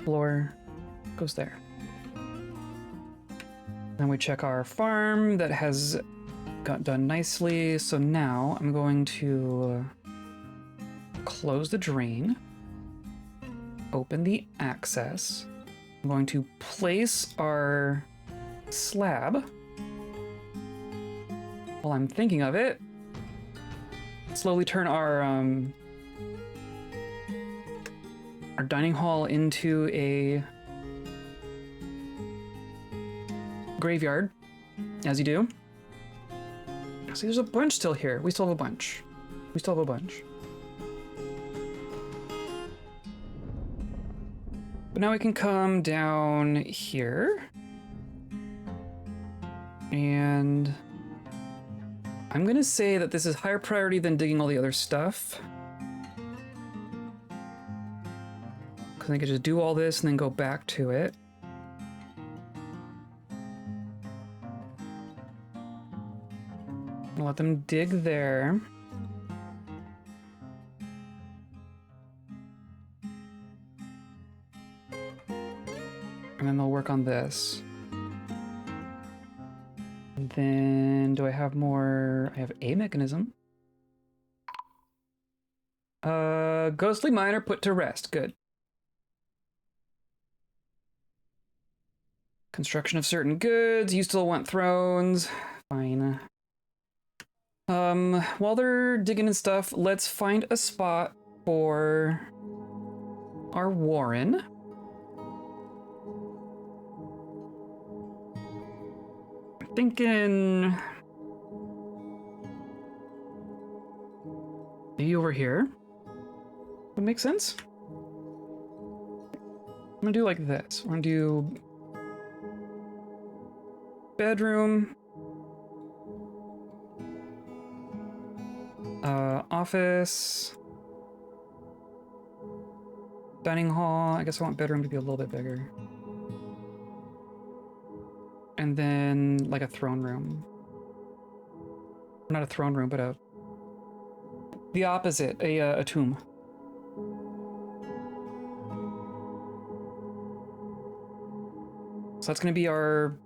Floor goes there. Then we check our farm that has got done nicely. So now I'm going to close the drain, open the access. I'm going to place our slab. While I'm thinking of it, slowly turn our dining hall into a graveyard, as you do. See, there's a bunch still here. We still have a bunch. We still have a bunch. But now we can come down here. And I'm gonna say that this is higher priority than digging all the other stuff. Because I could just do all this and then go back to it. I'll let them dig there. And then they'll work on this. And then, do I have more? I have a mechanism. Ghostly miner put to rest. Good. Construction of certain goods. You still want thrones. Fine. While they're digging and stuff, let's find a spot for our warren. I'm thinking maybe over here would make sense. I'm gonna do like this. We're gonna do bedroom, office, dining hall. I guess I want bedroom to be a little bit bigger. And then like a throne room. Not a throne room, but the opposite, a tomb. So that's gonna be our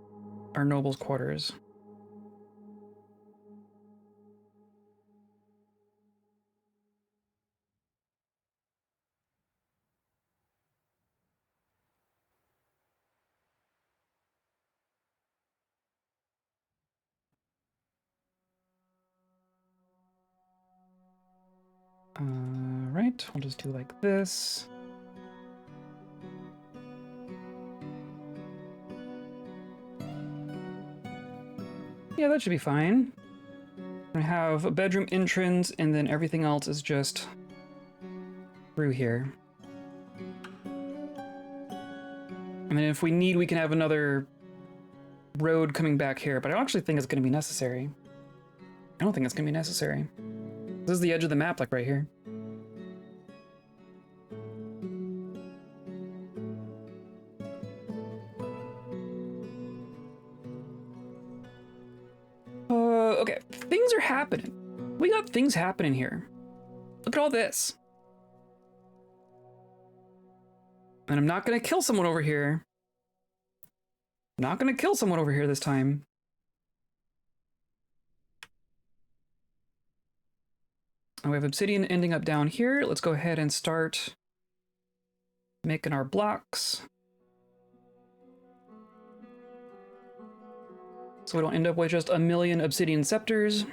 nobles' quarters. Right, we'll just do like this. Yeah, that should be fine. I have a bedroom entrance, and then everything else is just through here. And then if we need, we can have another road coming back here, but I don't actually think it's going to be necessary. I don't think it's going to be necessary. This is the edge of the map, like right here. Okay, things are happening. We got things happening here. Look at all this. And I'm not gonna kill someone over here. I'm not gonna kill someone over here this time. And we have obsidian ending up down here. Let's go ahead and start making our blocks. So we don't end up with just a million obsidian scepters.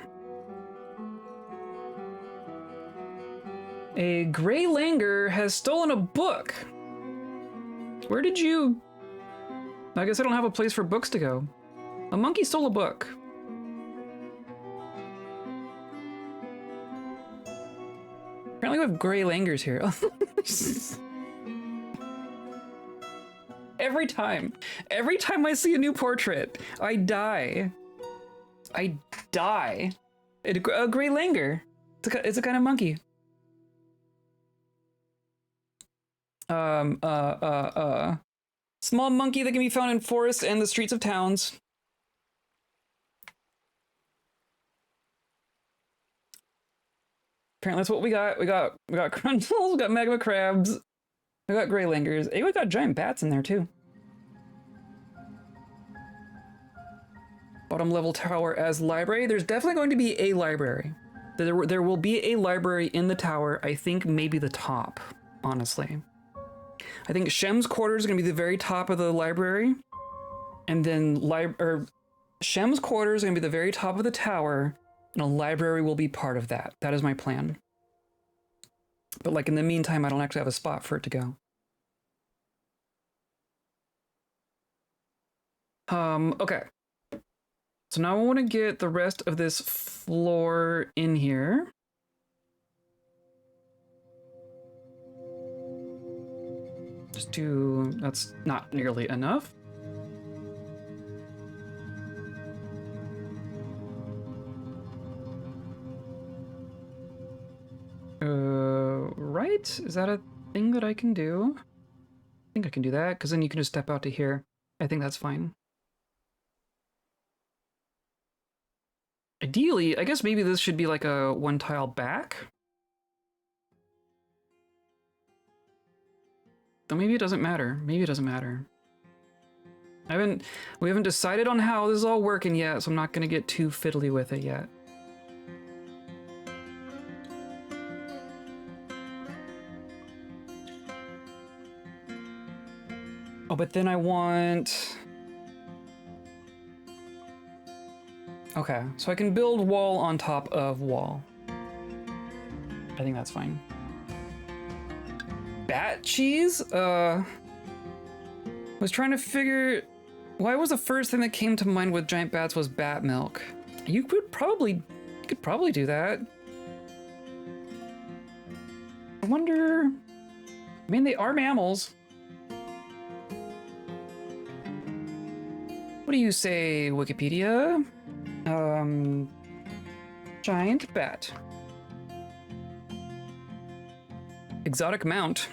A gray langer has stolen a book. Where did you... I guess I don't have a place for books to go. A monkey stole a book. Apparently have gray langurs here. Every time I see a new portrait, I die. I die. A gray langur. It's a kind of monkey. Small monkey that can be found in forests and the streets of towns. Apparently that's what we got. We got crundles, we got magma crabs, we got gray langurs. Hey, we got giant bats in there too. Bottom level tower as library. There's definitely going to be a library. There will be a library in the tower. I think maybe the top, honestly. I think Shem's quarters are going to be the very top of the library. And then Shem's quarters are going to be the very top of the tower. And a library will be part of that. That is my plan. But like in the meantime, I don't actually have a spot for it to go. Okay. So now I want to get the rest of this floor in here. That's not nearly enough. Right? Is that a thing that I can do? I think I can do that, because then you can just step out to here. I think that's fine. Ideally, I guess maybe this should be like a one tile back. Though maybe it doesn't matter. Maybe it doesn't matter. We haven't decided on how this is all working yet, so I'm not gonna get too fiddly with it yet. Oh, but then I want... Okay, so I can build wall on top of wall. I think that's fine. Bat cheese? Was trying to figure... Why was the first thing that came to mind with giant bats was bat milk? You could probably do that. I wonder... I mean, they are mammals. What do you say, Wikipedia? Giant bat. Exotic mount.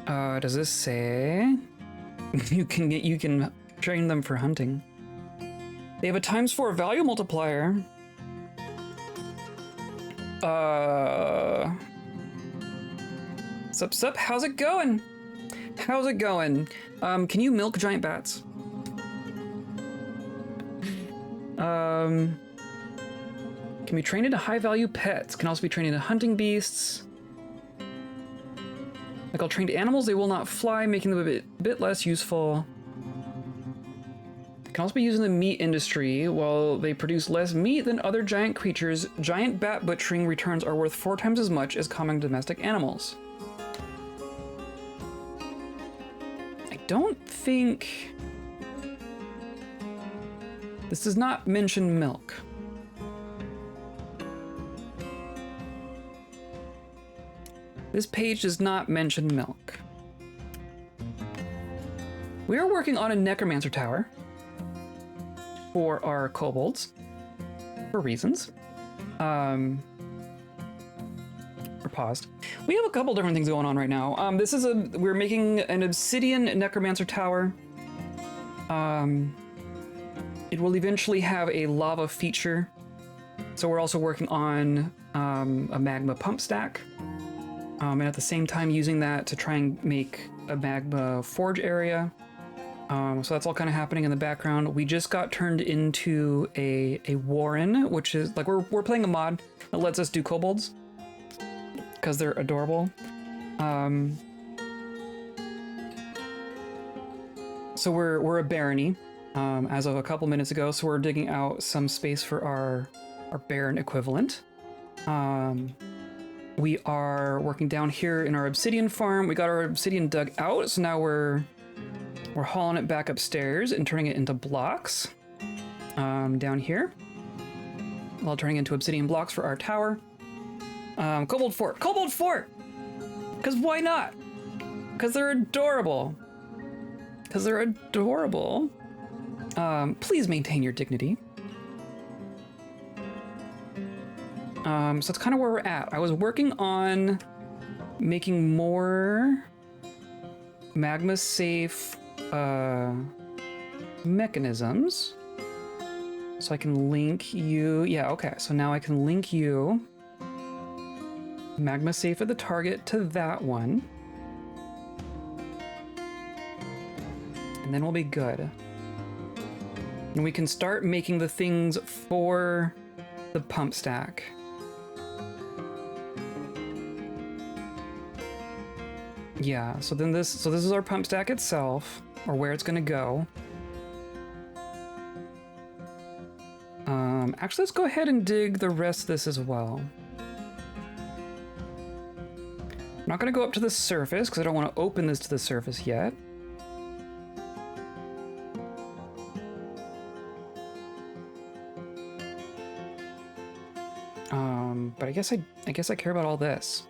Does this say you can train them for hunting? They have a ×4 value multiplier. Sup, how's it going? How's it going? Can you milk giant bats? Can be trained into high-value pets. Can also be trained into hunting beasts. Like all trained animals, they will not fly, making them a bit less useful. Can also be used in the meat industry. While they produce less meat than other giant creatures, giant bat butchering returns are worth 4 times as much as common domestic animals. I don't think... This does not mention milk. This page does not mention milk. We are working on a necromancer tower for our kobolds, for reasons. We're paused. We have a couple different things going on right now. We're making an obsidian necromancer tower. It will eventually have a lava feature. So we're also working on a magma pump stack. And at the same time using that to try and make a magma forge area. So that's all kind of happening in the background. We just got turned into a warren, which is like we're playing a mod that lets us do kobolds because they're adorable. So we're a barony as of a couple minutes ago. So we're digging out some space for our baron equivalent. We are working down here in our obsidian farm. We got our obsidian dug out, so now we're hauling it back upstairs and turning it into blocks down here. while turning into obsidian blocks for our tower. Kobold Fort. Kobold Fort! Because why not? Because they're adorable. Because they're adorable. Please maintain your dignity. So that's kind of where we're at. I was working on making more magma safe mechanisms. So I can link you. Yeah, okay. So now I can link you. Magma safe at the target to that one. And then we'll be good. And we can start making the things for the pump stack. Yeah, so then this is our pump stack itself, or where it's gonna go. Actually, let's go ahead and dig the rest of this as well. I'm not gonna go up to the surface because I don't want to open this to the surface yet. But I guess I care about all this.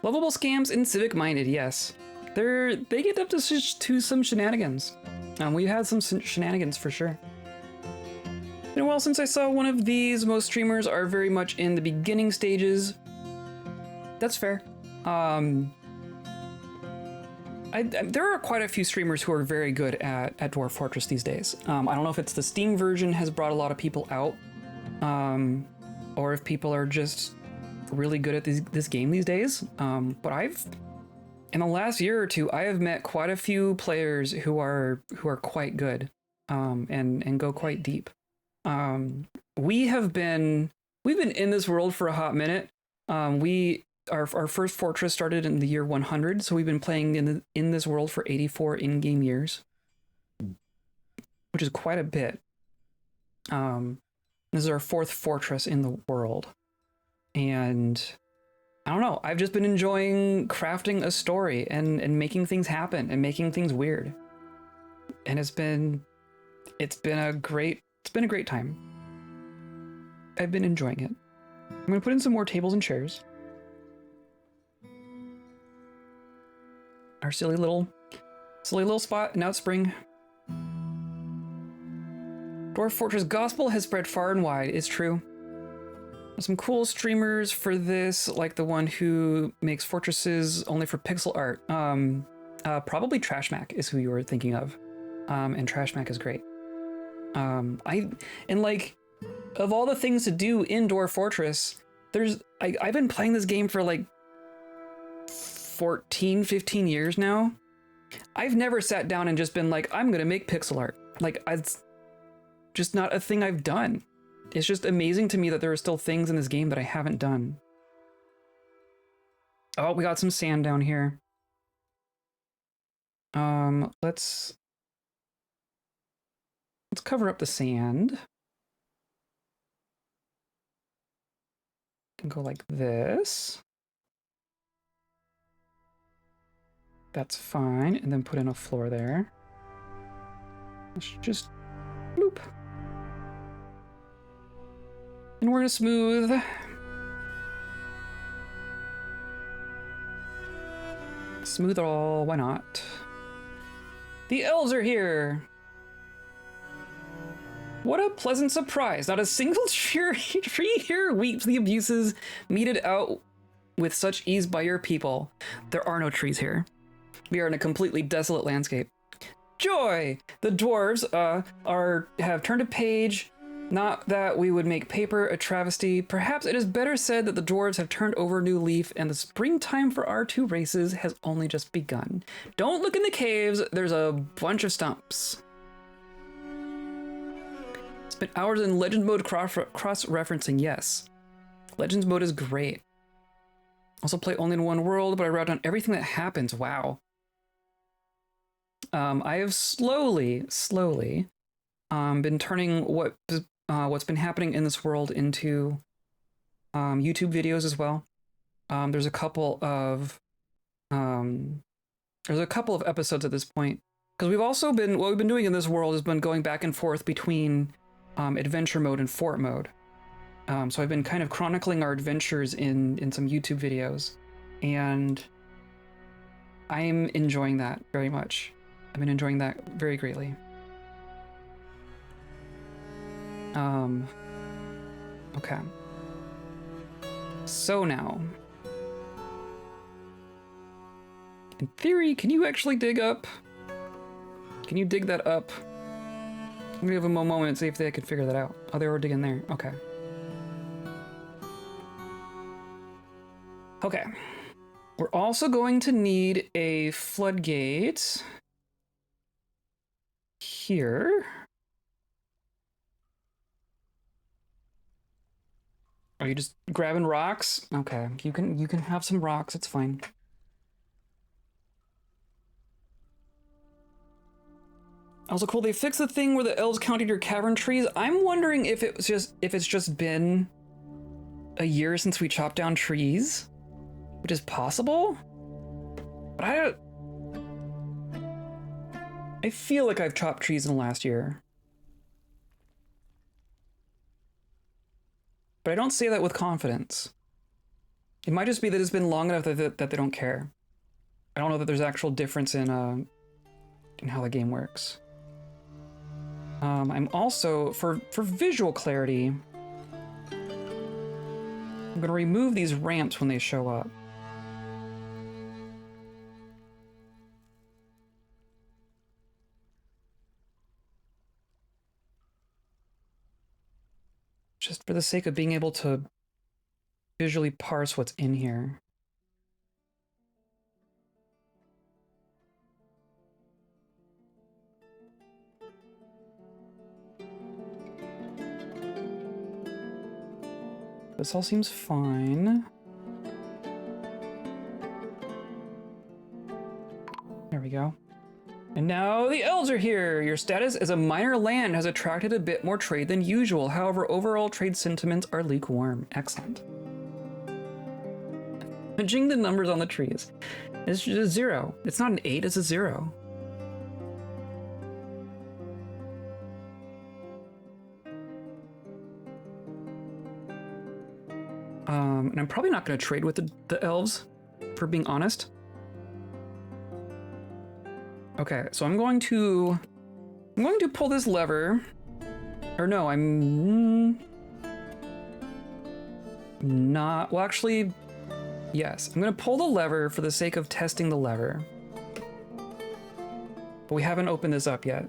Lovable scams and civic-minded, yes. They get up to some shenanigans. We had some shenanigans for sure. Been a while since I saw one of these. Most streamers are very much in the beginning stages. That's fair. There are quite a few streamers who are very good at Dwarf Fortress these days. I don't know if it's the Steam version has brought a lot of people out, or if people are just really good at this game these days. But in the last year or two, I have met quite a few players who are quite good, and go quite deep. We've been in this world for a hot minute. Our first fortress started in the year 100, so we've been playing in this world for 84 in-game years, which is quite a bit. This is our fourth fortress in the world, and I don't know. I've just been enjoying crafting a story and making things happen and making things weird, and it's been a great time. I've been enjoying it. I'm gonna put in some more tables and chairs. Our silly little spot. Now it's spring. Dwarf Fortress gospel has spread far and wide. It's true. There's some cool streamers for this, like the one who makes fortresses only for pixel art. Probably Trashmac is who you were thinking of. And Trashmac is great. Of all the things to do in Dwarf Fortress, I've been playing this game for like 14, 15 years now. I've never sat down and just been like, I'm gonna make pixel art. Like, it's just not a thing I've done. It's just amazing to me that there are still things in this game that I haven't done. Oh, we got some sand down here. Let's cover up the sand. Can go like this. That's fine, and then put in a floor there. Let's just bloop. And we're gonna smooth. Smooth it all, why not? The elves are here! What a pleasant surprise. Not a single tree here weeps the abuses meted out with such ease by your people. There are no trees here. We are in a completely desolate landscape. Joy! The dwarves have turned a page. Not that we would make paper a travesty. Perhaps it is better said that the dwarves have turned over a new leaf and the springtime for our two races has only just begun. Don't look in the caves. There's a bunch of stumps. Spent hours in Legends mode cross-referencing, yes. Legends mode is great. Also play only in one world, but I wrote down everything that happens. Wow. I have slowly been turning what's been happening in this world into YouTube videos as well. There's a couple of episodes at this point, because what we've been doing in this world has been going back and forth between adventure mode and fort mode. So I've been kind of chronicling our adventures in some YouTube videos, and I'm enjoying that very much. I've been enjoying that very greatly. Okay. So now, in theory, can you actually dig up? Can you dig that up? I'm gonna give them a moment and see if they can figure that out. Oh, they were digging there. Okay. Okay. We're also going to need a floodgate here. Are you just grabbing rocks? Okay, you can have some rocks, it's fine. Also cool, they fixed the thing where the elves counted your cavern trees. I'm wondering if it's just been a year since we chopped down trees, which is possible. But I feel like I've chopped trees in the last year. But I don't say that with confidence. It might just be that it's been long enough that they don't care. I don't know that there's actual difference in how the game works. I'm also, for visual clarity, I'm gonna remove these ramps when they show up. Just for the sake of being able to visually parse what's in here. This all seems fine. There we go. And now the elves are here! Your status as a minor land has attracted a bit more trade than usual. However, overall trade sentiments are lukewarm. Excellent. Judging the numbers on the trees. It's just a 0. It's not an 8, it's a 0. And I'm probably not going to trade with the elves, for being honest. Okay, so I'm going to pull this lever. Or no, I'm not. Well, actually, yes. I'm going to pull the lever for the sake of testing the lever. But we haven't opened this up yet.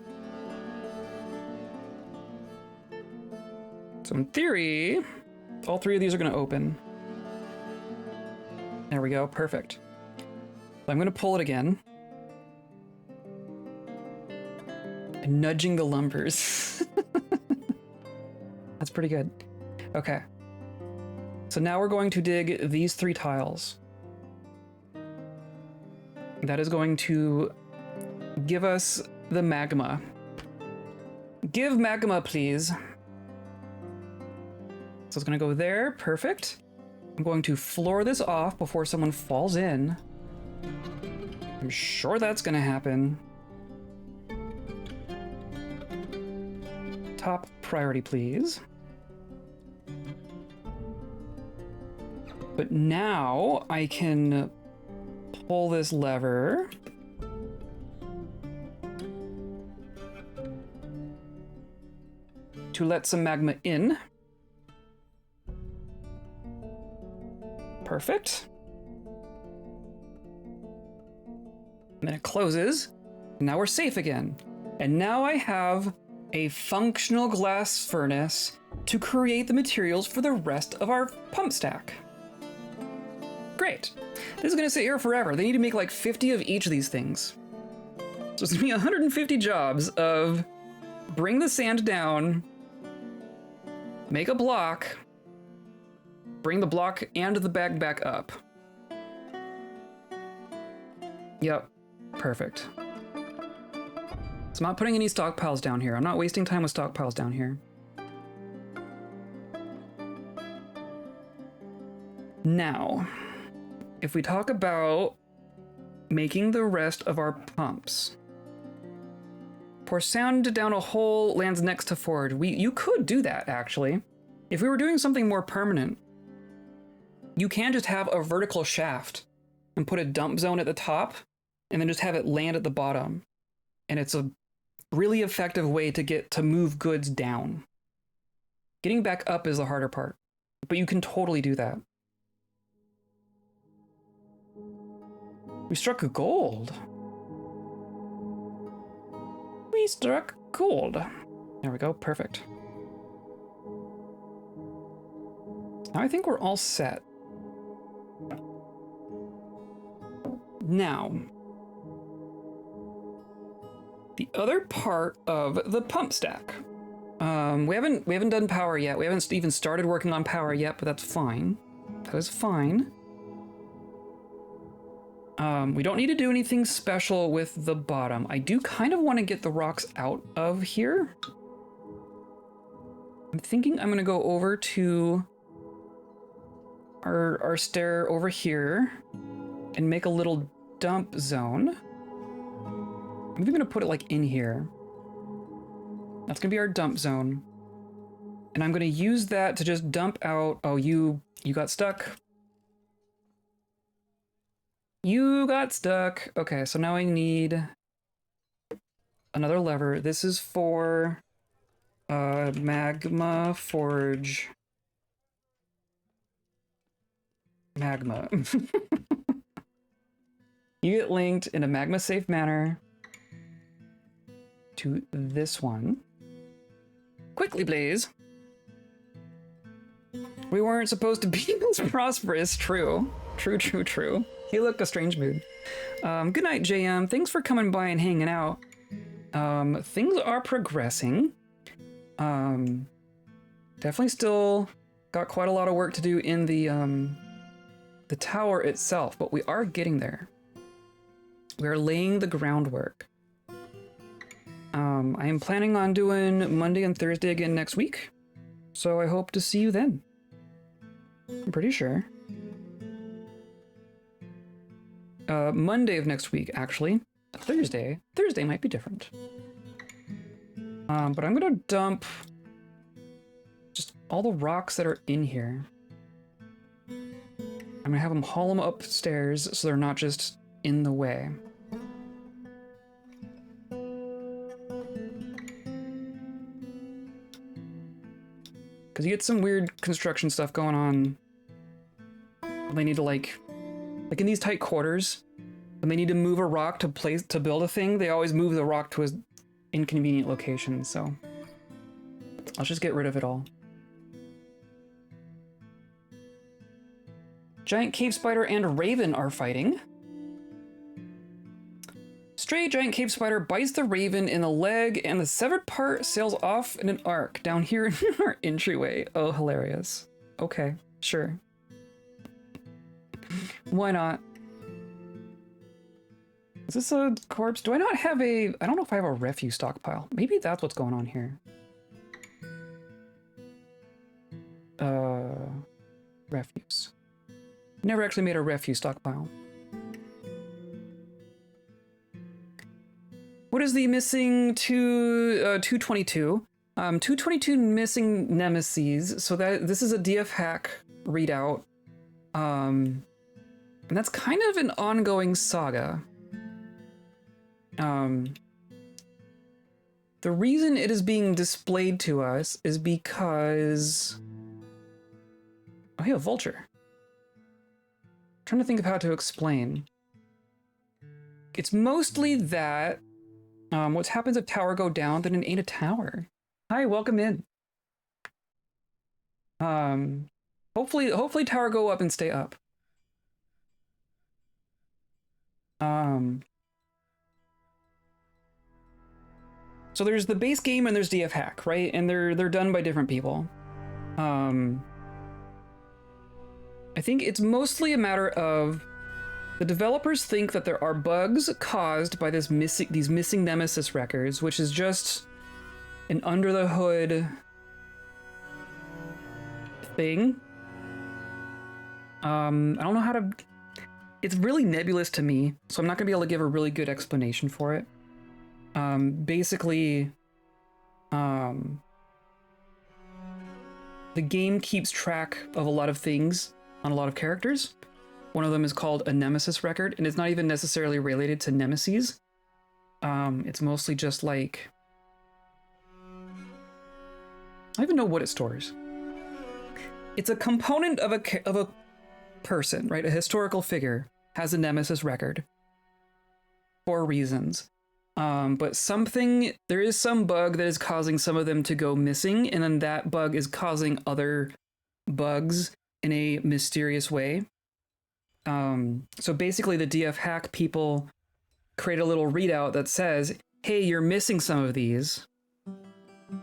So in theory, all 3 of these are going to open. There we go, perfect. I'm going to pull it again. Nudging the lumbers. That's pretty good. Okay. So now we're going to dig these 3 tiles. That is going to give us the magma. Give magma, please. So it's going to go there. Perfect. I'm going to floor this off before someone falls in. I'm sure that's going to happen. Top priority, please. But now I can pull this lever. To let some magma in. Perfect. And then it closes. And now we're safe again. And now I have a functional glass furnace to create the materials for the rest of our pump stack. Great. This is gonna sit here forever. They need to make like 50 of each of these things. So it's gonna be 150 jobs of bring the sand down, make a block, bring the block and the bag back up. Yep, perfect. So I'm not putting any stockpiles down here. I'm not wasting time with stockpiles down here. Now, if we talk about making the rest of our pumps, Pour sand down a hole, lands next to forge. You could do that, actually. If we were doing something more permanent, you can just have a vertical shaft and put a dump zone at the top and then just have it land at the bottom. And it's a really effective way to move goods down. Getting back up is the harder part, but you can totally do that. We struck gold. We struck gold. There we go, perfect. Now I think we're all set. Now, the other part of the pump stack. We haven't done power yet. We haven't even started working on power yet, but that's fine. That is fine. We don't need to do anything special with the bottom. I do kind of want to get the rocks out of here. I'm thinking I'm gonna go over to our stair over here and make a little dump zone. I'm even gonna put it like in here. That's gonna be our dump zone. And I'm gonna use that to just dump out. Oh, you got stuck. You got stuck. Okay, so now I need another lever. This is for magma forge. Magma. You get linked in a magma safe manner to this one. Quickly, Blaze. We weren't supposed to be this prosperous. True. True. Hey, look, a strange mood. Good night, JM. Thanks for coming by and hanging out. Things are progressing. Definitely still got quite a lot of work to do in the tower itself, but we are getting there. We are laying the groundwork. I am planning on doing Monday and Thursday again next week, so I hope to see you then. I'm pretty sure. Monday of next week, actually. Thursday might be different. But I'm gonna dump just all the rocks that are in here. I'm gonna have them haul them upstairs so they're not just in the way. Because you get some weird construction stuff going on. They need to like in these tight quarters, when they need to move a rock to build a thing, they always move the rock to an inconvenient location, so I'll just get rid of it all. Giant cave spider and raven are fighting. Stray giant cave spider bites the raven in the leg, and the severed part sails off in an arc down here in our entryway. Oh, hilarious. Okay, sure. Why not? Is this a corpse? Do I not have a... I don't know if I have a refuse stockpile. Maybe that's what's going on here. Refuse. Never actually made a refuse stockpile. What is the missing 222? 222 missing nemesis. So this is a DF hack readout. And that's kind of an ongoing saga. The reason it is being displayed to us is because... Oh, hey, a vulture. I'm trying to think of how to explain. It's mostly that what happens if tower go down, then it ain't a tower. Hi, welcome in. Hopefully tower go up and stay up. So there's the base game and there's DF hack, right? And they're done by different people. I think it's mostly a matter of the developers think that there are bugs caused by these missing Nemesis records, which is just an under the hood thing. I don't know how to... It's really nebulous to me, so I'm not gonna be able to give a really good explanation for it. Basically, the game keeps track of a lot of things on a lot of characters. One of them is called a nemesis record, and it's not even necessarily related to nemesis. It's mostly just like, I don't even know what it stores. It's a component of a person, right? A historical figure has a nemesis record for reasons. But there is some bug that is causing some of them to go missing, and then that bug is causing other bugs in a mysterious way. So basically the DF hack people create a little readout that says, hey, you're missing some of these.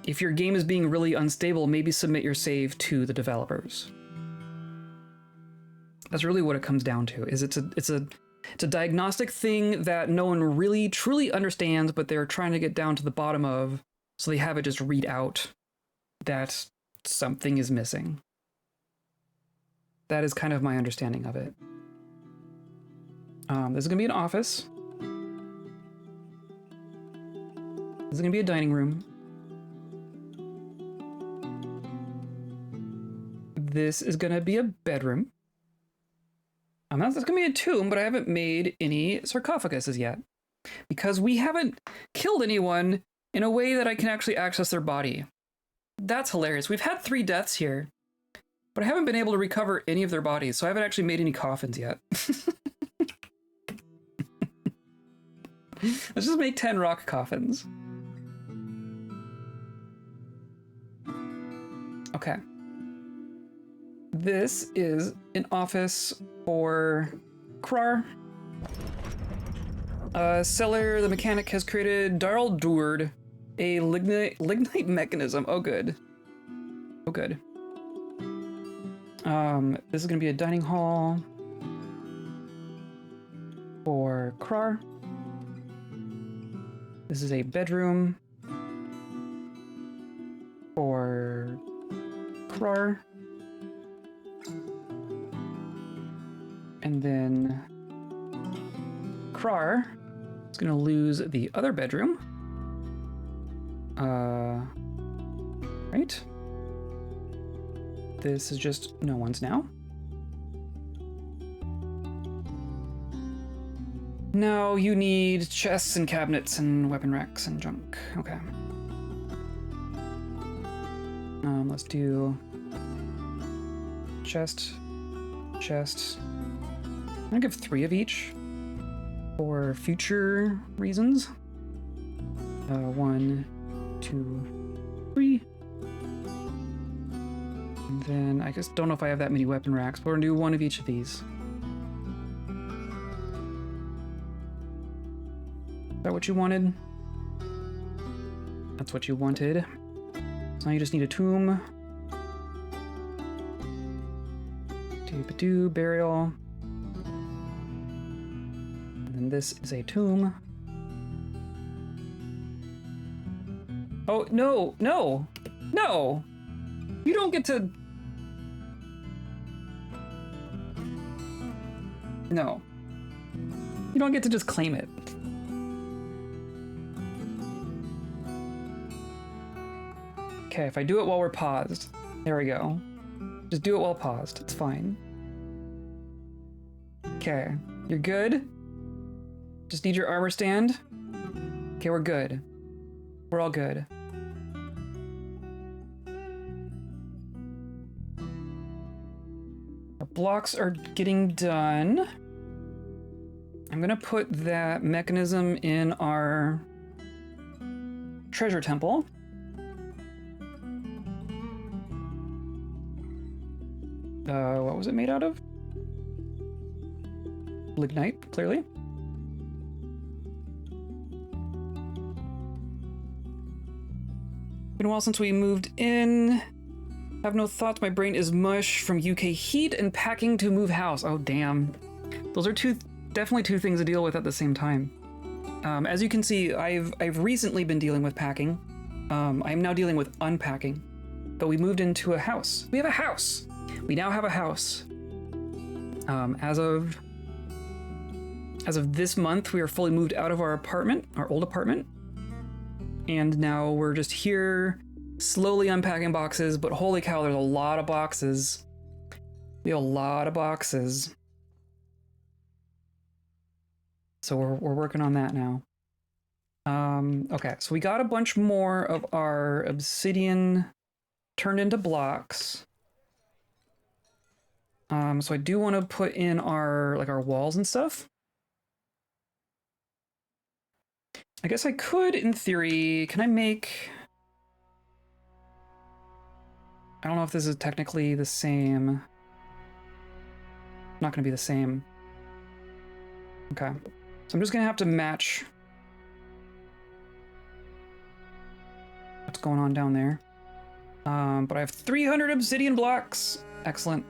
If your game is being really unstable, maybe submit your save to the developers. That's really what it comes down to, is it's a diagnostic thing that no one really truly understands, but they're trying to get down to the bottom of, so they have it just read out that something is missing. That is kind of my understanding of it. This is gonna be an office. This is gonna be a dining room. This is gonna be a bedroom. That's gonna be a tomb, but I haven't made any sarcophaguses yet, because we haven't killed anyone in a way that I can actually access their body. That's hilarious. We've had 3 deaths here, but I haven't been able to recover any of their bodies, so I haven't actually made any coffins yet. Let's just make 10 rock coffins. Okay. This is an office for Krar. Seller, the mechanic, has created Darl Dward, a lignite mechanism. Oh, good. Oh, good. This is going to be a dining hall for Krar. This is a bedroom for Krar. And then Krar is going to lose the other bedroom. Right? This is just no one's now. No, you need chests and cabinets and weapon racks and junk. Okay. Let's do chest. I'm gonna give 3 of each for future reasons. 1, 2, 3. And then I just don't know if I have that many weapon racks, but we're gonna do 1 of each of these. Is that what you wanted? That's what you wanted. So now you just need a tomb. Doo-ba-doo, burial. And then this is a tomb. Oh, no, no, no! You don't get to... No. You don't get to just claim it. Okay, if I do it while we're paused. There we go. Just do it while paused. It's fine. Okay, you're good? Just need your armor stand? Okay, we're good. We're all good. Our blocks are getting done. I'm gonna put that mechanism in our treasure temple. What was it made out of? Lignite, clearly. Been a while since we moved in. Have no thoughts, my brain is mush from UK heat and packing to move house. Oh, damn. Those are definitely two things to deal with at the same time. As you can see, I've recently been dealing with packing. I am now dealing with unpacking. But we moved into a house. We have a house! We now have a house. As of this month, we are fully moved out of our apartment, our old apartment. And now we're just here slowly unpacking boxes, but holy cow, there's a lot of boxes. We have a lot of boxes. So we're working on that now. Okay, so we got a bunch more of our obsidian turned into blocks. So I do want to put in our walls and stuff. I guess I could, in theory, can I make... I don't know if this is technically the same. Not gonna be the same. Okay. So I'm just gonna have to match what's going on down there. But I have 300 obsidian blocks. Excellent.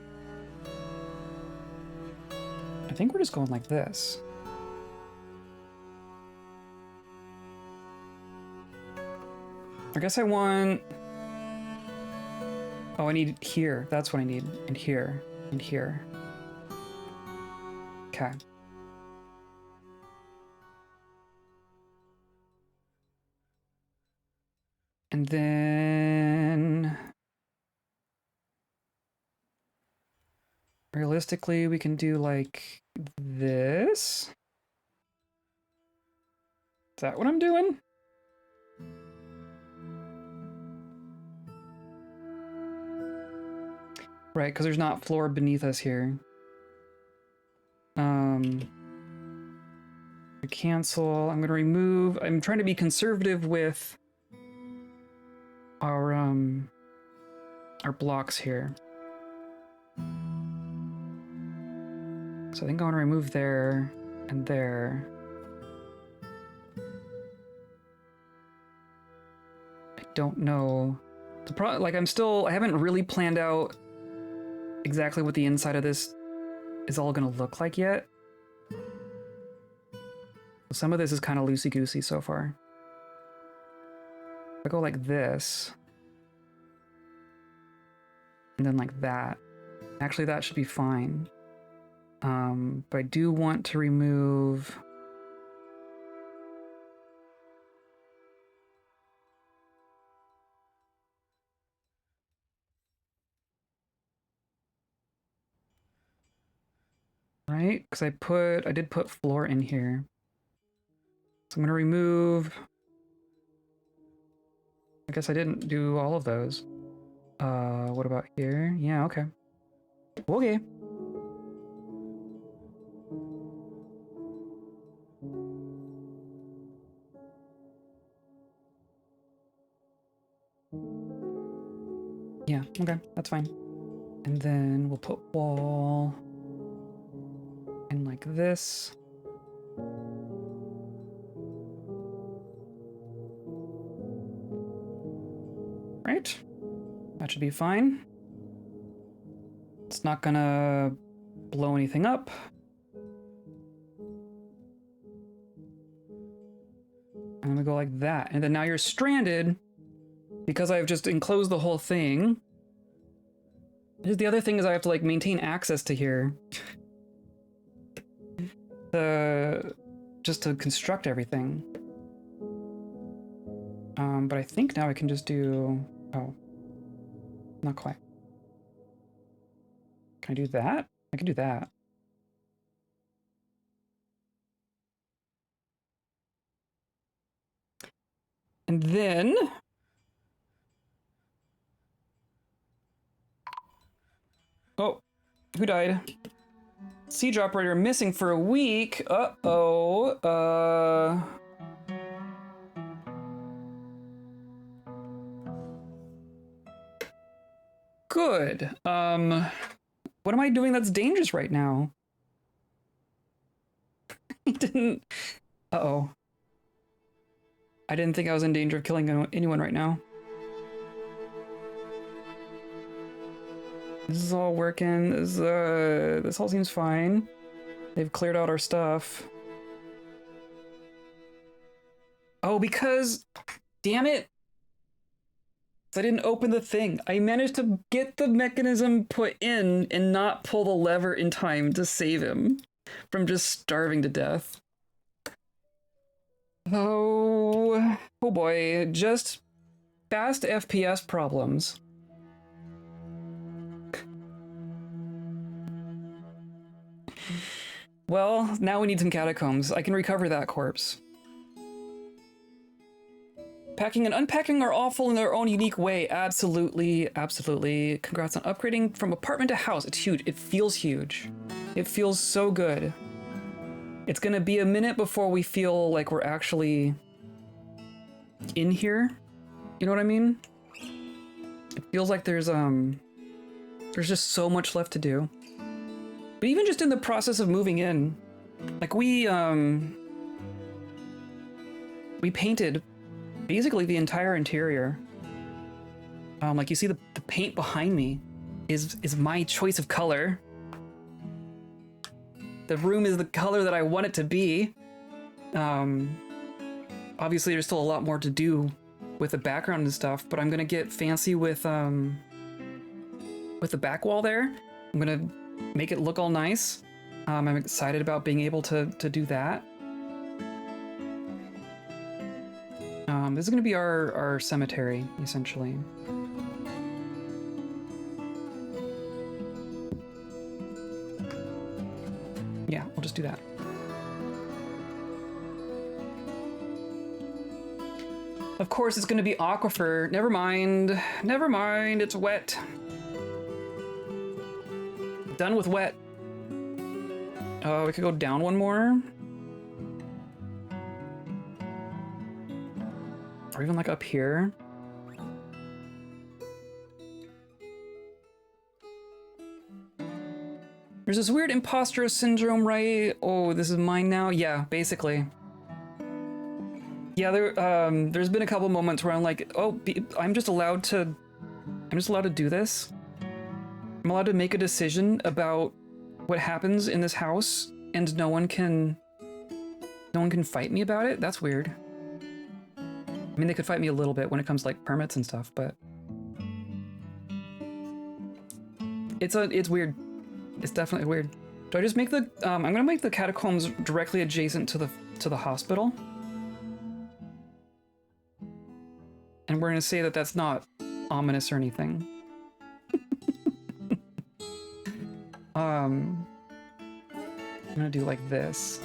I think we're just going like this. I guess I want... Oh, I need here. That's what I need. And here. And here. Okay. And then... realistically, we can do like this. Is that what I'm doing? Right, because there's not floor beneath us here. Cancel. I'm going to remove... I'm trying to be conservative with our blocks here. So I think I want to remove there and there. I don't know. Like, I haven't really planned out exactly what the inside of this is all gonna look like yet. Some of this is kind of loosey-goosey so far. If I go like this, and then like that, actually that should be fine. But I do want to remove... right? Because I did put floor in here. So I'm going to remove... I guess I didn't do all of those. What about here? Yeah, okay. Okay. Yeah, okay, that's fine. And then we'll put wall in like this. Right? That should be fine. It's not gonna blow anything up. And then we go like that. And then now you're stranded because I've just enclosed the whole thing. The other thing is I have to like maintain access to here. Just to construct everything. But I think now I can just do... Oh. Not quite. Can I do that? I can do that. And then... Oh, who died? Siege operator missing for a week. Uh-oh. Good. What am I doing that's dangerous right now? I didn't... Uh-oh. I didn't think I was in danger of killing anyone right now. This is all working. This all seems fine. They've cleared out our stuff. Oh, because... Damn it! I didn't open the thing. I managed to get the mechanism put in and not pull the lever in time to save him from just starving to death. Oh, oh boy, just fast FPS problems. Well, now we need some catacombs. I can recover that corpse. Packing and unpacking are awful in their own unique way. Absolutely, absolutely. Congrats on upgrading from apartment to house. It's huge. It feels huge. It feels so good. It's gonna be a minute before we feel like we're actually in here. You know what I mean? It feels like there's just so much left to do. But even just in the process of moving in, like we painted basically the entire interior. Like you see the paint behind me is my choice of color. The room is the color that I want it to be. Obviously there's still a lot more to do with the background and stuff, but I'm gonna get fancy with the back wall there. I'm gonna make it look all nice. I'm excited about being able to do that. This is gonna be our cemetery, essentially. Yeah, we'll just do that. Of course, it's gonna be aquifer. Never mind. Never mind, it's wet. Done with wet. We could go down one more. Or even like up here. There's this weird imposter syndrome, right? Oh, this is mine now? Yeah, basically. Yeah, there's been a couple moments where I'm like, oh, I'm just allowed to do this. I'm allowed to make a decision about what happens in this house, and no one can fight me about it. That's weird. I mean, they could fight me a little bit when it comes to like permits and stuff, but it's weird. It's definitely weird. Do I just make the I'm gonna make the catacombs directly adjacent to the hospital, and we're gonna say that that's not ominous or anything. I'm gonna do like this.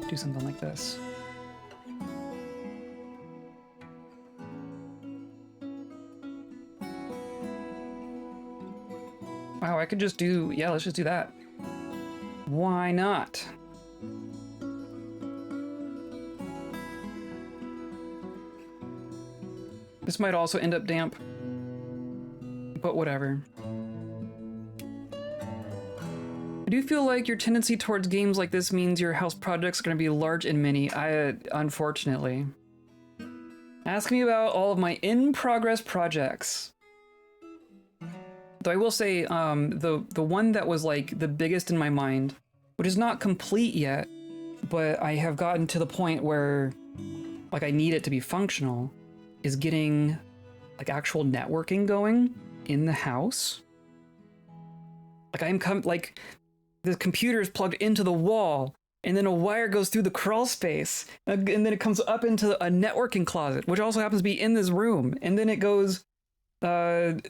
Do something like this. Wow, I could just do, yeah, let's just do that. Why not? This might also end up damp, but whatever. I do feel like your tendency towards games like this means your house projects are going to be large and many. Unfortunately. Ask me about all of my in-progress projects. Though I will say, the one that was like the biggest in my mind, which is not complete yet, but I have gotten to the point where like I need it to be functional, is getting like actual networking going in the house. Like like the computer is plugged into the wall, and then a wire goes through the crawl space, and then it comes up into a networking closet, which also happens to be in this room, and then it goes to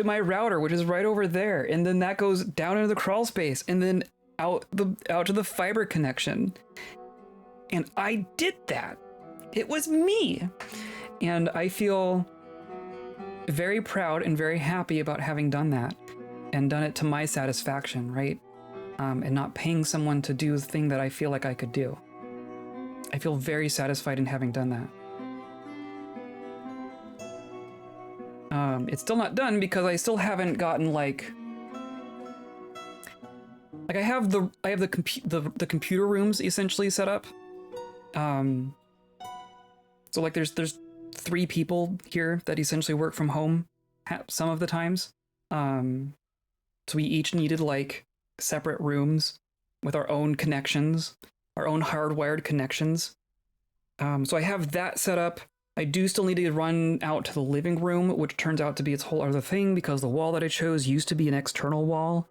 my router, which is right over there, and then that goes down into the crawl space, and then out to the fiber connection. And I did that. It was me. And I feel very proud and very happy about having done that and done it to my satisfaction, right? And not paying someone to do the thing that I feel like I could do. I feel very satisfied in having done that. It's still not done because I still haven't gotten like I have the computer rooms essentially set up. So like there's 3 people here that essentially work from home some of the times. So we each needed like separate rooms with our own connections, our own hardwired connections. So I have that set up. I do still need to run out to the living room, which turns out to be its whole other thing because the wall that I chose used to be an external wall.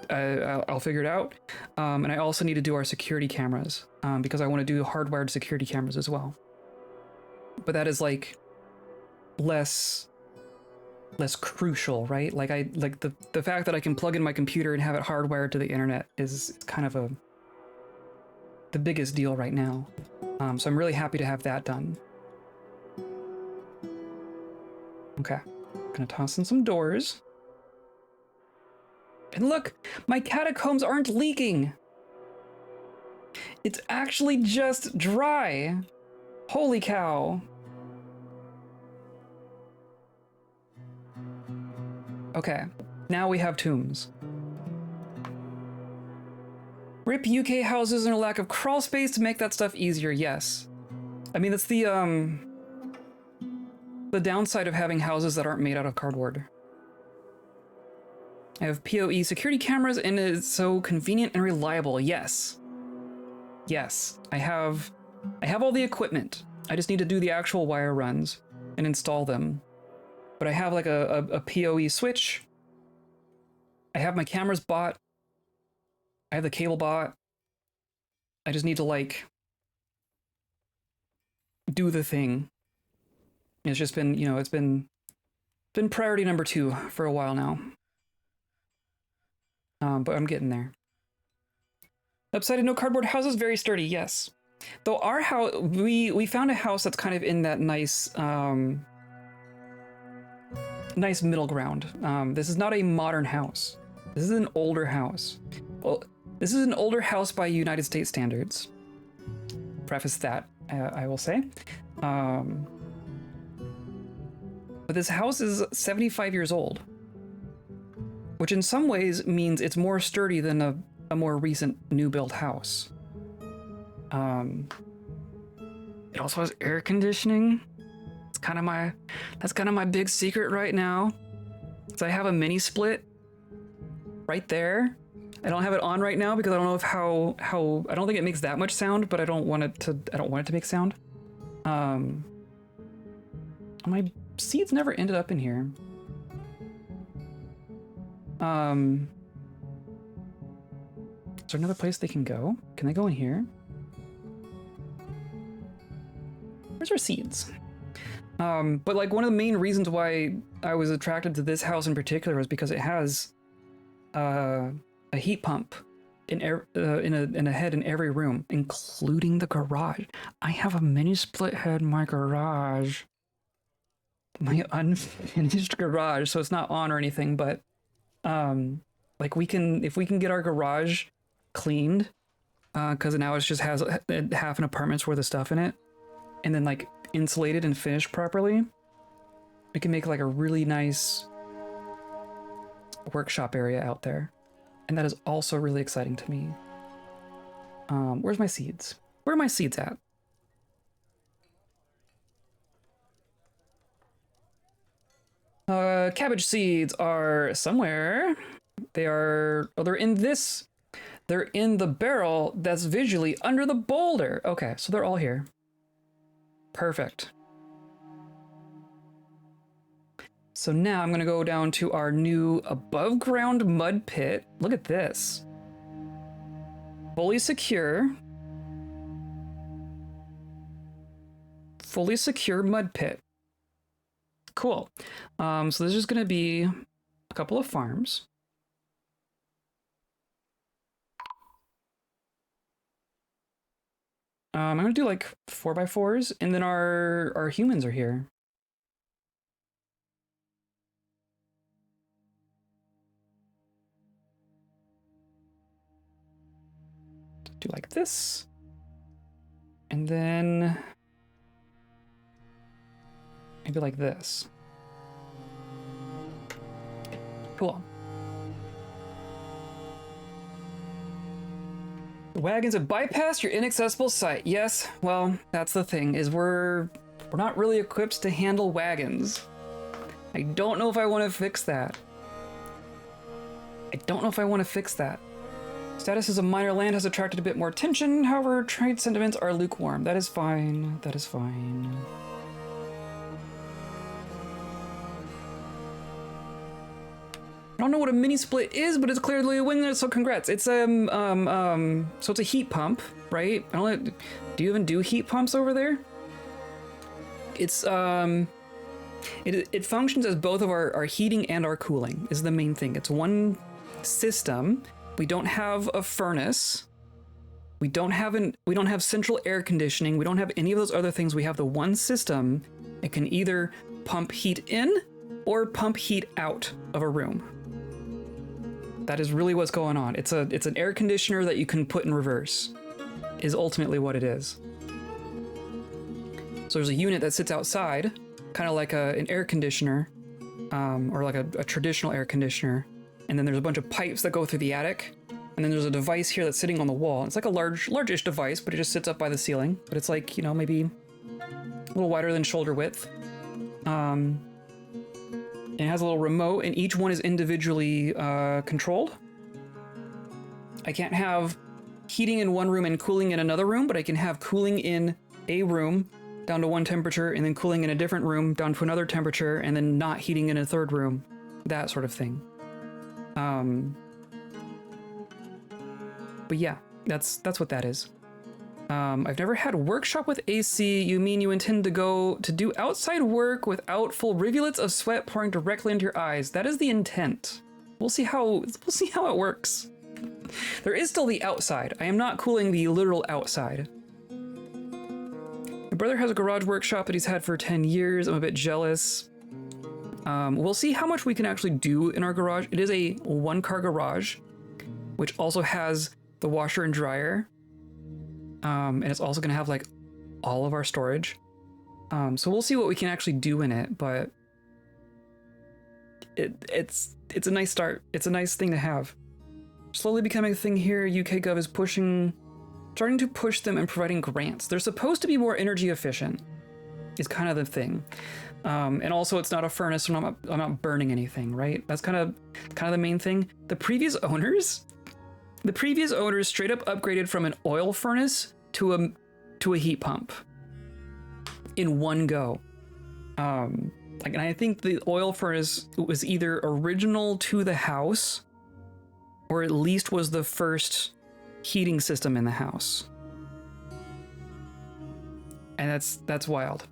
I'll figure it out. And I also need to do our security cameras because I want to do hardwired security cameras as well. But that is like less crucial, right? Like the fact that I can plug in my computer and have it hardwired to the internet is kind of the biggest deal right now. So I'm really happy to have that done. Okay, gonna toss in some doors. And look, my catacombs aren't leaking. It's actually just dry. Holy cow. Okay, now we have tombs. RIP UK houses and a lack of crawl space to make that stuff easier, yes. I mean, that's the downside of having houses that aren't made out of cardboard. I have PoE security cameras and it's so convenient and reliable, yes. Yes, I have all the equipment. I just need to do the actual wire runs and install them. But I have like a PoE switch. I have my cameras bought. I have the cable bought. I just need to like do the thing. It's just been, you know, it's been priority number 2 for a while now. But I'm getting there. Upside of no cardboard houses, very sturdy, yes. Though our house, we found a house that's kind of in that nice nice middle ground. This is not a modern house. This is an older house. Well, this is an older house by United States standards. Preface that, I will say. But this house is 75 years old, which in some ways means it's more sturdy than a more recent new built house. It also has air conditioning. That's kind of my big secret right now. So I have a mini split right there. I don't have it on right now because I don't know if how I don't think it makes that much sound, but I don't want it to make sound. My seeds never ended up in here. Is there another place they can go? Can they go in here? Where's our seeds? But like one of the main reasons why I was attracted to this house in particular was because it has a heat pump in a head in every room, including the garage. I have a mini split head in my garage. My unfinished garage, so it's not on or anything, but like if we can get our garage cleaned, because now it just has half an apartment's worth of stuff in it, and then like insulated and finished properly, we can make like a really nice workshop area out there. And that is also really exciting to me. Where's my seeds? Where are my seeds at? Cabbage seeds are somewhere. They're in this. They're in the barrel that's visually under the boulder. Okay, so they're all here. Perfect. So now I'm gonna go down to our new above ground mud pit. Look at this. Fully secure. Fully secure mud pit. Cool. So this is gonna be a couple of farms. I'm gonna do like 4x4s, and then our humans are here. Do like this, and then maybe like this. Cool. The wagons have bypassed your inaccessible site. Yes, well, that's the thing, is we're not really equipped to handle wagons. I don't know if I want to fix that. Status as a minor land has attracted a bit more attention. However, trade sentiments are lukewarm. That is fine. That is fine. I don't know what a mini split is, but it's clearly a win, so congrats. It's so it's a heat pump, right? Do you even do heat pumps over there? It's it functions as both of our heating and our cooling is the main thing. It's one system. We don't have a furnace. We don't have central air conditioning. We don't have any of those other things. We have the one system. It can either pump heat in or pump heat out of a room. That is really what's going on. It's an air conditioner that you can put in reverse, is ultimately what it is. So there's a unit that sits outside, kind of like an air conditioner, or like a traditional air conditioner. And then there's a bunch of pipes that go through the attic. And then there's a device here that's sitting on the wall. It's like a large-ish device, but it just sits up by the ceiling. But it's like, you know, maybe a little wider than shoulder width. And it has a little remote, and each one is individually controlled. I can't have heating in one room and cooling in another room, but I can have cooling in a room down to one temperature, and then cooling in a different room down to another temperature, and then not heating in a third room. That sort of thing. But yeah, that's what that is. I've never had a workshop with AC. You mean you intend to go to do outside work without full rivulets of sweat pouring directly into your eyes? That is the intent. We'll see how it works. There is still the outside. I am not cooling the literal outside. My brother has a garage workshop that he's had for 10 years. I'm a bit jealous. We'll see how much we can actually do in our garage. It is a one-car garage, which also has the washer and dryer. And it's also going to have like all of our storage. So we'll see what we can actually do in it, but it's a nice start. It's a nice thing to have. Slowly becoming a thing here. UK Gov is starting to push them and providing grants. They're supposed to be more energy efficient, is kind of the thing. And also it's not a furnace, so I'm not burning anything, right? That's kind of the main thing. The previous owners straight up upgraded from an oil furnace to a heat pump in one go. And I think the oil furnace was either original to the house, or at least was the first heating system in the house. And that's wild.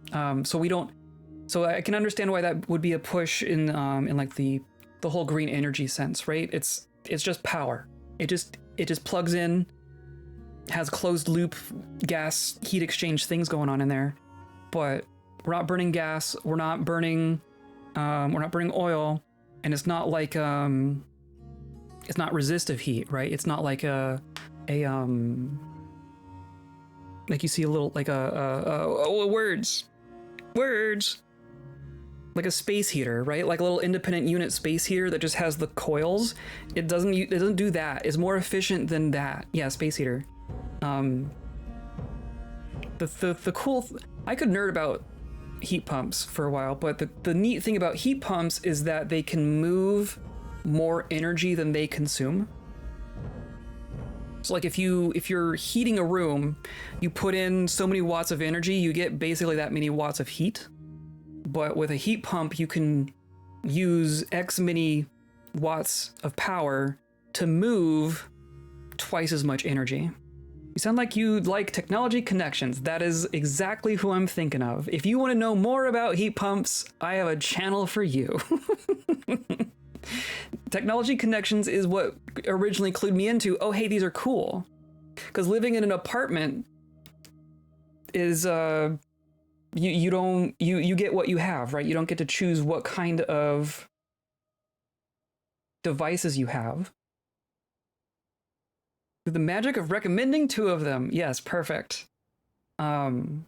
So I can understand why that would be a push in like the whole green energy sense, right? It's just power. It just plugs in, has closed loop gas heat exchange things going on in there, but we're not burning gas, we're not burning oil, and it's not like it's not resistive heat, right? It's not like like you see a little like words like a space heater, right? Like a little independent unit space heater that just has the coils. It doesn't do that. It's more efficient than that. Yeah, space heater. The cool I could nerd about heat pumps for a while, but the neat thing about heat pumps is that they can move more energy than they consume. So like if you're heating a room, you put in so many watts of energy, you get basically that many watts of heat. But with a heat pump, you can use X many watts of power to move twice as much energy. You sound like you like technology connections. That is exactly who I'm thinking of. If you want to know more about heat pumps, I have a channel for you. Technology connections is what originally clued me into, oh, hey, these are cool. Because living in an apartment is, you get what you have, right? You don't get to choose what kind of devices you have. The magic of recommending two of them. Yes, perfect. So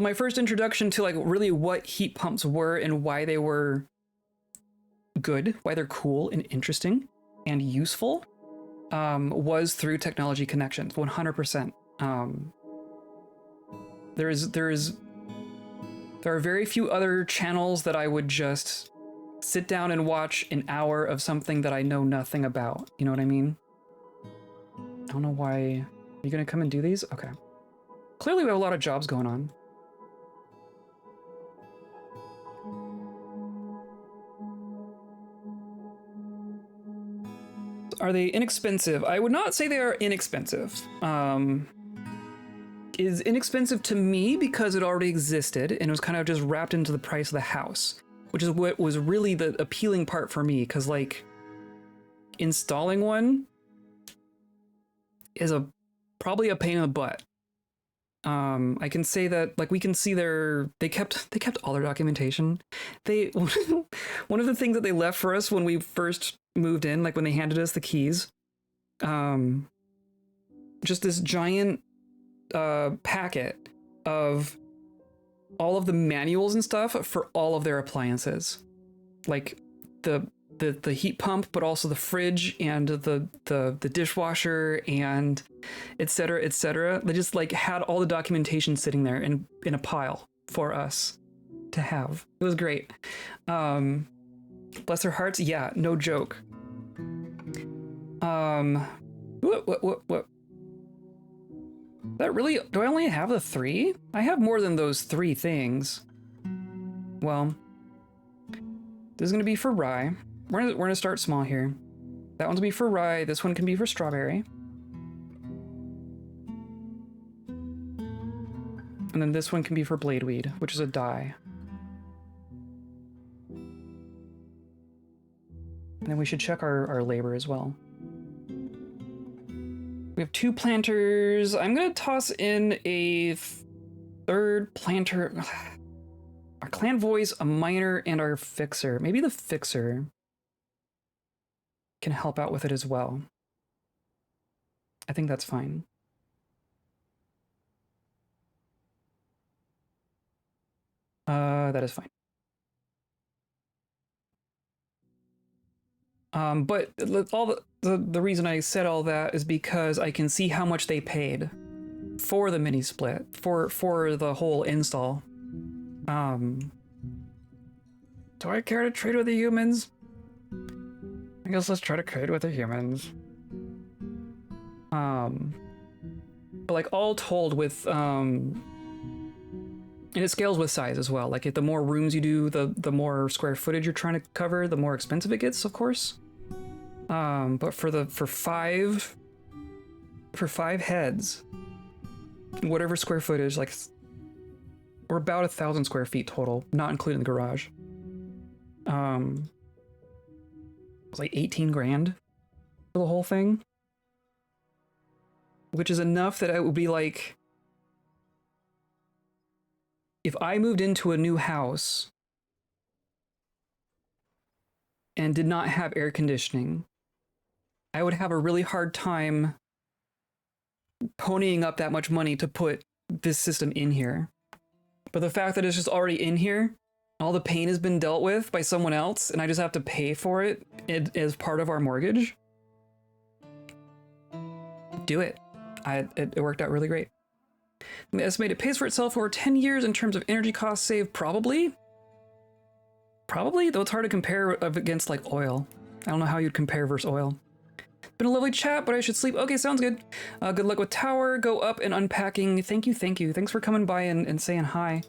my first introduction to like really what heat pumps were and why they were good, why they're cool and interesting and useful, was through technology connections, 100%. There are very few other channels that I would just sit down and watch an hour of something that I know nothing about. You know what I mean? I don't know why. Are you gonna come and do these? Okay. Clearly we have a lot of jobs going on. Are they inexpensive? I would not say they are inexpensive. Is inexpensive to me because it already existed and it was kind of just wrapped into the price of the house, which is what was really the appealing part for me, because like installing one is probably a pain in the butt. I can say that, like, we can see they kept all their documentation. One of the things that they left for us when we first moved in, like when they handed us the keys, just this giant packet of all of the manuals and stuff for all of their appliances, like the heat pump, but also the fridge and the dishwasher and etc. etc. They just like had all the documentation sitting there in a pile for us to have. It was great. Bless their hearts. Yeah, no joke. What? That really, do I only have the 3? I have more than those 3 things. Well, this is gonna be for rye. We're gonna start small here. That one's gonna be for rye. This one can be for strawberry. And then this one can be for bladeweed, which is a dye. And then we should check our labor as well. We have 2 planters. I'm gonna toss in a 3rd planter. Our clan voice, a miner, and our fixer. Maybe the fixer can help out with it as well. I think that's fine. That is fine. But all the reason I said all that is because I can see how much they paid for the mini split, for the whole install. Do I care to trade with the humans? I guess let's try to trade with the humans. But like all told with, and it scales with size as well. Like if the more rooms you do, the more square footage you're trying to cover, the more expensive it gets, of course. But for 5 heads, whatever square footage, like we're about 1,000 square feet total, not including the garage. It was like 18 grand for the whole thing, which is enough that it would be like, if I moved into a new house and did not have air conditioning, I would have a really hard time ponying up that much money to put this system in here. But the fact that it's just already in here, all the pain has been dealt with by someone else, and I just have to pay for it as part of our mortgage. Do it. It worked out really great. The estimated pays for itself over 10 years in terms of energy cost save, probably. Probably, though it's hard to compare against like oil. I don't know how you'd compare versus oil. Been a lovely chat, but I should sleep. Okay, sounds good. Good luck with tower. Go up and unpacking. Thank you. Thanks for coming by and saying hi.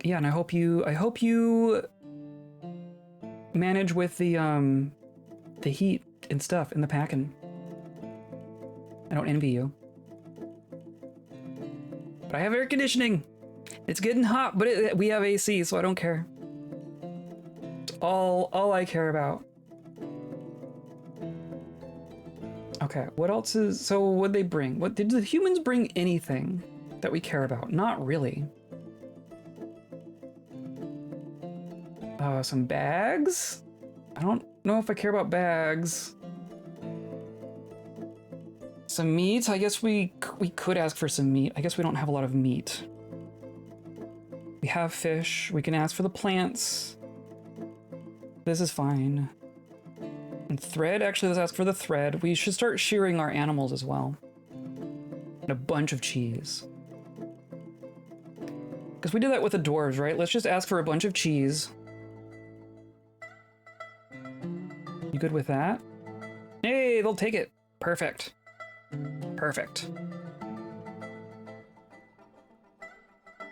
Yeah, and I hope you manage with the heat and stuff in the packing. I don't envy you. But I have air conditioning. It's getting hot, but we have AC, so I don't care. It's all I care about. Okay, what else is... So what'd they bring? What did the humans bring? Anything that we care about? Not really. Some bags? I don't know if I care about bags. Some meat? I guess we could ask for some meat. I guess we don't have a lot of meat. We have fish. We can ask for the plants. This is fine. And thread? Actually, let's ask for the thread. We should start shearing our animals as well. And a bunch of cheese. Because we did that with the dwarves, right? Let's just ask for a bunch of cheese. You good with that? Hey, they'll take it. Perfect. Perfect.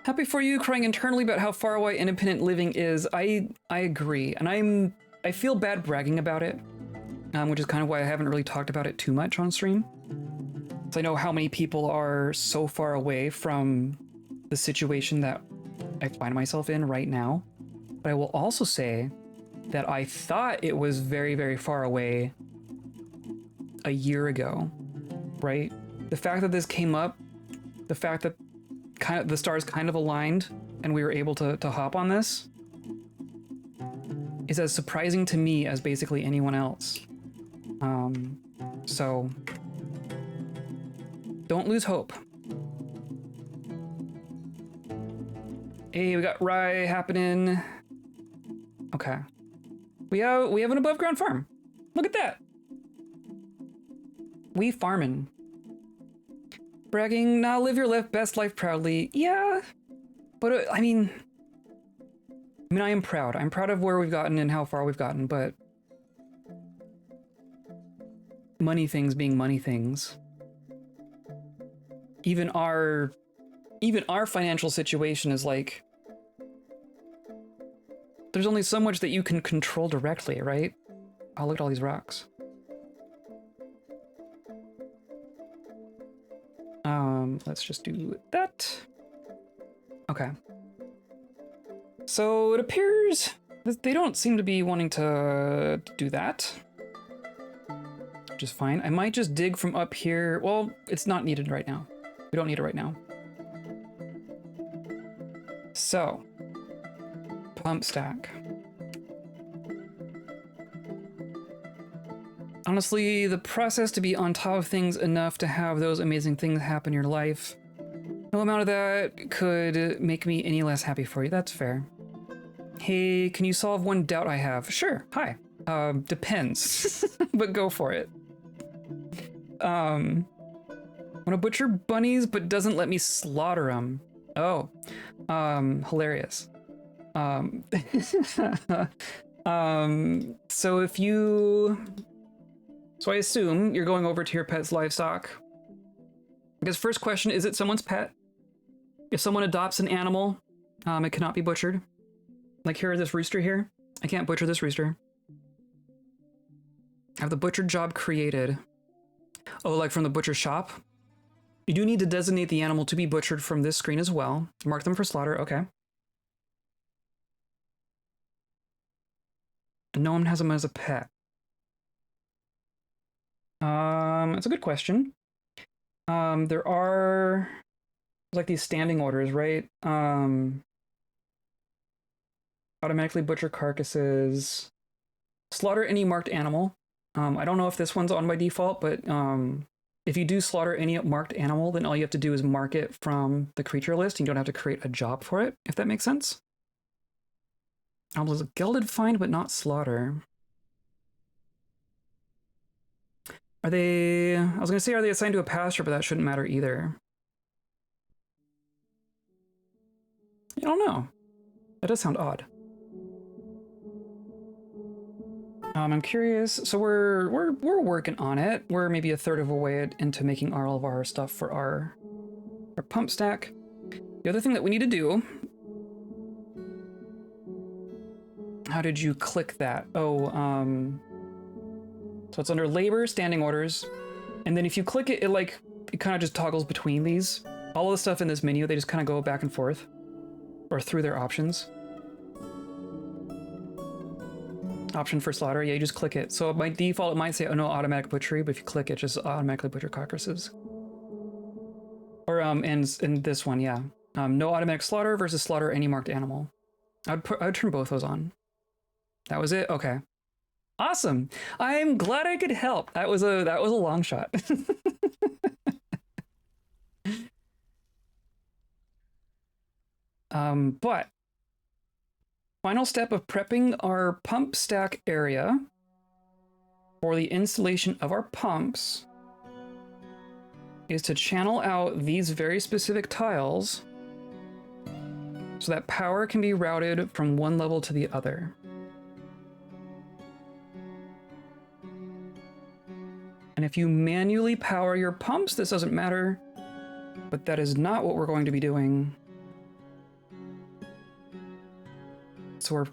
Happy for you, crying internally about how far away independent living is. I agree, and I feel bad bragging about it, which is kind of why I haven't really talked about it too much on stream. So I know how many people are so far away from the situation that I find myself in right now. But I will also say that I thought it was very, very far away a year ago, right? The fact that this came up, the fact that kind of the stars kind of aligned and we were able to hop on this is as surprising to me as basically anyone else. So don't lose hope. Hey, we got rye happening. Okay. We have an above ground farm. Look at that. We farming. Bragging, nah, live your best life proudly. Yeah, but I mean, I am proud. I'm proud of where we've gotten and how far we've gotten, but money things being money things. Even our financial situation is like, there's only so much that you can control directly, right? Oh, look at all these rocks. Let's just do that. Okay. So it appears that they don't seem to be wanting to do that. Which is fine. I might just dig from up here. Well, it's not needed right now. We don't need it right now. So, pump stack. Honestly, the process to be on top of things enough to have those amazing things happen in your life, no amount of that could make me any less happy for you. That's fair. Hey, can you solve one doubt I have? Sure. Hi. Depends, but go for it. Want to butcher bunnies, but doesn't let me slaughter them. Oh, hilarious. So if you... So I assume you're going over to your pet's livestock. I guess first question, is it someone's pet? If someone adopts an animal, it cannot be butchered. Like here, this rooster here. I can't butcher this rooster. I have the butcher job created. Oh, like from the butcher shop? You do need to designate the animal to be butchered from this screen as well. Mark them for slaughter, okay. No one has them as a pet. It's a good question. There are like these standing orders, right? Automatically butcher carcasses, slaughter any marked animal. I don't know if this one's on by default, but if you do slaughter any marked animal, then all you have to do is mark it from the creature list. You don't have to create a job for it, if that makes sense. There's a gelded find, but not slaughter. Are they... I was going to say, are they assigned to a pasture, but that shouldn't matter either. I don't know. That does sound odd. I'm curious. So we're working on it. We're maybe a third of a way into making all of our stuff for our pump stack. The other thing that we need to do... How did you click that? Oh, so it's under labor, standing orders. And then if you click it, it kind of just toggles between these. All of the stuff in this menu, they just kind of go back and forth. Or through their options. Option for slaughter, yeah, you just click it. So by default, it might say, oh no, automatic butchery, but if you click it, just automatically butcher carcasses. Or, and this one, yeah. No automatic slaughter versus slaughter any marked animal. I would turn both those on. That was it? Okay. Awesome. I'm glad I could help. That was a long shot. But final step of prepping our pump stack area for the installation of our pumps is to channel out these very specific tiles so that power can be routed from one level to the other. And if you manually power your pumps, this doesn't matter. But that is not what we're going to be doing. So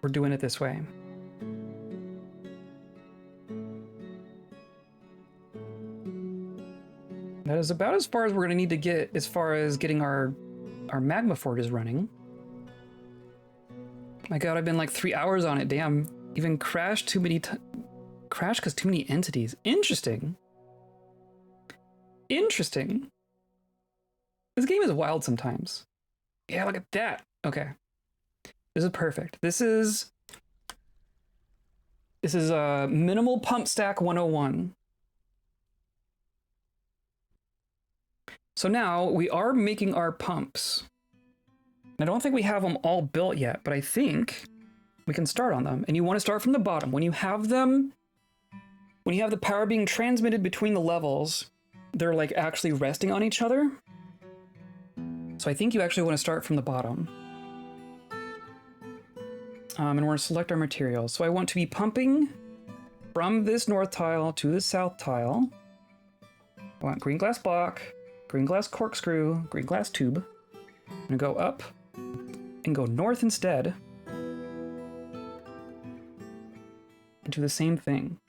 we're doing it this way. That is about as far as we're going to need to get as far as getting our magma forges running. My god, I've been like 3 hours on it, damn. Even crashed too many crashed because too many entities. Interesting. Interesting. This game is wild sometimes. Yeah, look at that. Okay. This is perfect. This is minimal pump stack 101. So now we are making our pumps. I don't think we have them all built yet, but I think we can start on them. And you want to start from the bottom. When you have them, when you have the power being transmitted between the levels, they're like actually resting on each other. So I think you actually want to start from the bottom. And we're going to select our materials. So I want to be pumping from this north tile to the south tile. I want green glass block, green glass corkscrew, green glass tube. I'm going to go up and go north instead. And do the same thing.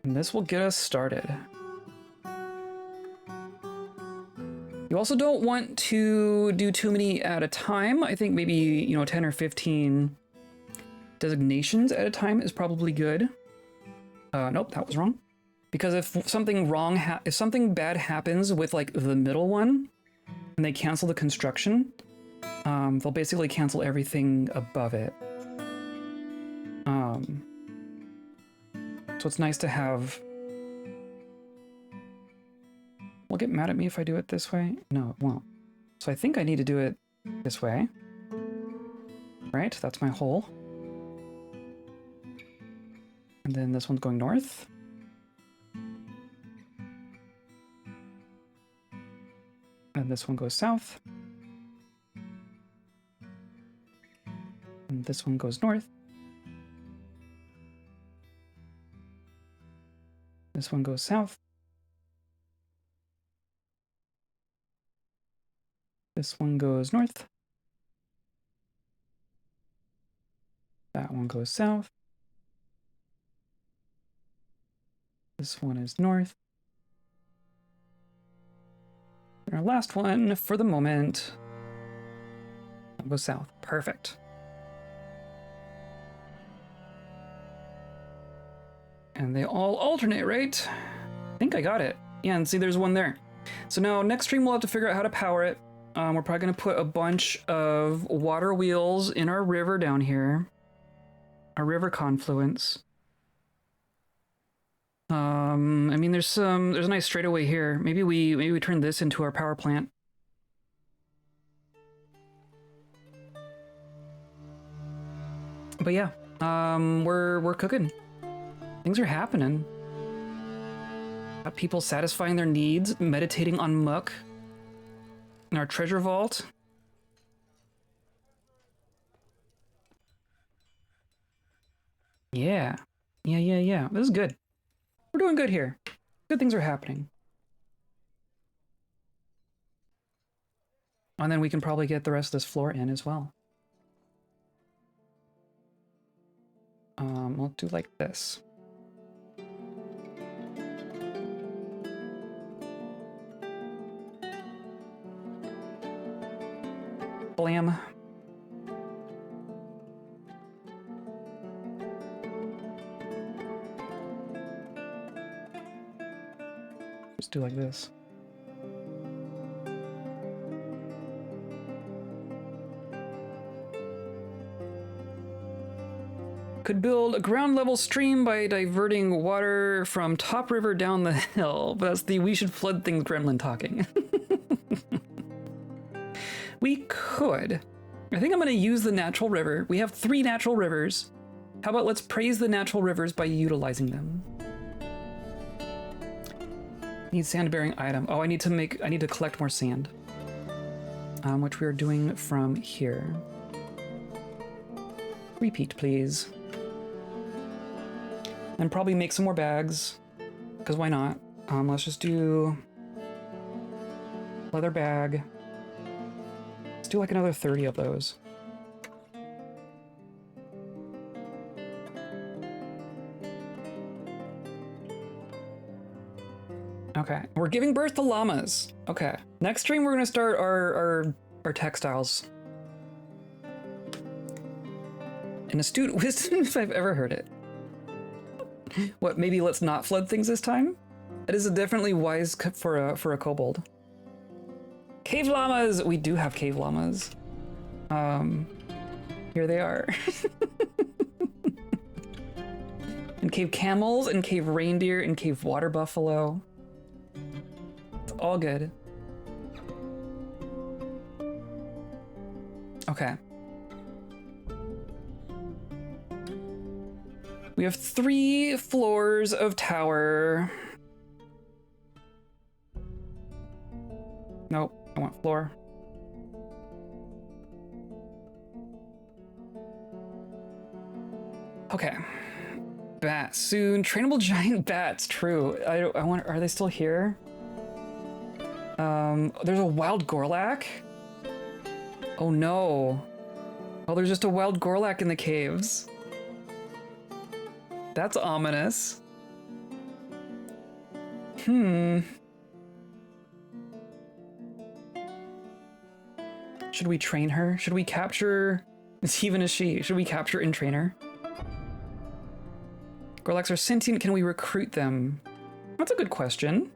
And this will get us started. You also don't want to do too many at a time. I think maybe, 10 or 15 designations at a time is probably good. Nope, that was wrong. Because if something if something bad happens with like the middle one, and they cancel the construction, they'll basically cancel everything above it. So it's nice to have. Will it get mad at me if I do it this way? No, it won't. So I think I need to do it this way. Right, that's my hole. And then this one's going north. And this one goes south. And this one goes north. This one goes south. This one goes north. That one goes south. This one is north. And our last one, for the moment, goes south. Perfect. And they all alternate, right? I think I got it. Yeah, and see there's one there. So now next stream we'll have to figure out how to power it. We're probably going to put a bunch of water wheels in our river down here. Our river confluence. I mean, there's a nice straightaway here. Maybe we turn this into our power plant. But yeah, we're cooking. Things are happening. Got people satisfying their needs, meditating on muck in our treasure vault. Yeah. Yeah. This is good. We're doing good here. Good things are happening. And then we can probably get the rest of this floor in as well. We'll do like this. Blam. Just do like this. Could build a ground level stream by diverting water from top river down the hill. But that's the we should flood things gremlin talking. We could. I think I'm going to use the natural river. We have 3 natural rivers. How about let's praise the natural rivers by utilizing them. Need sand bearing item. Oh, I need to collect more sand. Which we are doing from here. Repeat, please. And probably make some more bags, because why not? Let's just do leather bag. Let's do like another 30 of those. Okay, we're giving birth to llamas. Okay, next stream we're gonna start our textiles. An astute wisdom if I've ever heard it. What, maybe let's not flood things this time? That is definitely wise for a kobold. Cave llamas! We do have cave llamas. Here they are. And cave camels, and cave reindeer, and cave water buffalo. It's all good. Okay. We have 3 floors of tower. Nope, I want floor. Okay. Bat soon. Trainable giant bats, true. I wonder, are they still here? There's a wild Gorlak? Oh no. Oh, there's just a wild Gorlak in the caves. That's ominous. Should we train her? Should we capture... Even a she. Should we capture and train her? Gorlaks are sentient. Can we recruit them? That's a good question.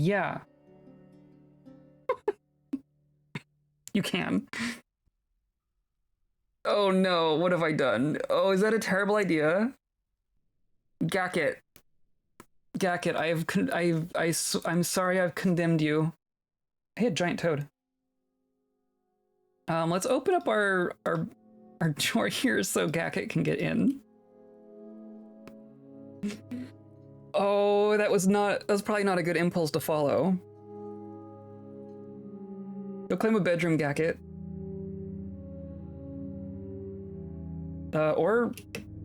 Yeah. You can. Oh no, what have I done? Oh, is that a terrible idea? Gacket. Gacket, I'm sorry I've condemned you. Hey, a giant toad. Let's open up our door here so Gacket can get in. Oh, that was probably not a good impulse to follow. Go claim a bedroom, Gacket. Or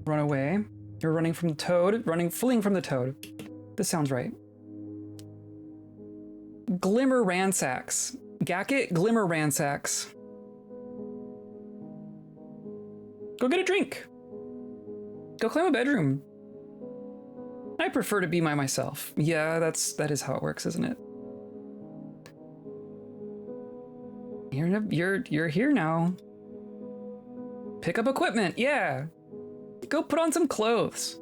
run away. You're running from the toad, fleeing from the toad. This sounds right. Glimmer ransacks. Gacket, glimmer ransacks. Go get a drink. Go claim a bedroom. I prefer to be by myself. Yeah, that is how it works, isn't it? You're here now. Pick up equipment, yeah. Go put on some clothes.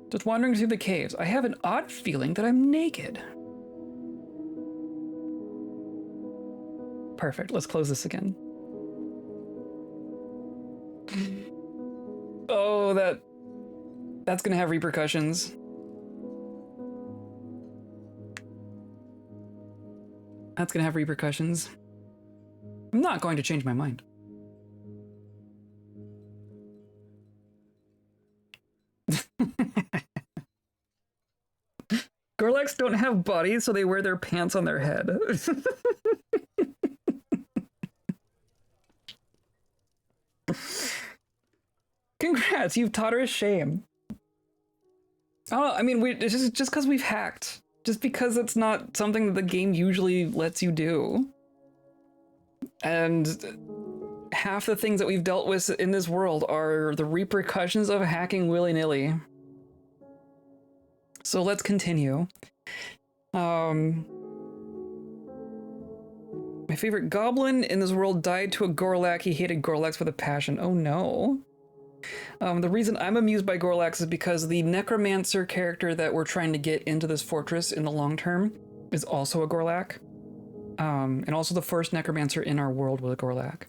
Just wandering through the caves. I have an odd feeling that I'm naked. Perfect, let's close this again. Oh, that's gonna have repercussions. That's gonna have repercussions. I'm not going to change my mind. Gorlaks don't have bodies, so they wear their pants on their head. Congrats, you've taught her a shame. Oh, I mean, it's just because we've hacked. Just because it's not something that the game usually lets you do. And half the things that we've dealt with in this world are the repercussions of hacking willy-nilly. So let's continue. My favorite goblin in this world died to a Gorlak. He hated Gorlaks with a passion. Oh no. The reason I'm amused by Gorlaks is because the necromancer character that we're trying to get into this fortress in the long term is also a Gorlak. And also the first necromancer in our world was a Gorlak.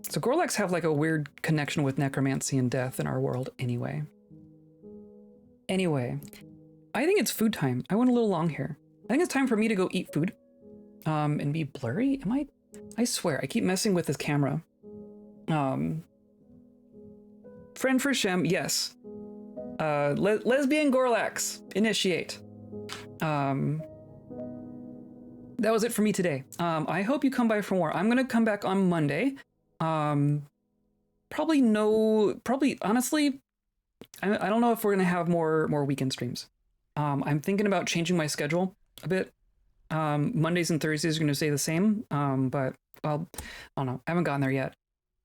So Gorlaks have like a weird connection with necromancy and death in our world anyway. Anyway, I think it's food time. I went a little long here. I think it's time for me to go eat food. And be blurry? Am I I swear, I keep messing with this camera. Friend for Shem, yes. Lesbian Gorlax, initiate. That was it for me today. I hope you come by for more. I'm gonna come back on Monday. Probably honestly, I don't know if we're gonna have more weekend streams. I'm thinking about changing my schedule a bit. Mondays and Thursdays are gonna stay the same. But I don't know. I haven't gotten there yet.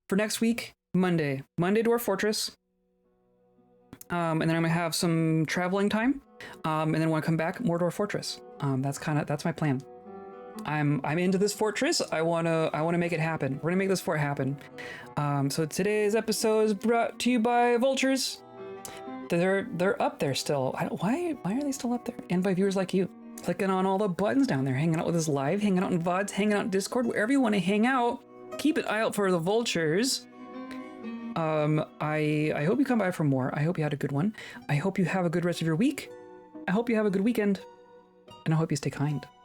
For next week, Monday Dwarf Fortress. And then I'm gonna have some traveling time. And then when I come back, more Dwarf Fortress. That's my plan. I'm into this fortress. I wanna make it happen. We're gonna make this fort happen. So today's episode is brought to you by vultures. They're up there still. Why are they still up there? And by viewers like you, clicking on all the buttons down there, hanging out with us live, hanging out in VODs, hanging out in Discord, wherever you want to hang out. Keep an eye out for the vultures. I hope you come by for more. I hope you had a good one. I hope you have a good rest of your week. I hope you have a good weekend. And I hope you stay kind.